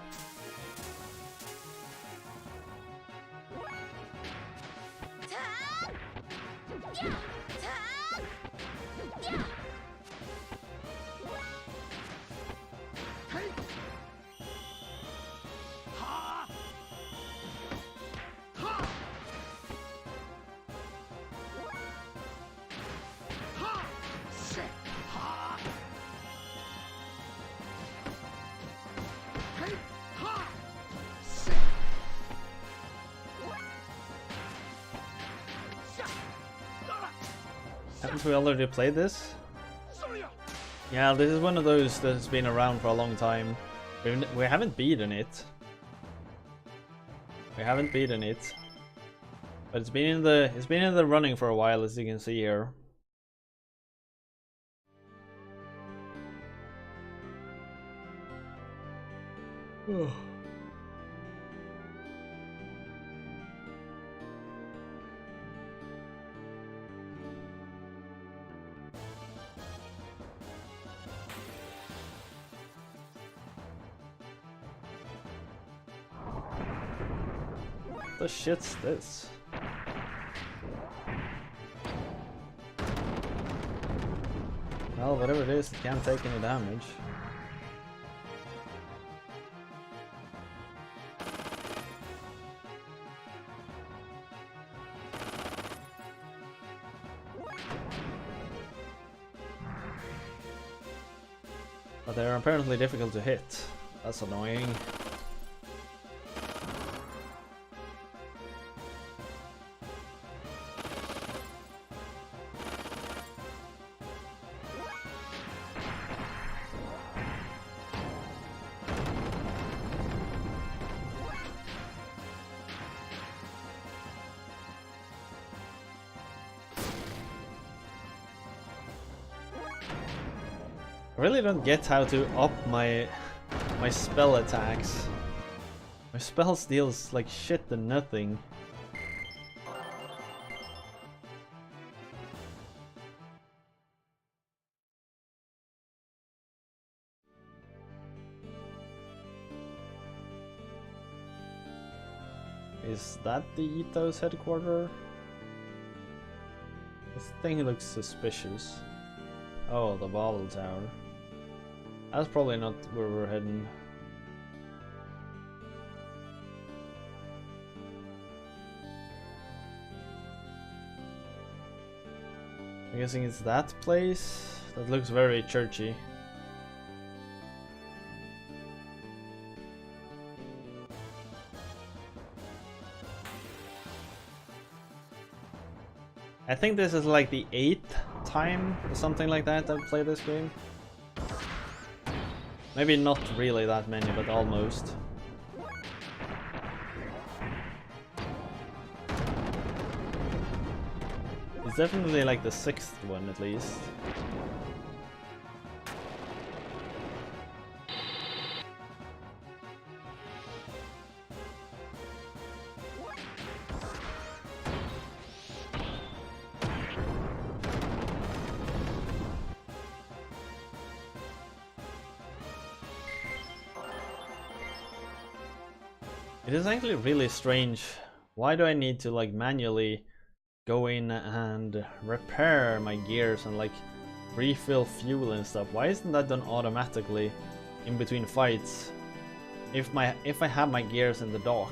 Haven't we already played this? Yeah, this is one of those that's been around for a long time. We haven't beaten it. We haven't beaten it. But it's been in the running for a while, as you can see here. What the shit's this? Well, whatever it is, it can't take any damage. But they're apparently difficult to hit. That's annoying. I really don't get how to up my spell attacks. My spells deals like shit to nothing. Is that the Ethos headquarters? This thing looks suspicious. Oh, the bottle tower. That's probably not where we're heading. I'm guessing it's that place? That looks very churchy. I think this is like the 8th time or something like that I've played this game. Maybe not really that many, but almost. It's definitely like the 6th one at least. It is actually really strange. Why do I need to like manually go in and repair my gears and like refill fuel and stuff? Why isn't that done automatically in between fights if I have my gears in the dock?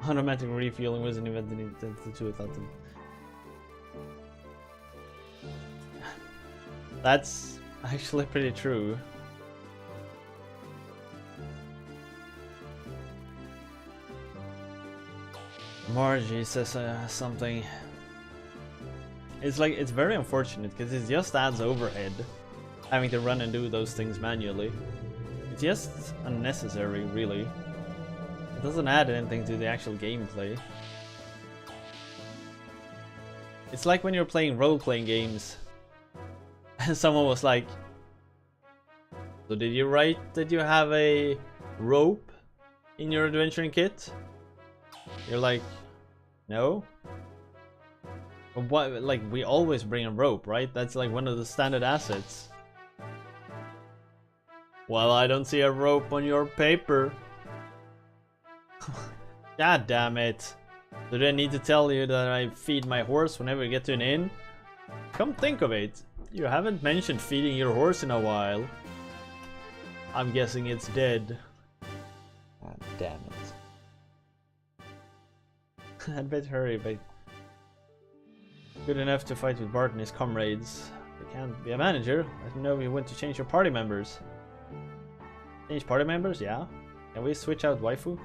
Automatic refueling was an event in 2000. That's actually pretty true. Margie says something. It's like, it's very unfortunate because it just adds overhead, having to run and do those things manually. It's just unnecessary, really. It doesn't add anything to the actual gameplay. It's like when you're playing role-playing games and someone was like, so did you write that you have a rope in your adventuring kit? You're like, no. But what, like, we always bring a rope, right? That's like one of the standard assets. Well, I don't see a rope on your paper. God damn it. Do I need to tell you that I feed my horse whenever we get to an inn? Come think of it, you haven't mentioned feeding your horse in a while. I'm guessing it's dead. God damn it. I'd better hurry, but good enough to fight with Bart and his comrades. You can't be a manager. I know you want to change your party members. Change party members? Yeah. Can we switch out waifu?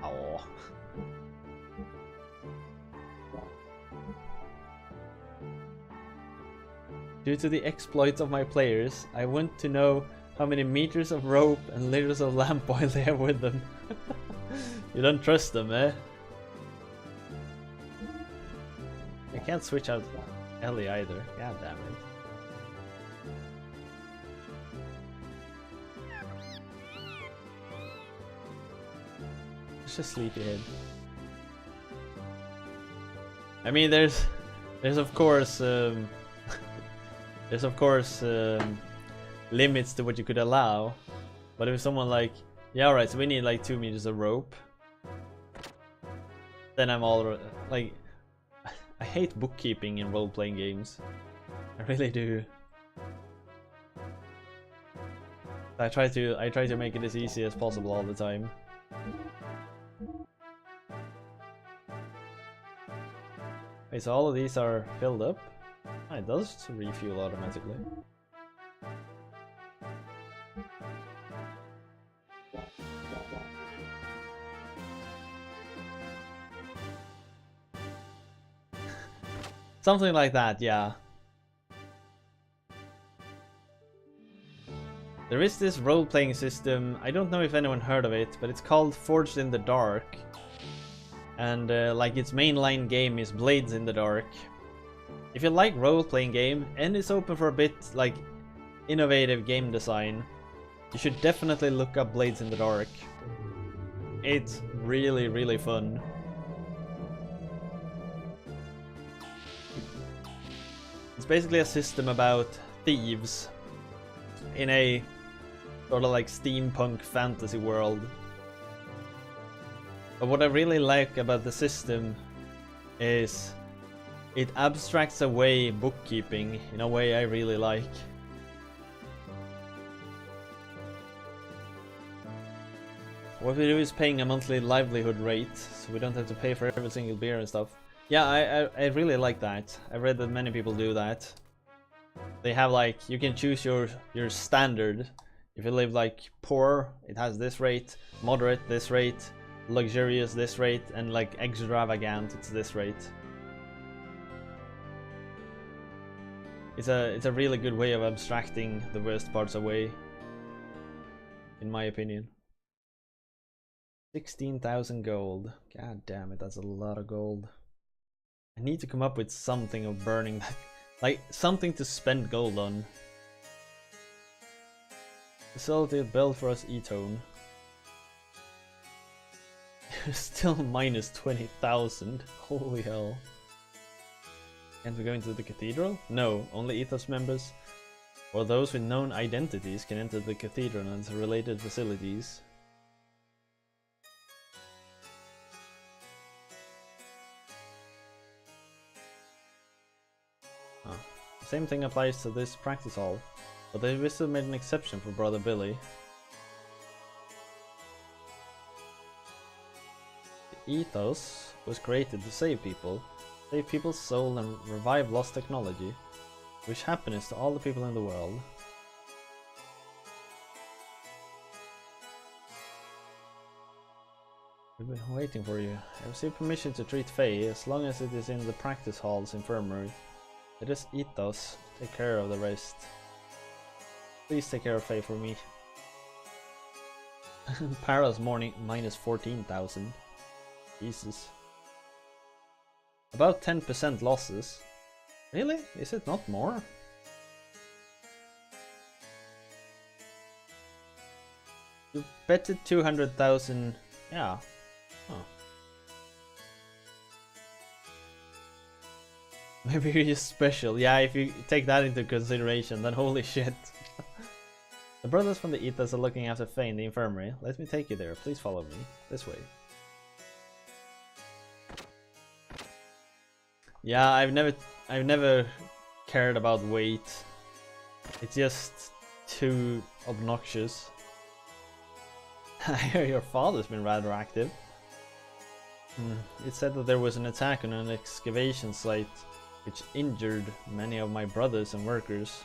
Oh. Due to the exploits of my players, I want to know how many meters of rope and liters of lamp oil they have with them. You don't trust them, eh? I can't switch out Ellie either. God damn it. It's just sleepyhead. I mean, there's of course limits to what you could allow. But if someone like, yeah, alright, so we need like 2 meters of rope, then I'm all like, I hate bookkeeping in role-playing games. I really do. I try to make it as easy as possible all the time. Wait, so all of these are filled up? Oh, it does refuel automatically. Something like that, yeah. There is this role-playing system, I don't know if anyone heard of it, but it's called Forged in the Dark. And like its mainline game is Blades in the Dark. If you like role-playing game and it's open for a bit like innovative game design, you should definitely look up Blades in the Dark. It's really, really fun. It's basically a system about thieves in a sort of like steampunk fantasy world. But what I really like about the system is it abstracts away bookkeeping in a way I really like. What we do is paying a monthly livelihood rate, so we don't have to pay for every single beer and stuff. Yeah, I really like that. I read that many people do that. They have like, you can choose your standard. If you live like poor, it has this rate, moderate this rate, luxurious this rate, and like extravagant it's this rate. It's a really good way of abstracting the worst parts away, in my opinion. 16,000 gold. God damn it, that's a lot of gold. I need to come up with something of burning that, like something to spend gold on. Facility built for us, E-Tone. Still minus 20,000. Holy hell. Can't we go into the cathedral? No, only Ethos members or those with known identities can enter the cathedral and its related facilities. The same thing applies to this practice hall, but they still made an exception for Brother Billy. The ethos was created to save people's soul and revive lost technology. Wish happiness to all the people in the world. We've been waiting for you. I received permission to treat Faye as long as it is in the practice hall's infirmary. Let us eat those. Take care of the rest. Please take care of Faye for me. Para's morning minus 14,000. Jesus. About 10% losses. Really? Is it not more? You betted 200,000. Yeah. Oh. Maybe you're just special. Yeah, if you take that into consideration, then holy shit. The brothers from the Ethos are looking after Faye in the infirmary. Let me take you there. Please follow me. This way. Yeah, I've never cared about weight. It's just too obnoxious. I hear your father's been rather active. It said that there was an attack on an excavation site which injured many of my brothers and workers.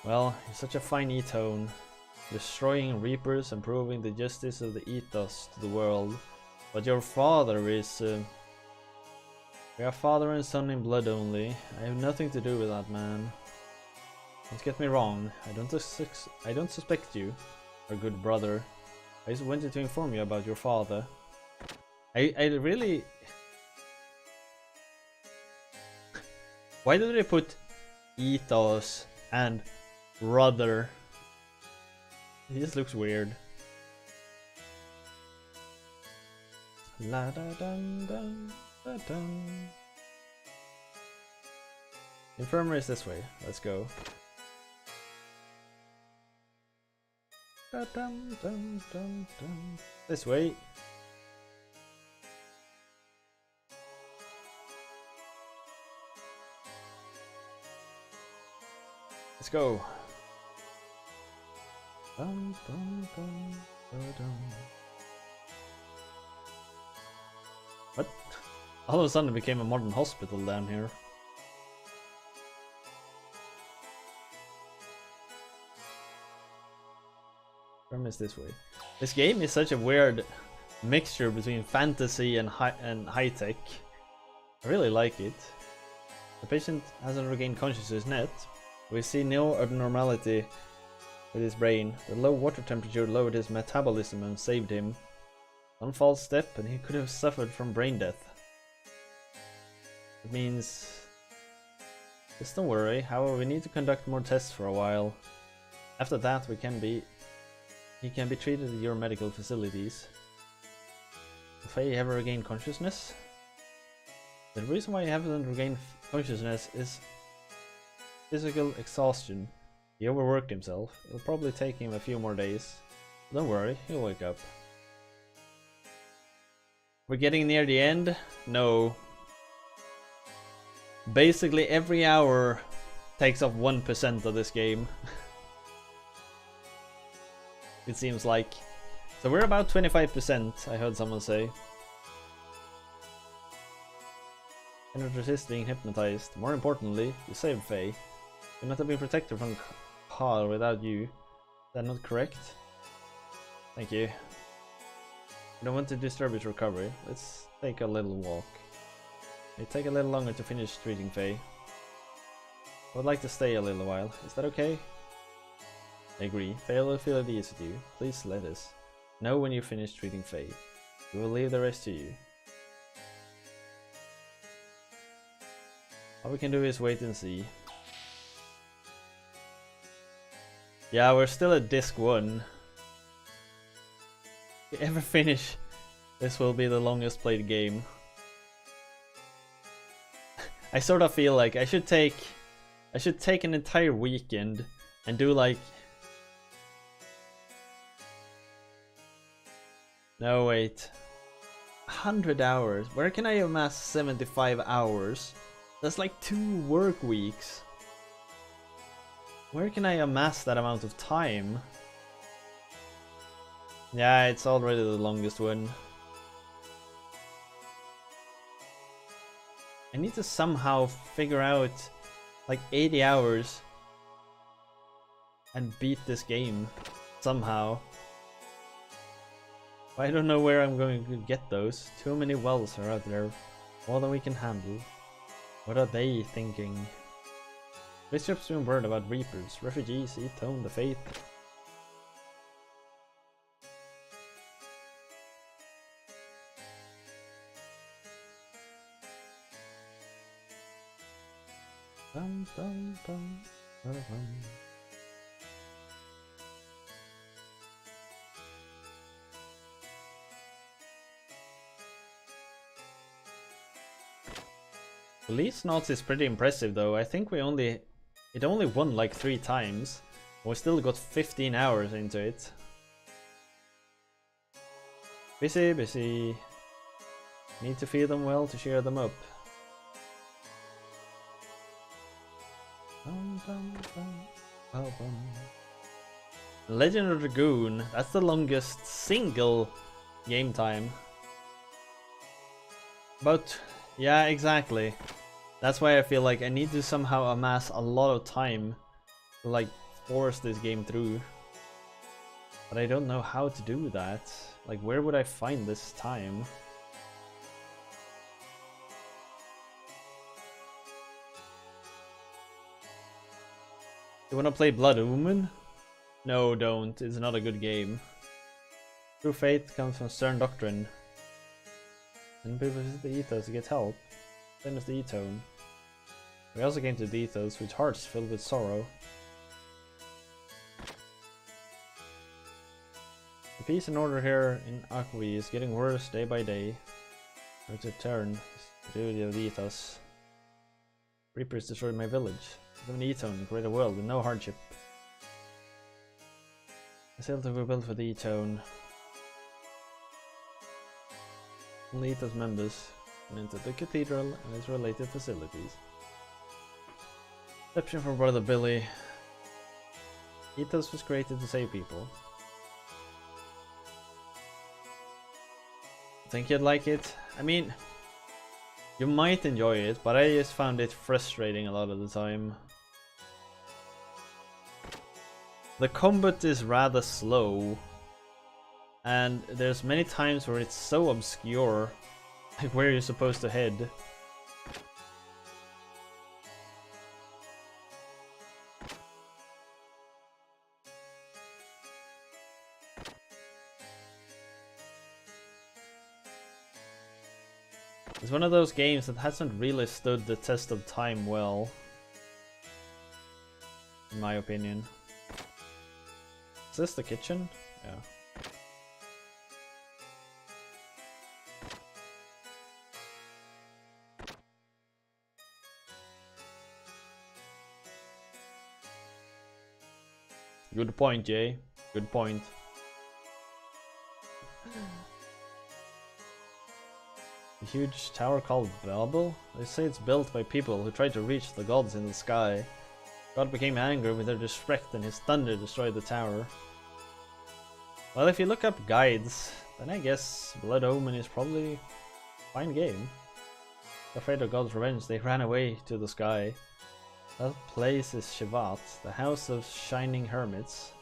Well, you're such a fine Etone, destroying reapers and proving the justice of the ethos to the world. But your father is... we are father and son in blood only. I have nothing to do with that man. Don't get me wrong, I don't suspect you, our good brother. I just wanted to inform you about your father. I really... Why did they put ethos and brother? It just looks weird. La da dum dum da dum. Infirmary is this way. Let's go. Da dum dum dum dum. This way. Let's go. Bum, bum, bum, ba-dum. What? All of a sudden it became a modern hospital down here. Where is this way? This game is such a weird mixture between fantasy and high tech. I really like it. The patient hasn't regained consciousness yet. We see no abnormality with his brain. The low water temperature lowered his metabolism and saved him. One false step and he could have suffered from brain death. It means... Just don't worry, however we need to conduct more tests for a while. After that he can be treated at your medical facilities. Will Faye ever regain consciousness? The reason why he hasn't regained consciousness is physical exhaustion. He overworked himself. It'll probably take him a few more days. Don't worry, he'll wake up. We're getting near the end? No. Basically every hour takes off 1% of this game. It seems like. So we're about 25%, I heard someone say. Cannot resist being hypnotized. More importantly, you saved Faye. Could not have been protected from Carl without you. Is that not correct? Thank you. I don't want to disturb his recovery. Let's take a little walk. It take a little longer to finish treating Faye. I would like to stay a little while. Is that okay? I agree. Faye will feel at ease with you. Please let us know when you finish treating Faye. We will leave the rest to you. All we can do is wait and see. Yeah, we're still at disc 1. If we ever finish, this will be the longest played game. I sort of feel like I should take an entire weekend and do like... No, wait. 100 hours. Where can I amass 75 hours? That's like 2 work weeks. Where can I amass that amount of time? Yeah, it's already the longest one. I need to somehow figure out like 80 hours and beat this game somehow. I don't know where I'm going to get those. Too many wells are out there. More than we can handle. What are they thinking? Bishop's been word about Reapers, refugees, Etone, the Faith. Bum, bum, bum, bum, bum. Police Knots is pretty impressive though. I think it only won like 3 times. We still got 15 hours into it. Busy, busy. Need to feed them well to cheer them up. Bum, bum, bum, bum, bum. Legend of Dragoon, that's the longest single game time. But yeah, exactly. That's why I feel like I need to somehow amass a lot of time to like force this game through. But I don't know how to do that. Like, where would I find this time? You wanna play Blood Omen? No, don't. It's not a good game. True faith comes from stern doctrine. And people visit the ethos to get help. Same as the Etone. We also came to the ethos with hearts filled with sorrow. The peace and order here in Akwi is getting worse day by day. We have to turn the duty of the ethos. Reapers destroyed my village. I live in Etone, create a world with no hardship. The shelter were built for the Etone. Only ethos members can enter the cathedral and its related facilities. Exception from Brother Billy. Ethos was created to save people. Think you'd like it? I mean, you might enjoy it, but I just found it frustrating a lot of the time. The combat is rather slow, and there's many times where it's so obscure, like where you're supposed to head. It's one of those games that hasn't really stood the test of time well, in my opinion. Is this the kitchen? Yeah. Good point, Jay. Good point. A huge tower called Babel? They say it's built by people who tried to reach the gods in the sky. God became angry with their disrespect and his thunder destroyed the tower. Well, if you look up guides, then I guess Blood Omen is probably a fine game. Afraid of God's revenge, they ran away to the sky. That place is Shivat, the house of shining hermits.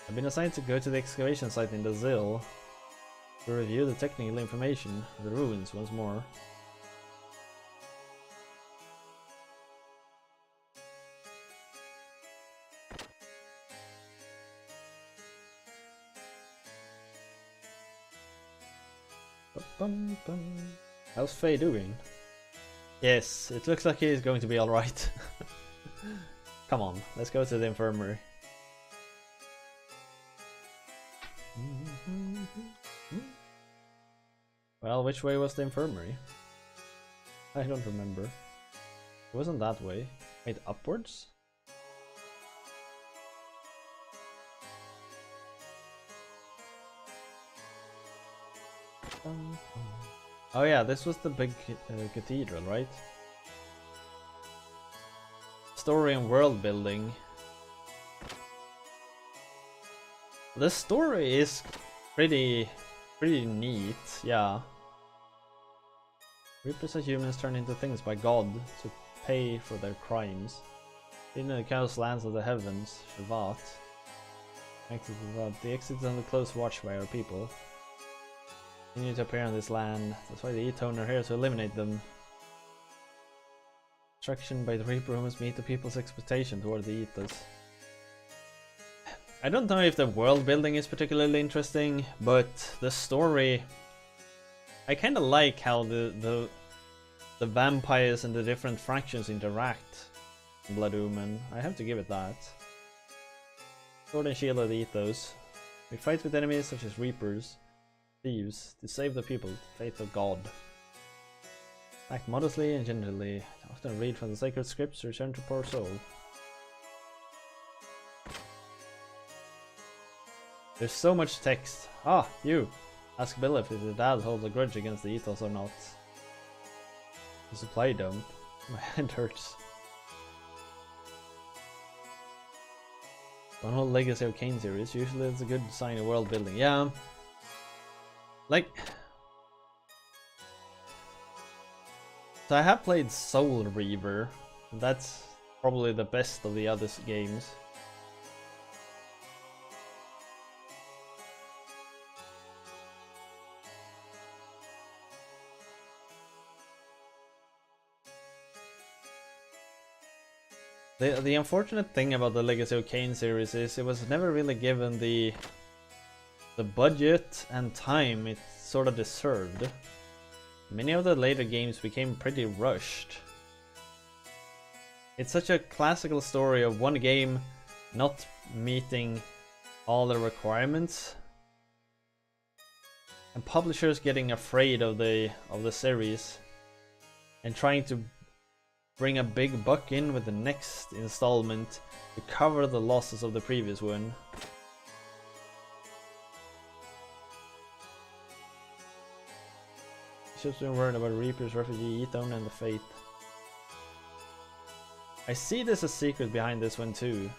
I've been assigned to go to the excavation site in the Zil to review the technical information of the ruins once more. How's Faye doing? Yes, it looks like he's going to be alright. Come on, let's go to the infirmary. Well, which way was the infirmary? I don't remember. It wasn't that way. Wait, upwards? Oh yeah, this was the big cathedral, right? Story and world building. The story is pretty neat, yeah. Reapers are humans turned into things by God to pay for their crimes. In the chaos lands of the heavens, Shivat. Exit is out. The exit is under close watch by our people. Continue to appear on this land. That's why the Etone are here to eliminate them. Destruction by the Reaper must meet the people's expectation toward the Ethos. I don't know if the world building is particularly interesting, but the story, I kind of like how the vampires and the different fractions interact in Blood Omen. I have to give it that. Sword and Shield of the Ethos. We fight with enemies such as Reapers, thieves, to save the people, faith of God. Act modestly and gingerly. Often read from the sacred scripts to return to poor soul. There's so much text. Ah, you! Ask Bill if his dad holds a grudge against the Ethos or not. The supply dump. My hand hurts. One whole Legacy of Kain series, usually it's a good sign of world building. Yeah. Like... So I have played Soul Reaver. That's probably the best of the other games. The unfortunate thing about the Legacy of Kain series is it was never really given the budget and time it sort of deserved. Many of the later games became pretty rushed. It's such a classical story of one game not meeting all the requirements and publishers getting afraid of the series and trying to bring a big buck in with the next installment to cover the losses of the previous one. Just been worried about Reaper's refugee Etone and the Fate. I see there's a secret behind this one too.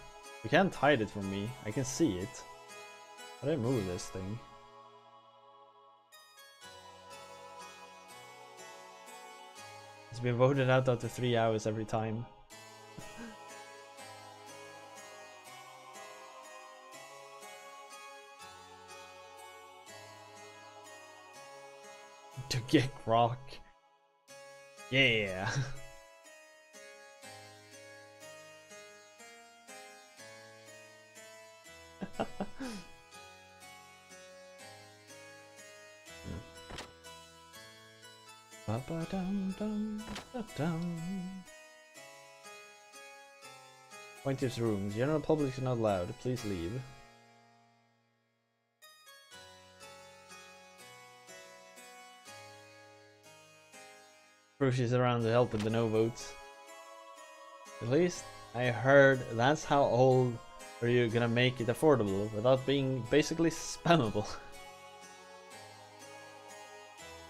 You can't hide it from me. I can see it. How do I move this thing? It's been voted out after 3 hours every time. To get rock. Yeah. Plaintiff's room. General public is not allowed. Please leave. Proof she's around to help with the no votes. At least I heard that's how old are you gonna make it affordable without being basically spammable.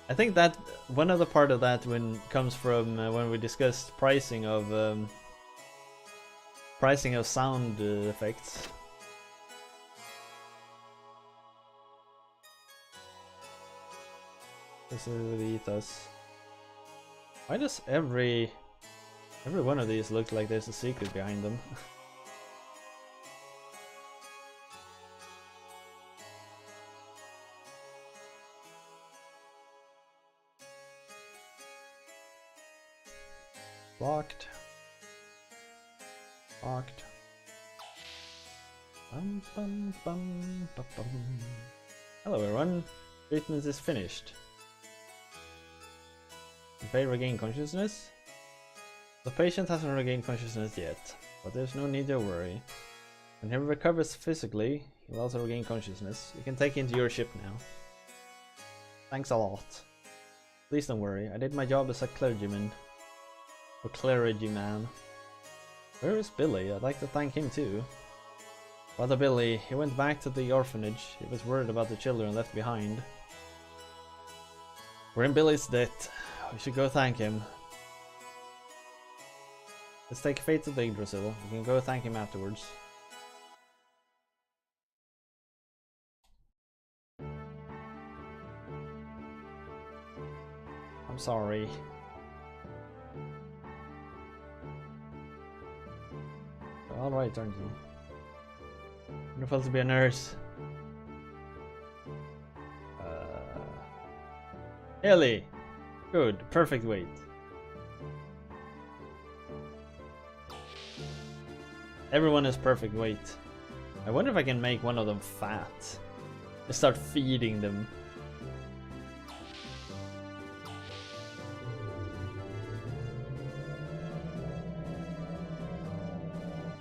I think that one other part of that comes from when we discussed pricing of sound effects. This is the Ethos. Why does every one of these look like there's a secret behind them? Locked. Locked. Bum, bum, bum, bum, bum. Hello everyone. Treatment is finished. If I regain consciousness? The patient hasn't regained consciousness yet, but there's no need to worry. When he recovers physically, he'll also regain consciousness. You can take him to your ship now. Thanks a lot. Please don't worry, I did my job as a clergyman. Or clergyman. Where is Billy? I'd like to thank him too. Brother Billy, he went back to the orphanage. He was worried about the children left behind. We're in Billy's debt. We should go thank him. Let's take Fate to the Yggdrasil. We can go thank him afterwards. I'm sorry. Alright, aren't you? Wonderful to be a nurse. Ellie. Good. Perfect weight. Everyone is perfect weight. I wonder if I can make one of them fat. Just start feeding them.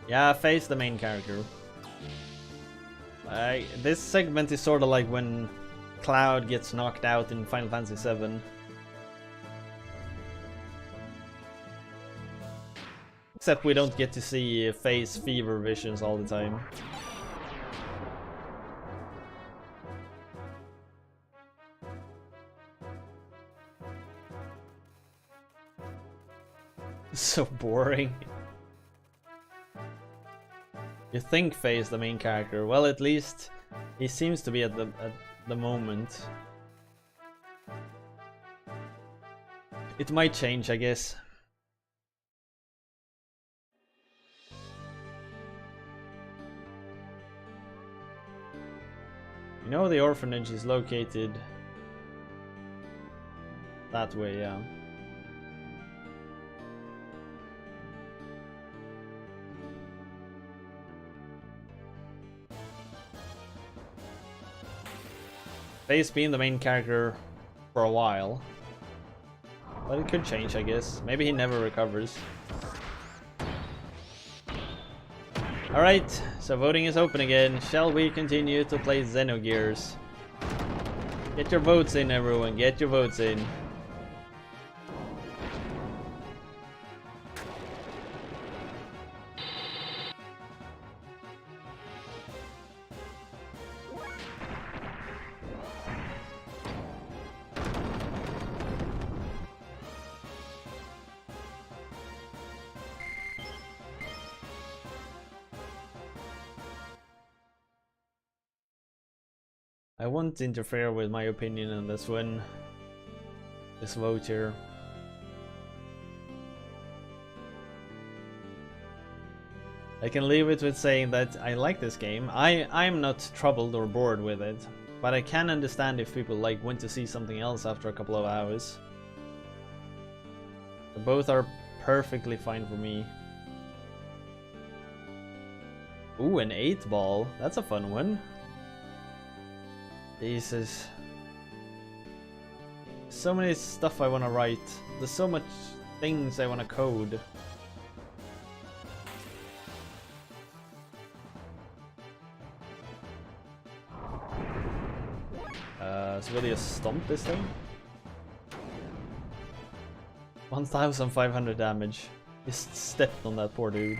Yeah, face the main character. This segment is sort of like when Cloud gets knocked out in Final Fantasy VII. Except we don't get to see face fever visions all the time. So boring. You think Faye the main character? Well, at least he seems to be at the moment. It might change, I guess. You know the orphanage is located that way, yeah. Faye's been the main character for a while. But it could change, I guess. Maybe he never recovers. Alright, so voting is open again. Shall we continue to play Xenogears? Get your votes in, everyone. Get your votes in. I won't interfere with my opinion on this one. This vote here. I can leave it with saying that I like this game. I'm not troubled or bored with it, but I can understand if people want to see something else after a couple of hours. Both are perfectly fine for me. Ooh, an 8-ball. That's a fun one. Jesus. So many stuff I want to write. There's so much things I want to code. So will you stomp this thing? 1500 damage. Just stepped on that poor dude.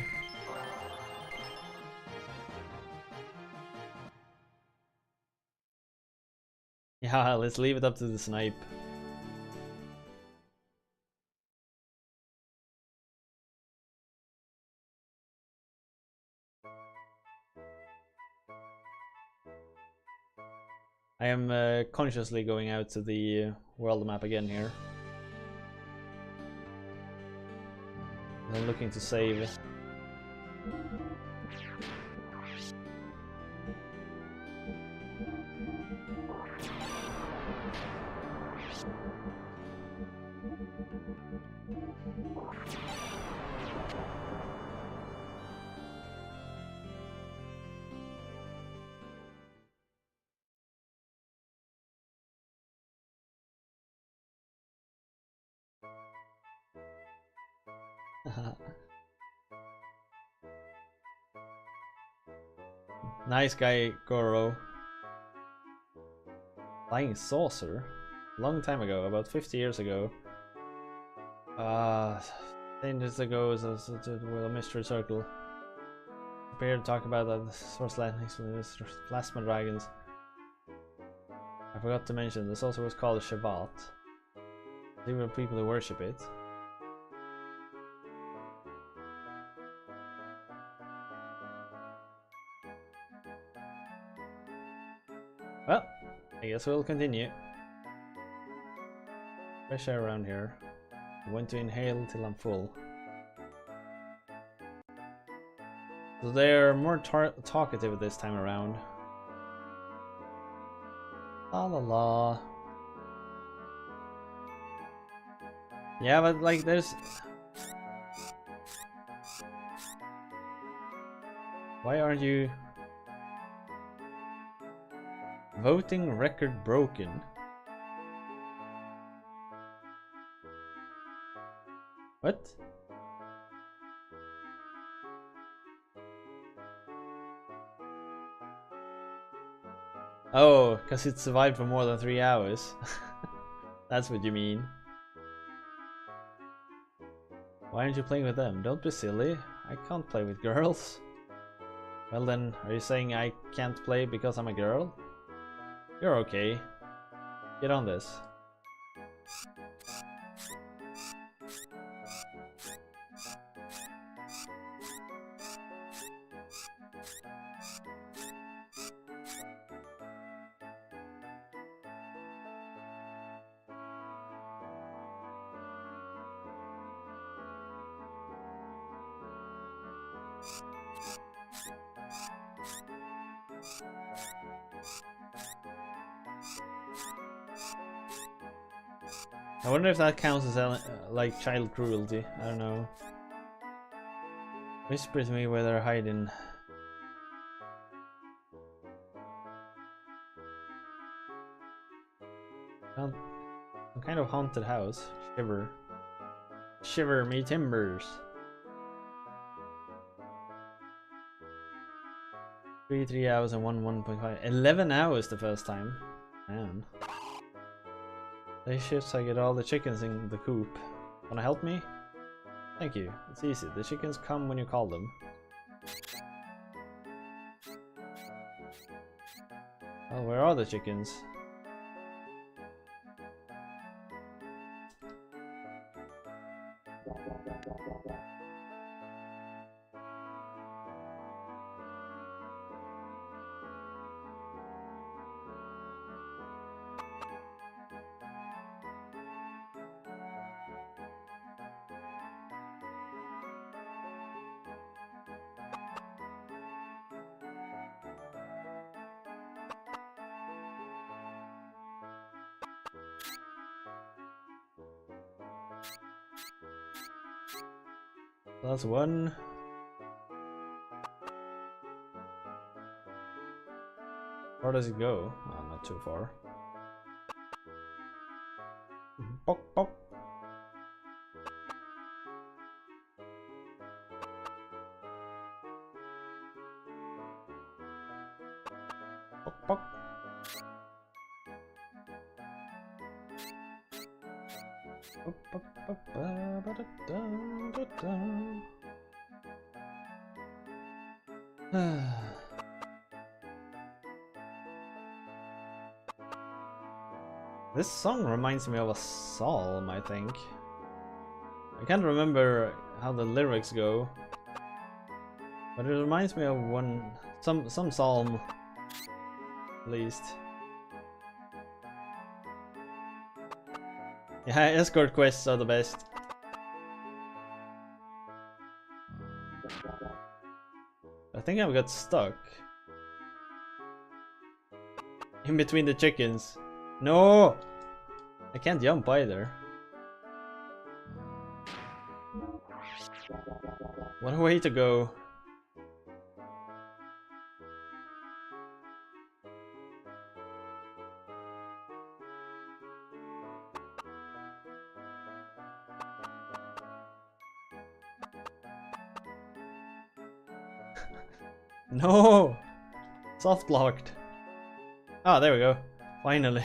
Yeah, let's leave it up to the snipe. I am consciously going out to the world map again here. I'm looking to save. Nice guy, Goro. Flying saucer? Long time ago, about 50 years ago. 10 years ago was a mystery circle. Prepare to talk about that source lightnings with this plasma dragons. I forgot to mention, this also was called Shabbat. There were people who worship it. Well, I guess we'll continue. Fresh air around here. I want to inhale till I'm full. So they're more talkative this time around. La la la. Yeah, but like there's... Why aren't you... Voting record broken? What? Oh, because it survived for more than 3 hours. That's what you mean. Why aren't you playing with them? Don't be silly. I can't play with girls. Well then, are you saying I can't play because I'm a girl? You're okay. Get on this. I wonder if that counts as like child cruelty. I don't know. Whisper to me where they're hiding. Well, some kind of haunted house. Shiver. Shiver me timbers. 3 hours and 1.5. 11 hours the first time. Man. Day shifts, I get all the chickens in the coop. Wanna help me? Thank you. It's easy. The chickens come when you call them. Oh, where are the chickens? That's one. Where does it go? Oh, not too far. Bok bok. Bok bok. This song reminds me of a psalm, I think. I can't remember how the lyrics go, but it reminds me of some psalm, at least. Yeah, escort quests are the best. I think I've got stuck in between the chickens. No! I can't jump either. What a way to go. No! Soft blocked. Ah, there we go. Finally.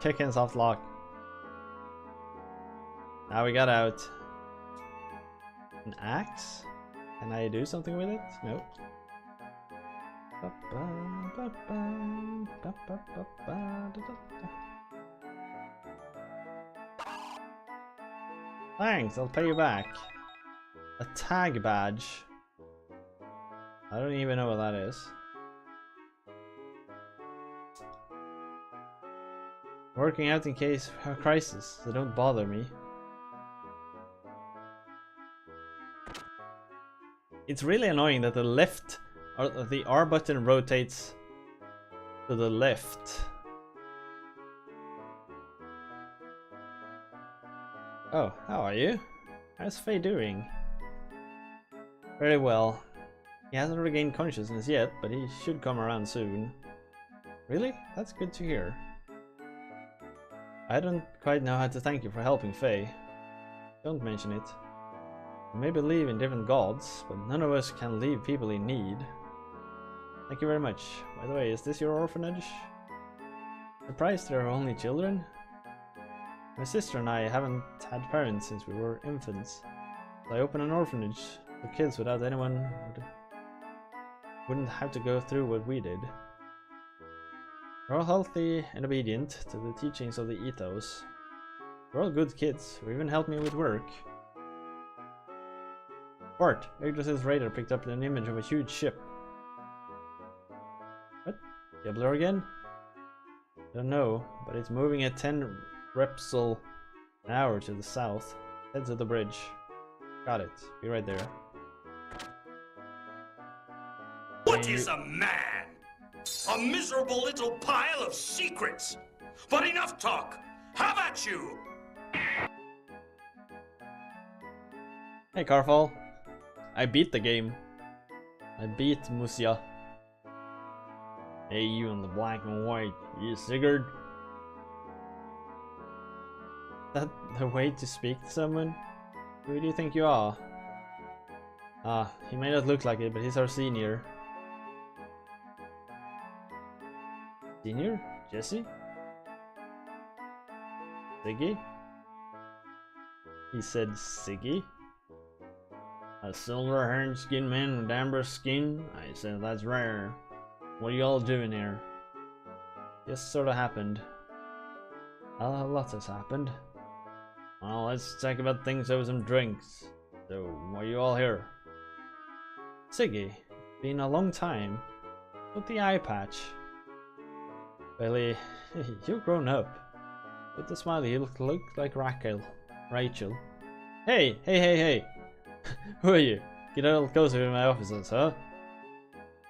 Chicken soft lock. Now we got out. An axe? Can I do something with it? Nope. Thanks, I'll pay you back. A tag badge. I don't even know what that is. Working out in case of a crisis, so don't bother me. It's really annoying that the R button rotates to the left. Oh, how are you? How's Faye doing? Very well. He hasn't regained consciousness yet, but he should come around soon. Really? That's good to hear. I don't quite know how to thank you for helping Faye. Don't mention it. We may believe in different gods, but none of us can leave people in need. Thank you very much. By the way, is this your orphanage? Surprised there are only children? My sister and I haven't had parents since we were infants. So I opened an orphanage for kids without anyone wouldn't have to go through what we did. We're all healthy and obedient to the teachings of the ethos. We're all good kids who even help me with work. Bart, Yggdrasil's radar picked up an image of a huge ship. What? Diablo again? I don't know, but it's moving at 10 repsol an hour to the south. Head to the bridge. Got it. Be right there. What is a man? A miserable little pile of secrets. But enough talk. Have at you! Hey Carfall. I beat the game. I beat Musia. Hey, you in the black and white. You Sigurd? Is that the way to speak to someone? Who do you think you are? Ah, he may not look like it, but he's our senior. Senior? Jesse? Siggy? He said Siggy? A silver-haired skin man with amber skin? I said that's rare. What are you all doing here? Just sort of happened. A lot has happened. Well, let's talk about things over some drinks. So, why are you all here? Siggy, been a long time. With the eye patch. Billy, you've grown up. With the smiley, you look like Rachel. Hey! Who are you? Get a little closer to my offices, huh?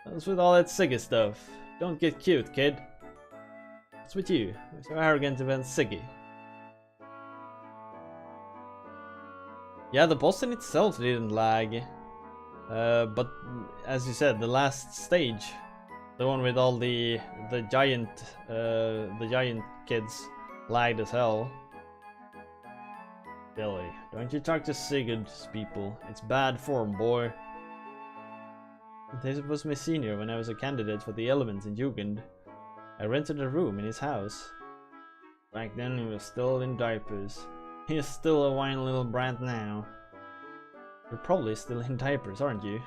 What's with all that Siggy stuff? Don't get cute, kid. What's with you? You're so arrogant about Siggy. Yeah, the boss in itself didn't lag. But as you said, the last stage, the one with all the giant kids, lagged as hell. Billy, don't you talk to Sigurd's people. It's bad form, boy. This was my senior when I was a candidate for the elements in Jugend. I rented a room in his house. Back then he was still in diapers. He is still a whiny little brat now. You're probably still in diapers, aren't you?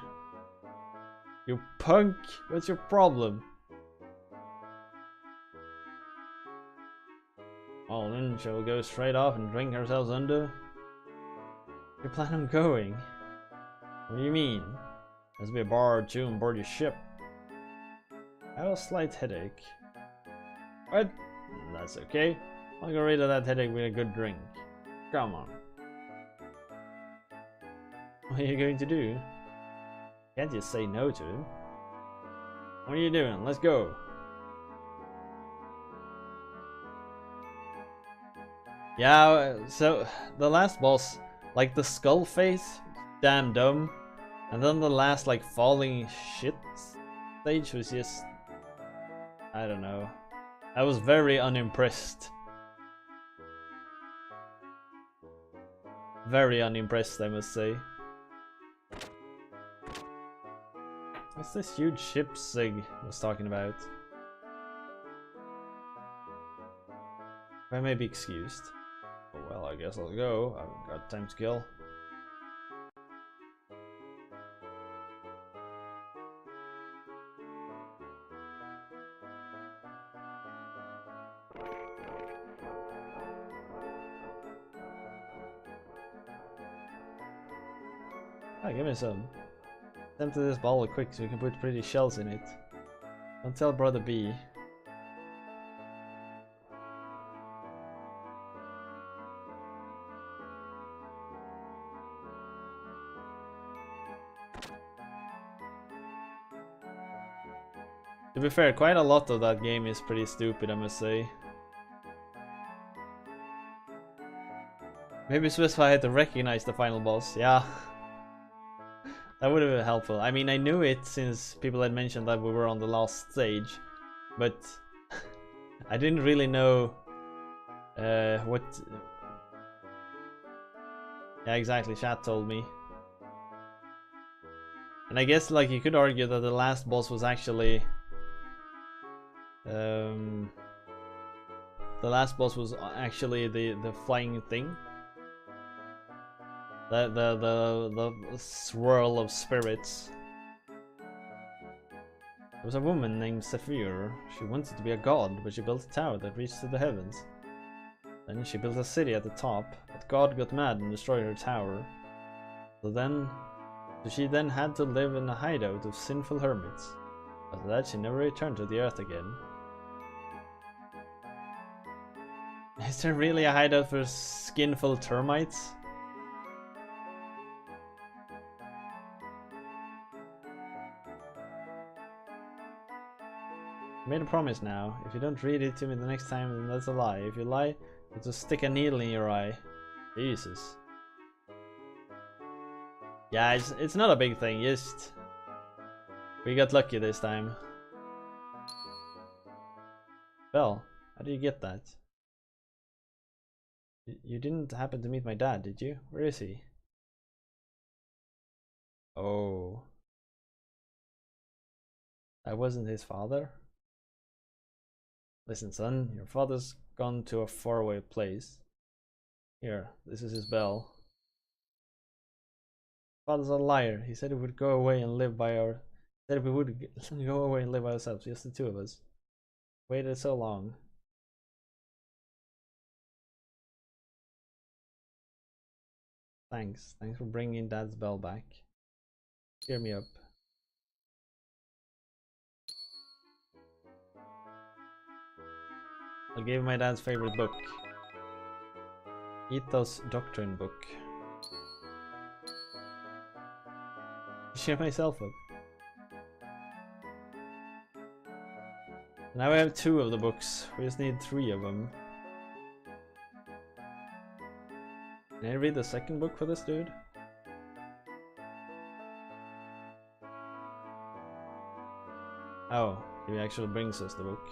You punk! What's your problem? Well then, shall we go straight off and drink ourselves under? You plan on going? What do you mean? There's be a bar or two on board your ship. I have a slight headache. What? That's okay. I'll get rid of that headache with a good drink. Come on. What are you going to do? Can't just say no to him. What are you doing? Let's go. Yeah, so the last boss, like the skull face, damn dumb. And then the last like falling shit stage was just, I don't know. I was very unimpressed. Very unimpressed, I must say. What's this huge ship Sig was talking about? I may be excused. Oh, well, I guess I'll go. I've got time to kill. Ah, give me some. Empty this bottle quick so we can put pretty shells in it. Don't tell Brother B. To be fair, quite a lot of that game is pretty stupid, I must say. Maybe specify had to recognize the final boss, yeah. That would have been helpful. I mean, I knew it since people had mentioned that we were on the last stage, but I didn't really know what... Yeah, exactly, chat told me. And I guess, like, you could argue that the last boss was actually... the last boss was actually the flying thing. The swirl of spirits. There was a woman named Saphir. She wanted to be a god, but she built a tower that reached to the heavens. Then she built a city at the top, but God got mad and destroyed her tower. So she then had to live in a hideout of sinful hermits. After that, she never returned to the earth again. Is there really a hideout for skinful termites? I made a promise now. If you don't read it to me the next time, then that's a lie. If you lie, I'll just stick a needle in your eye. Jesus. Yeah, it's not a big thing, just... We got lucky this time. Bell, how do you get that? You didn't happen to meet my dad, did you? Where is he? Oh. I wasn't his father? Listen, son, your father's gone to a faraway place. Here, this is his bell. Father's a liar. He said he would go away and live by our... Said we would go away and live by ourselves, just the two of us. Waited so long. Thanks. Thanks for bringing Dad's bell back. Cheer me up. I gave my dad's favorite book. Ethos Doctrine book. Cheer myself up. Now we have 2 of the books. We just need 3 of them. Can I read the second book for this dude? Oh, he actually brings us the book.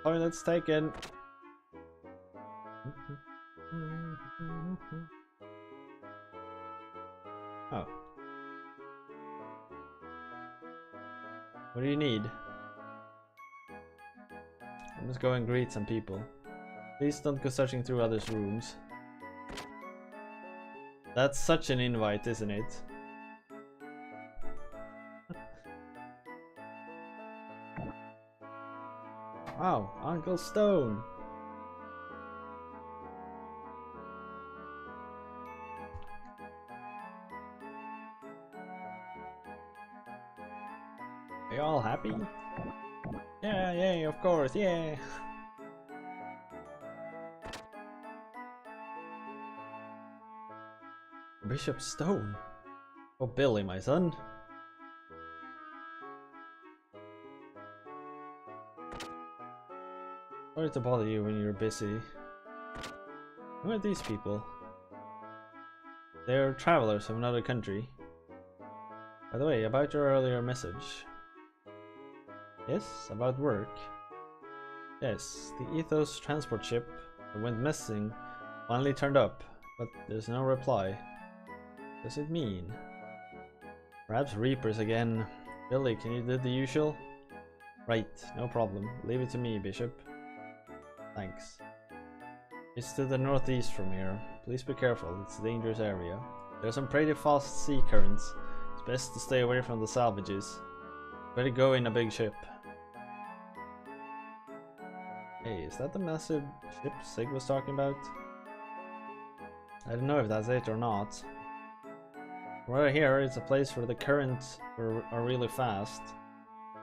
Toilet's taken. Oh. What do you need? I must go and greet some people. Please don't go searching through others' rooms. That's such an invite, isn't it? Wow, Uncle Stone! Are you all happy? Yeah, yeah, of course, yeah! Bishop Stone? Oh, Billy, my son. Sorry to bother you when you're busy. Who are these people? They're travelers from another country. By the way, about your earlier message. Yes, about work. Yes, the Ethos transport ship that went missing finally turned up, but there's no reply. What does it mean? Perhaps Reapers again. Billy, can you do the usual? Right, no problem. Leave it to me, Bishop. Thanks. It's to the northeast from here. Please be careful, it's a dangerous area. There are some pretty fast sea currents, It's best to stay away from the salvages. Better go in a big ship. Hey, is that the massive ship Sig was talking about? I don't know if that's it or not. Right here, it's a place where the currents are really fast.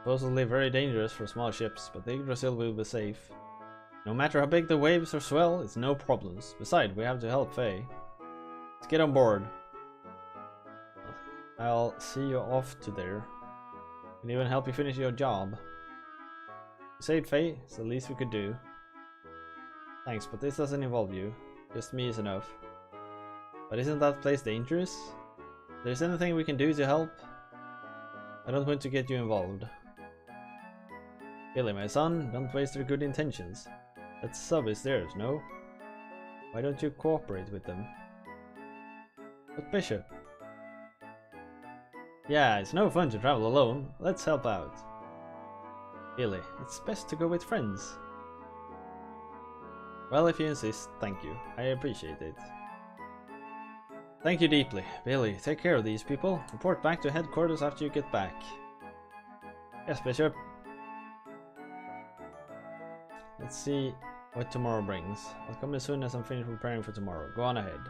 Supposedly very dangerous for small ships, but the Yggdrasil will be safe. No matter how big the waves or swell, it's no problems. Besides, we have to help Faye. Let's get on board. I'll see you off to there. Can even help you finish your job. You saved Faye, it's the least we could do. Thanks, but this doesn't involve you. Just me is enough. But isn't that place dangerous? If there's anything we can do to help, I don't want to get you involved. Billy, my son, don't waste their good intentions. That sub is theirs, no? Why don't you cooperate with them? But Bishop... Yeah, it's no fun to travel alone. Let's help out. Billy, it's best to go with friends. Well, if you insist, thank you. I appreciate it. Thank you deeply. Billy, take care of these people. Report back to headquarters after you get back. Yes, Bishop. Let's see what tomorrow brings. I'll come as soon as I'm finished preparing for tomorrow. Go on ahead.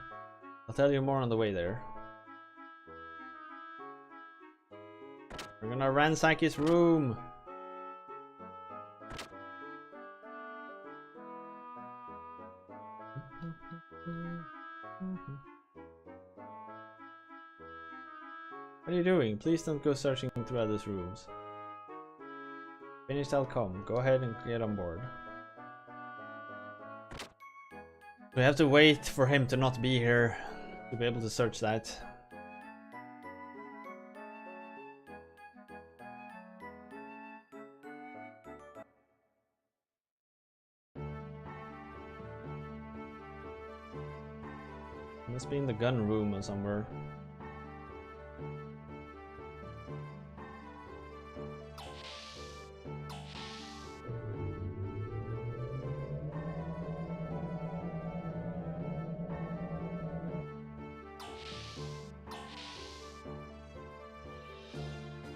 I'll tell you more on the way there. We're gonna ransack his room. What are you doing? Please don't go searching through others' rooms. Finished, I'll come. Go ahead and get on board. We have to wait for him to not be here to be able to search that. Must be in the gun room or somewhere.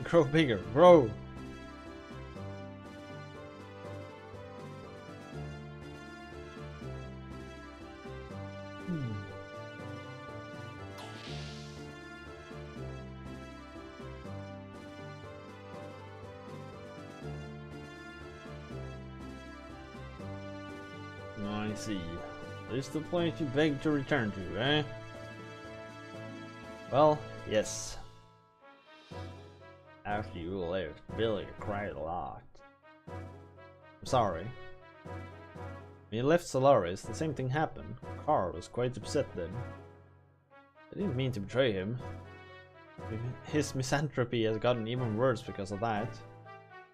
Grow bigger, grow! I see. This is the point you beg to return to, eh? Well, yes. After you left, Billy cried a lot. I'm sorry. When you left Solaris, the same thing happened. Carl was quite upset then. I didn't mean to betray him. His misanthropy has gotten even worse because of that.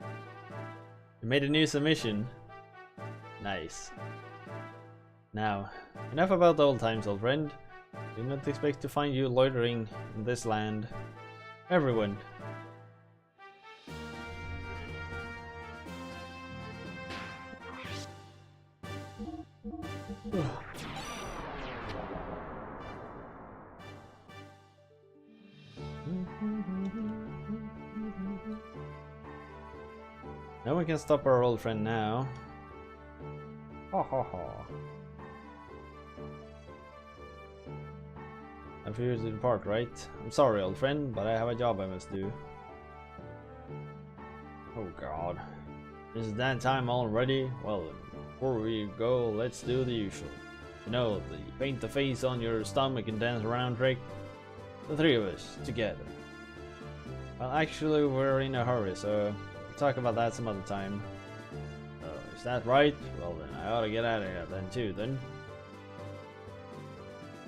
You made a new submission. Nice. Now, enough about the old times, old friend. Do not expect to find you loitering in this land. Everyone. No one can stop our old friend now. Ha ha ha. I'm for you to depart, right? I'm sorry, old friend, but I have a job I must do. Oh god. Is that time already? Well, before we go, let's do the usual. You know, the paint the face on your stomach and dance around trick. The three of us, together. Well, actually, we're in a hurry, so we'll talk about that some other time. Is that right? Well then, I ought to get out of here then too, then.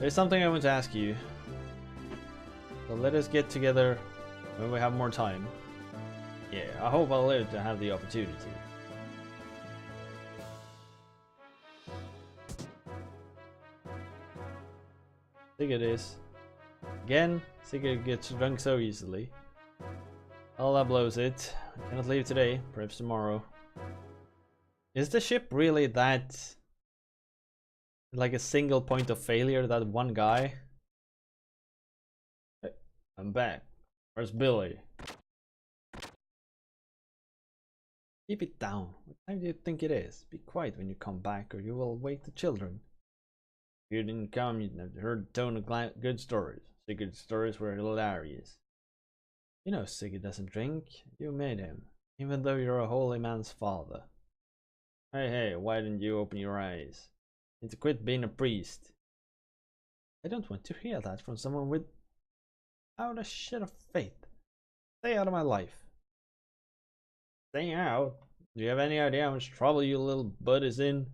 There's something I want to ask you. So let us get together when we have more time. Yeah, I hope I'll live to have the opportunity. Sigurd is. Again, Sigurd gets drunk so easily. Well, that blows it. I cannot leave today, perhaps tomorrow. Is the ship really that... like a single point of failure, that one guy? Hey, I'm back. Where's Billy? Keep it down. What time do you think it is? Be quiet when you come back, or you will wake the children. If you didn't come, you'd have heard a ton of good stories. Sigurd's stories were hilarious. You know Sigurd doesn't drink. You made him, even though you're a holy man's father. Hey, why didn't you open your eyes? You need to quit being a priest. I don't want to hear that from someone without a shit of faith. Stay out of my life. Staying out? Do you have any idea how much trouble your little bud is in?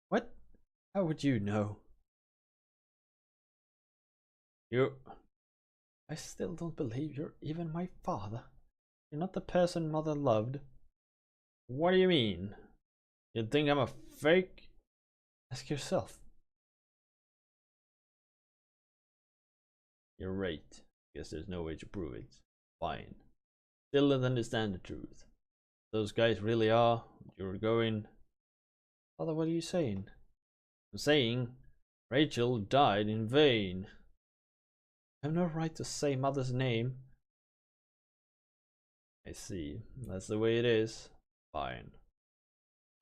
What? How would you know? I still don't believe you're even my father. You're not the person mother loved. What do you mean? You think I'm a fake? Ask yourself. You're right. Guess there's no way to prove it. Fine. Still don't understand the truth. Those guys really are. You're going. Father, what are you saying? I'm saying Rachel died in vain. I have no right to say mother's name. I see. That's the way it is. Fine.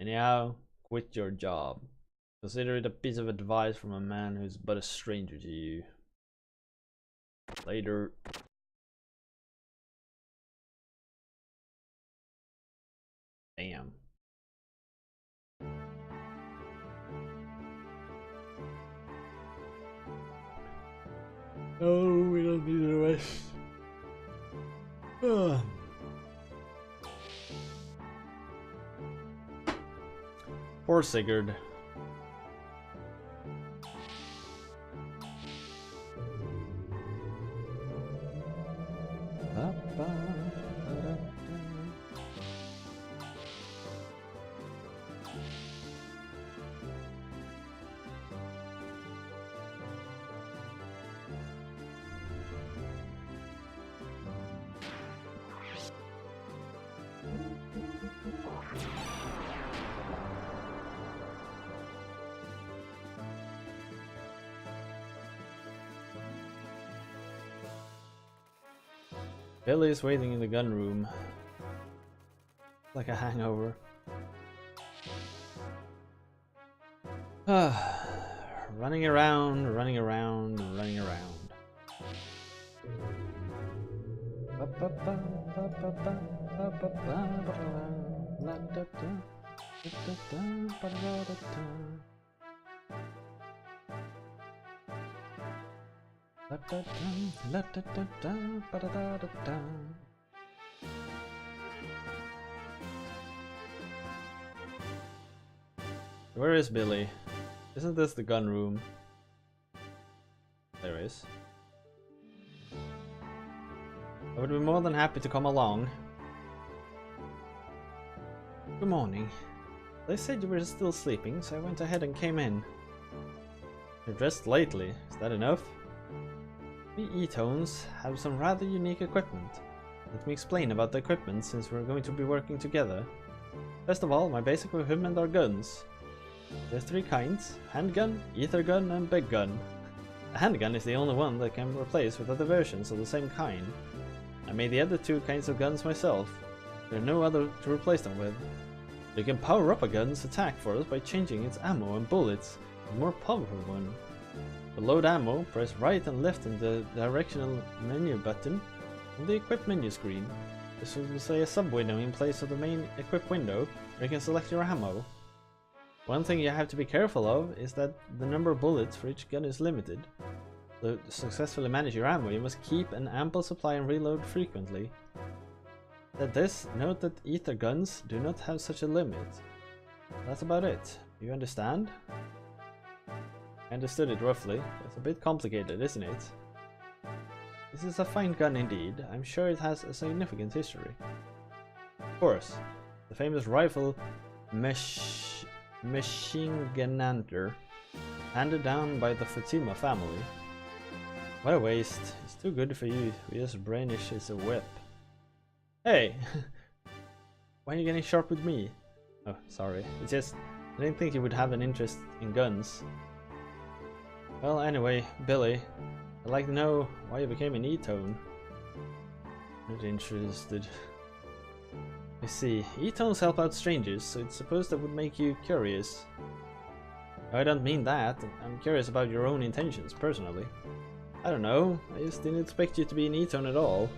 Anyhow, quit your job. Consider it a piece of advice from a man who's but a stranger to you. Later. Damn. Oh, we don't need a rest. Poor Sigurd. Billy is waiting in the gun room. Like a hangover. Running around. Where is Billy? Isn't this the gun room? There is. I would be more than happy to come along. Good morning. They said you were still sleeping, so I went ahead and came in. You're dressed lately, is that enough? We E-tones have some rather unique equipment. Let me explain about the equipment since we're going to be working together. First of all, my basic equipment are guns. There's three kinds: handgun, ether gun, and big gun. A handgun is the only one that can be replaced with other versions of the same kind. I made the other two kinds of guns myself. There are no other to replace them with. You can power up a gun's attack force by changing its ammo and bullets with a more powerful one. To load ammo, press right and left on the directional menu button on the equip menu screen. This will display a sub-window in place of the main equip window where you can select your ammo. One thing you have to be careful of is that the number of bullets for each gun is limited. So to successfully manage your ammo, you must keep an ample supply and reload frequently. At this, note that ether guns do not have such a limit. That's about it. You understand? I understood it roughly. It's a bit complicated, isn't it? This is a fine gun indeed. I'm sure it has a significant history. Of course, the famous rifle Machineganator, handed down by the Fatima family. What a waste. It's too good for you. We just brainish as a whip. Hey! Why are you getting sharp with me? Oh, sorry. It's just, I didn't think you would have an interest in guns. Well, anyway, Billy, I'd like to know why you became an E-tone. Not interested. I see. E-tones help out strangers, so it's supposed that would make you curious. I don't mean that. I'm curious about your own intentions, personally. I don't know. I just didn't expect you to be an E-tone at all.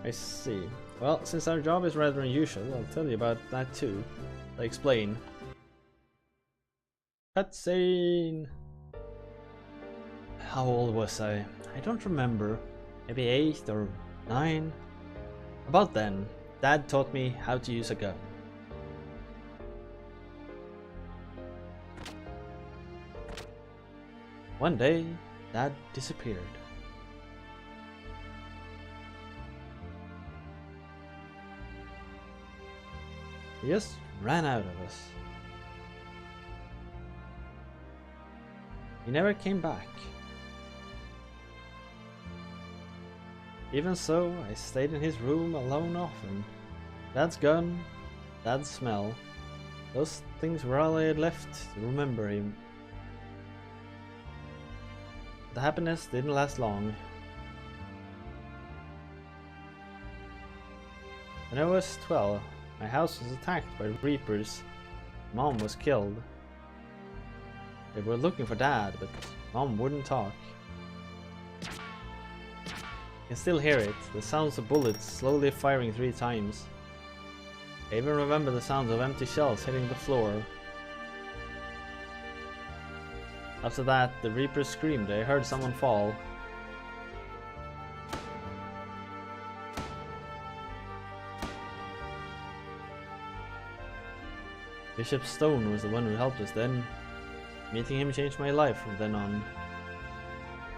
I see. Well, since our job is rather unusual, I'll tell you about that too. I'll explain. Cutscene! How old was I? I don't remember. Maybe 8 or 9? About then, Dad taught me how to use a gun. One day, Dad disappeared. He just ran out of us. He never came back. Even so, I stayed in his room alone often. Dad's gun, Dad's smell, those things were all I had left to remember him. The happiness didn't last long. When I was 12, my house was attacked by reapers. Mom was killed. They were looking for Dad, but Mom wouldn't talk. I can still hear it, the sounds of bullets slowly firing 3 times. I even remember the sounds of empty shells hitting the floor. After that, the reapers screamed. I heard someone fall. Bishop Stone was the one who helped us then. Meeting him changed my life from then on.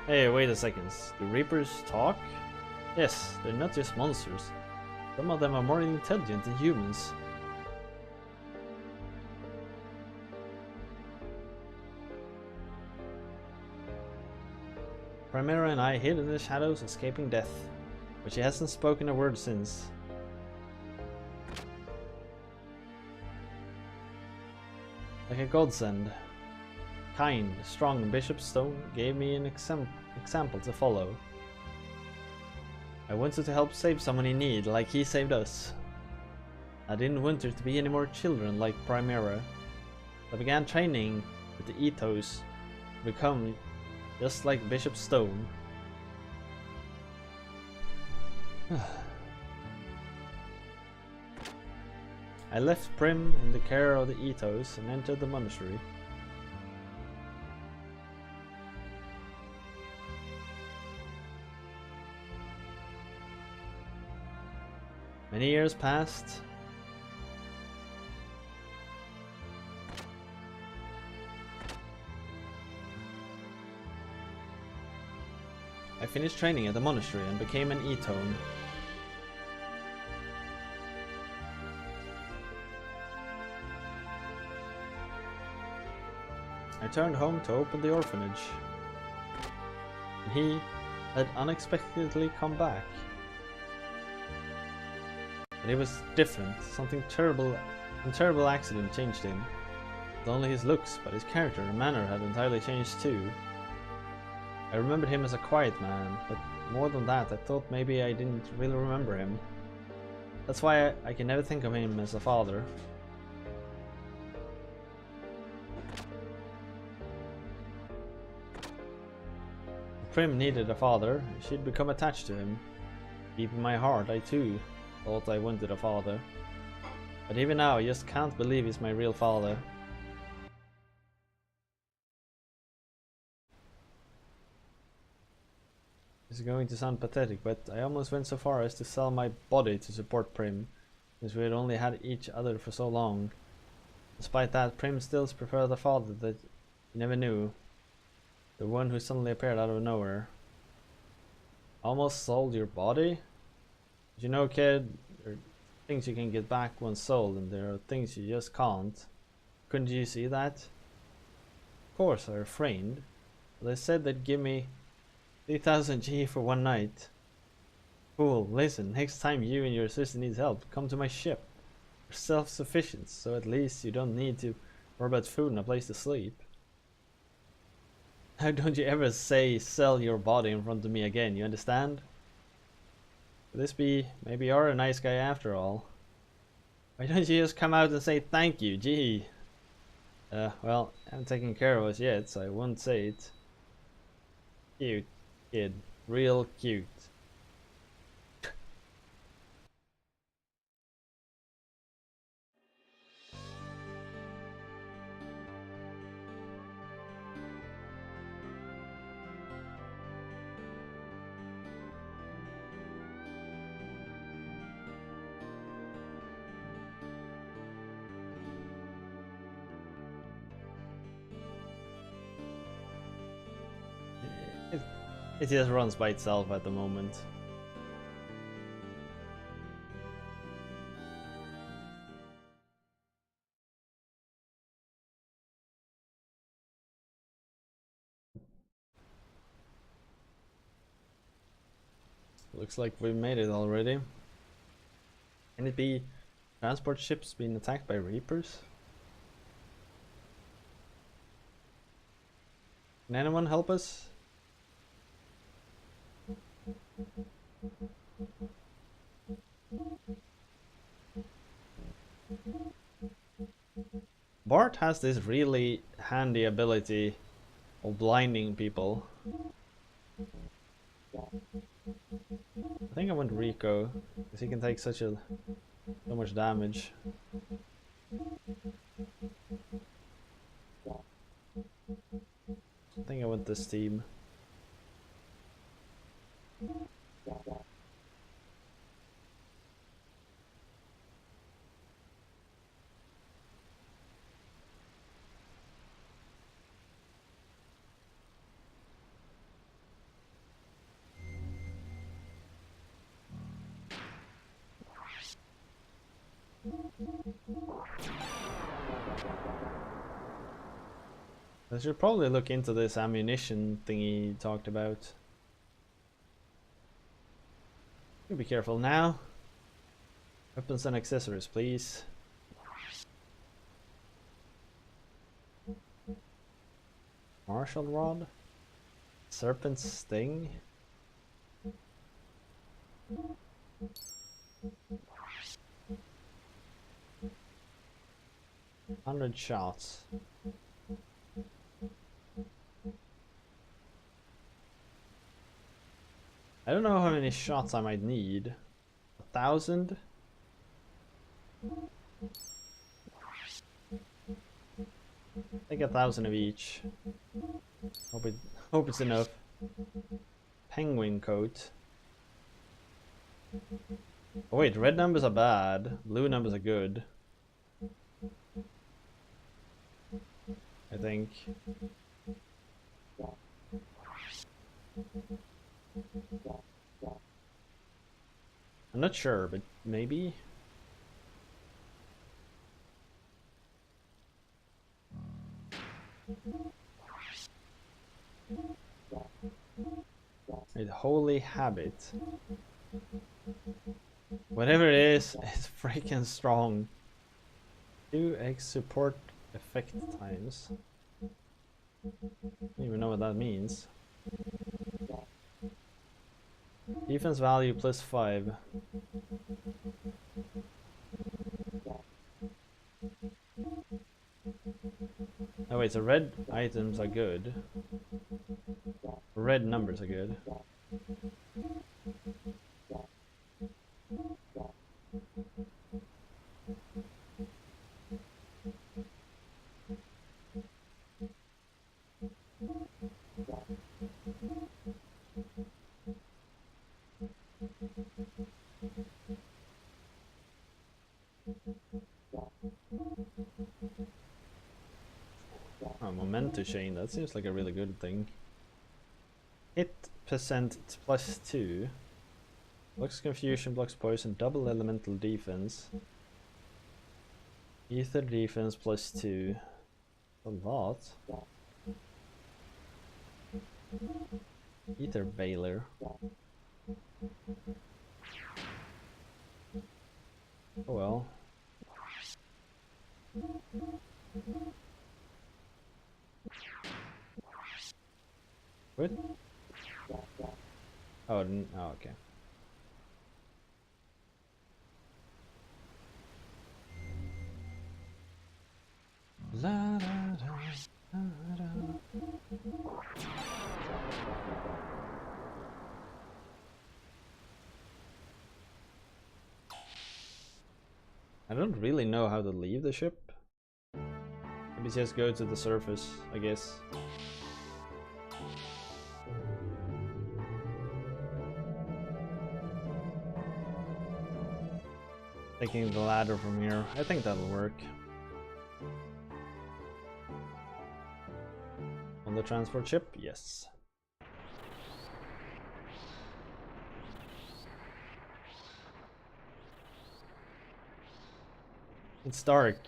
Hey, wait a second. Do reapers talk? Yes, they're not just monsters. Some of them are more intelligent than humans. Primera and I hid in the shadows, escaping death, but she hasn't spoken a word since. Like a godsend. Kind, strong Bishop Stone gave me an example to follow. I wanted to help save someone in need, like he saved us. I didn't want there to be any more children like Primera. I began training with the ethos to become just like Bishop Stone. I left Prim in the care of the ethos and entered the monastery. Many years passed. I finished training at the monastery and became an E-tone. I returned home to open the orphanage. And he had unexpectedly come back. But it was different. Some terrible accident changed him. Not only his looks, but his character and manner had entirely changed too. I remembered him as a quiet man, but more than that, I thought maybe I didn't really remember him. That's why I can never think of him as a father. Prim needed a father, and she'd become attached to him. Deep in my heart, I too thought I wanted a father. But even now, I just can't believe he's my real father. This is going to sound pathetic, but I almost went so far as to sell my body to support Prim, since we had only had each other for so long. Despite that, Prim still preferred the father that he never knew. The one who suddenly appeared out of nowhere. Almost sold your body? But you know, kid, there are things you can get back once sold, and there are things you just can't. Couldn't you see that? Of course, I refrained, but they said they'd give me 3,000 G for one night. Fool, listen, next time you and your sister needs help, come to my ship. We're self-sufficient, so at least you don't need to worry about food and a place to sleep. How don't you ever say sell your body in front of me again, you understand? Could this be, maybe you're a nice guy after all? Why don't you just come out and say thank you, gee? Well, I haven't taken care of us yet, so I won't say it. Cute kid, real cute. It just runs by itself at the moment. Looks like we made it already. Can it be transport ships being attacked by Reapers? Can anyone help us? Bart has this really handy ability of blinding people. I think I want Rico, because he can take so much damage. I think I want this team. I should probably look into this ammunition thing he talked about. Be careful now. Weapons and accessories, please. Martial rod? Serpent sting? 100 shots. I don't know how many shots I might need. 1,000? I think 1,000 of each. Hope it's enough. Penguin coat. Oh wait, red numbers are bad. Blue numbers are good. I think. I'm not sure, but maybe. A holy habit. Whatever it is, it's freaking strong. 2x support effect times. I don't even know what that means. Defense value plus 5. Oh wait, so red items are good. Red numbers are good. Oh, Memento chain, that seems like a really good thing. Hit percent plus 2. Blocks confusion, blocks poison, double elemental defense. Ether defense plus 2. A lot. Ether Baylor. Oh well. What? Oh, oh, okay. La, da, da, da, da. I don't really know how to leave the ship. Maybe just go to the surface, I guess. Taking the ladder from here, I think that'll work. On the transport ship, yes. It's dark.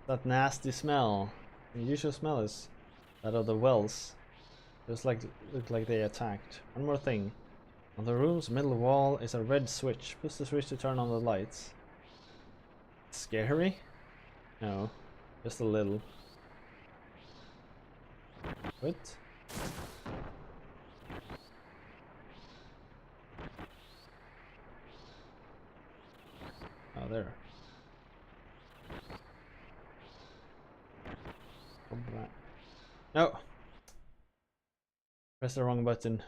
That nasty smell. The usual smell is that of the wells. Just like look like they attacked. One more thing. On the room's middle wall is a red switch. Push the switch to turn on the lights. Scary? No, just a little. What? Oh, there. No! Press the wrong button.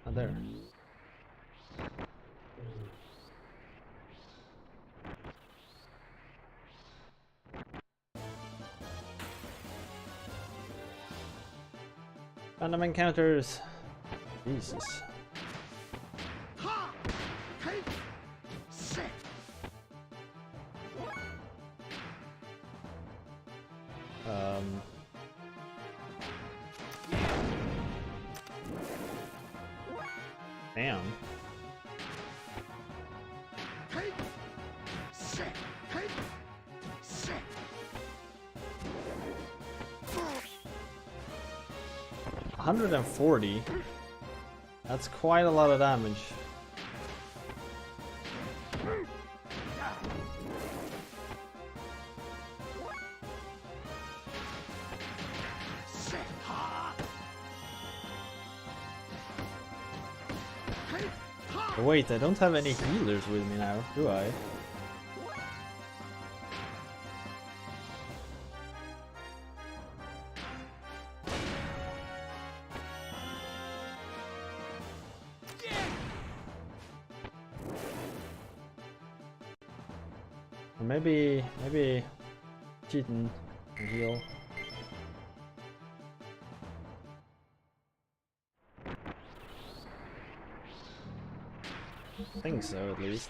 Oh, there. Random encounters. Jesus. Damn. $140. That's quite a lot of damage. Wait, I don't have any healers with me now, do I? Or maybe cheating and heal. I think so, at least.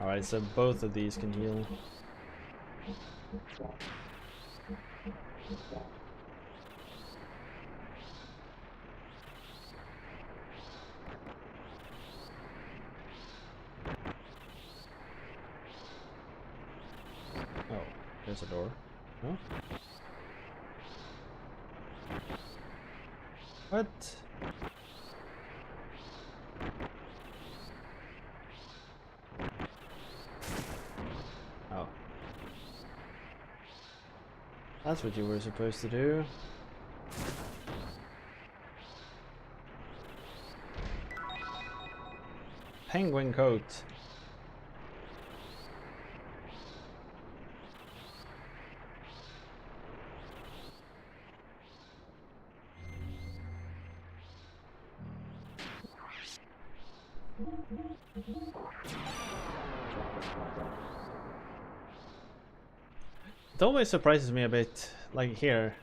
Alright, so both of these can heal. Oh, there's a door. No? What? Oh. That's what you were supposed to do. Penguin coat. It always surprises me a bit, like here.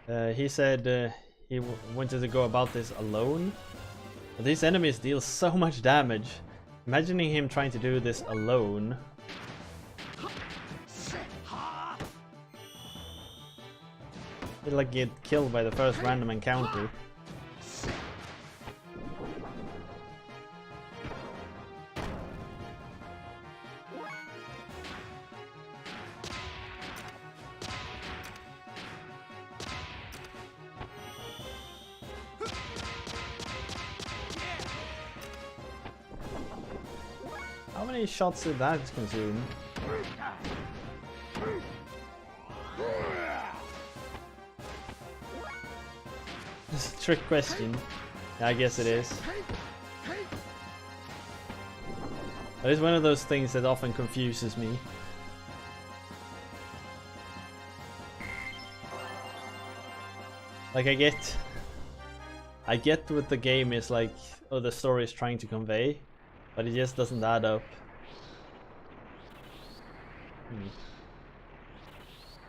He said he wanted to go about this alone. But these enemies deal so much damage. Imagining him trying to do this alone. He'd like get killed by the first random encounter. many shots did that consume? It's a trick question. Yeah, I guess it is. But it's one of those things that often confuses me. Like I get what the game is like, or the story is trying to convey, but it just doesn't add up.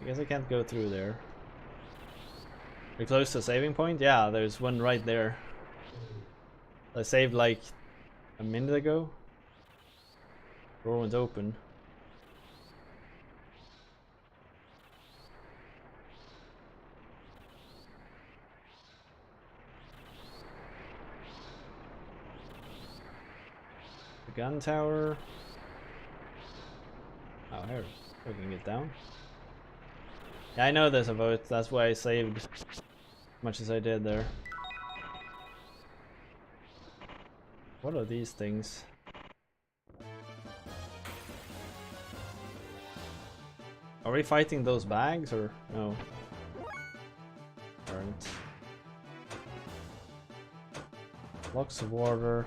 I guess I can't go through there. We're close to a saving point? Yeah, there's one right there. I saved like a minute ago. Door went open. The gun tower. Oh, here. We can get down. Yeah, I know there's a vote. That's why I saved as much as I did there. What are these things? Are we fighting those bags or no? Aren't. Blocks of water.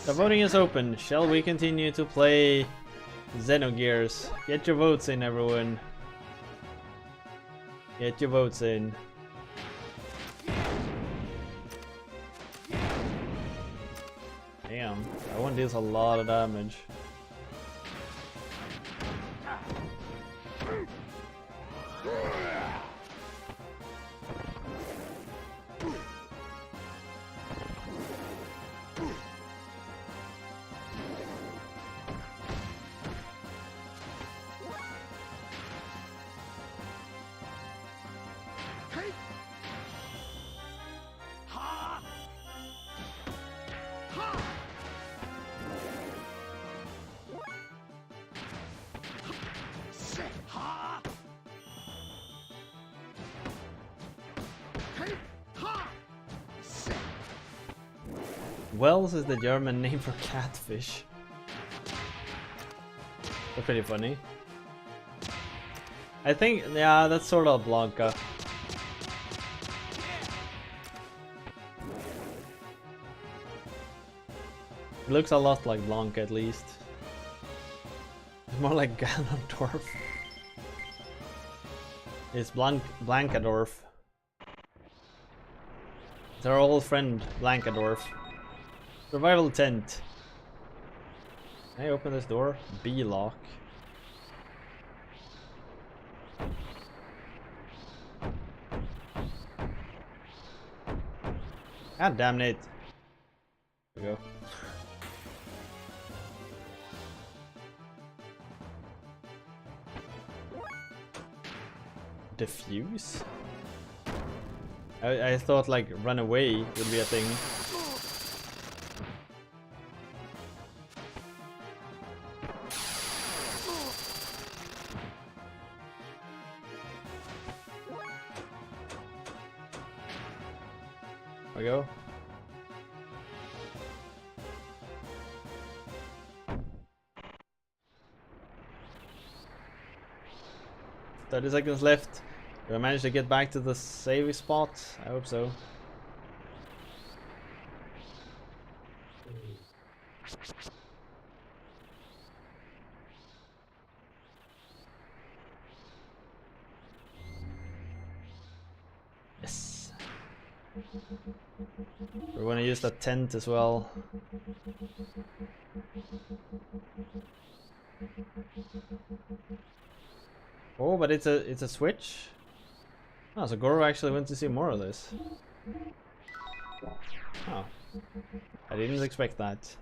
The voting is open. Shall we continue to play Xenogears? Get your votes in, everyone. Get your votes in. Damn, that one deals a lot of damage. Wells is the German name for catfish. That's pretty funny. I think, yeah, that's sort of Blanca. It looks a lot like Blanca, at least. It's more like Ganondorf. It's Blankadorf. It's our old friend Blankadorf. Survival tent. Can I open this door? B lock. God damn it. There we go. Defuse? I thought like run away would be a thing. There we go. "30 seconds left. Do I manage to get back to the save spot? I hope so. Yes. We're gonna use that tent as well. Oh, but it's a switch. Oh, so Goro actually went to see more of this. Oh, I didn't expect that.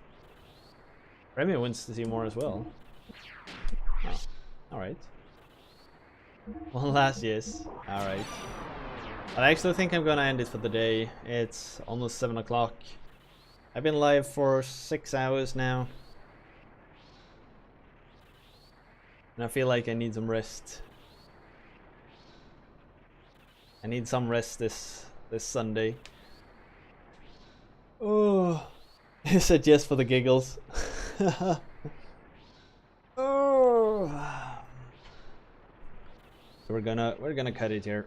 Remy wants to see more as well. Oh, alright. One last yes. Alright. But I actually think I'm gonna end it for the day. It's almost 7 o'clock. I've been live for 6 hours now. And I feel like I need some rest. I need some rest this this Sunday. Oh, he said yes for the giggles. Oh. So we're gonna cut it here.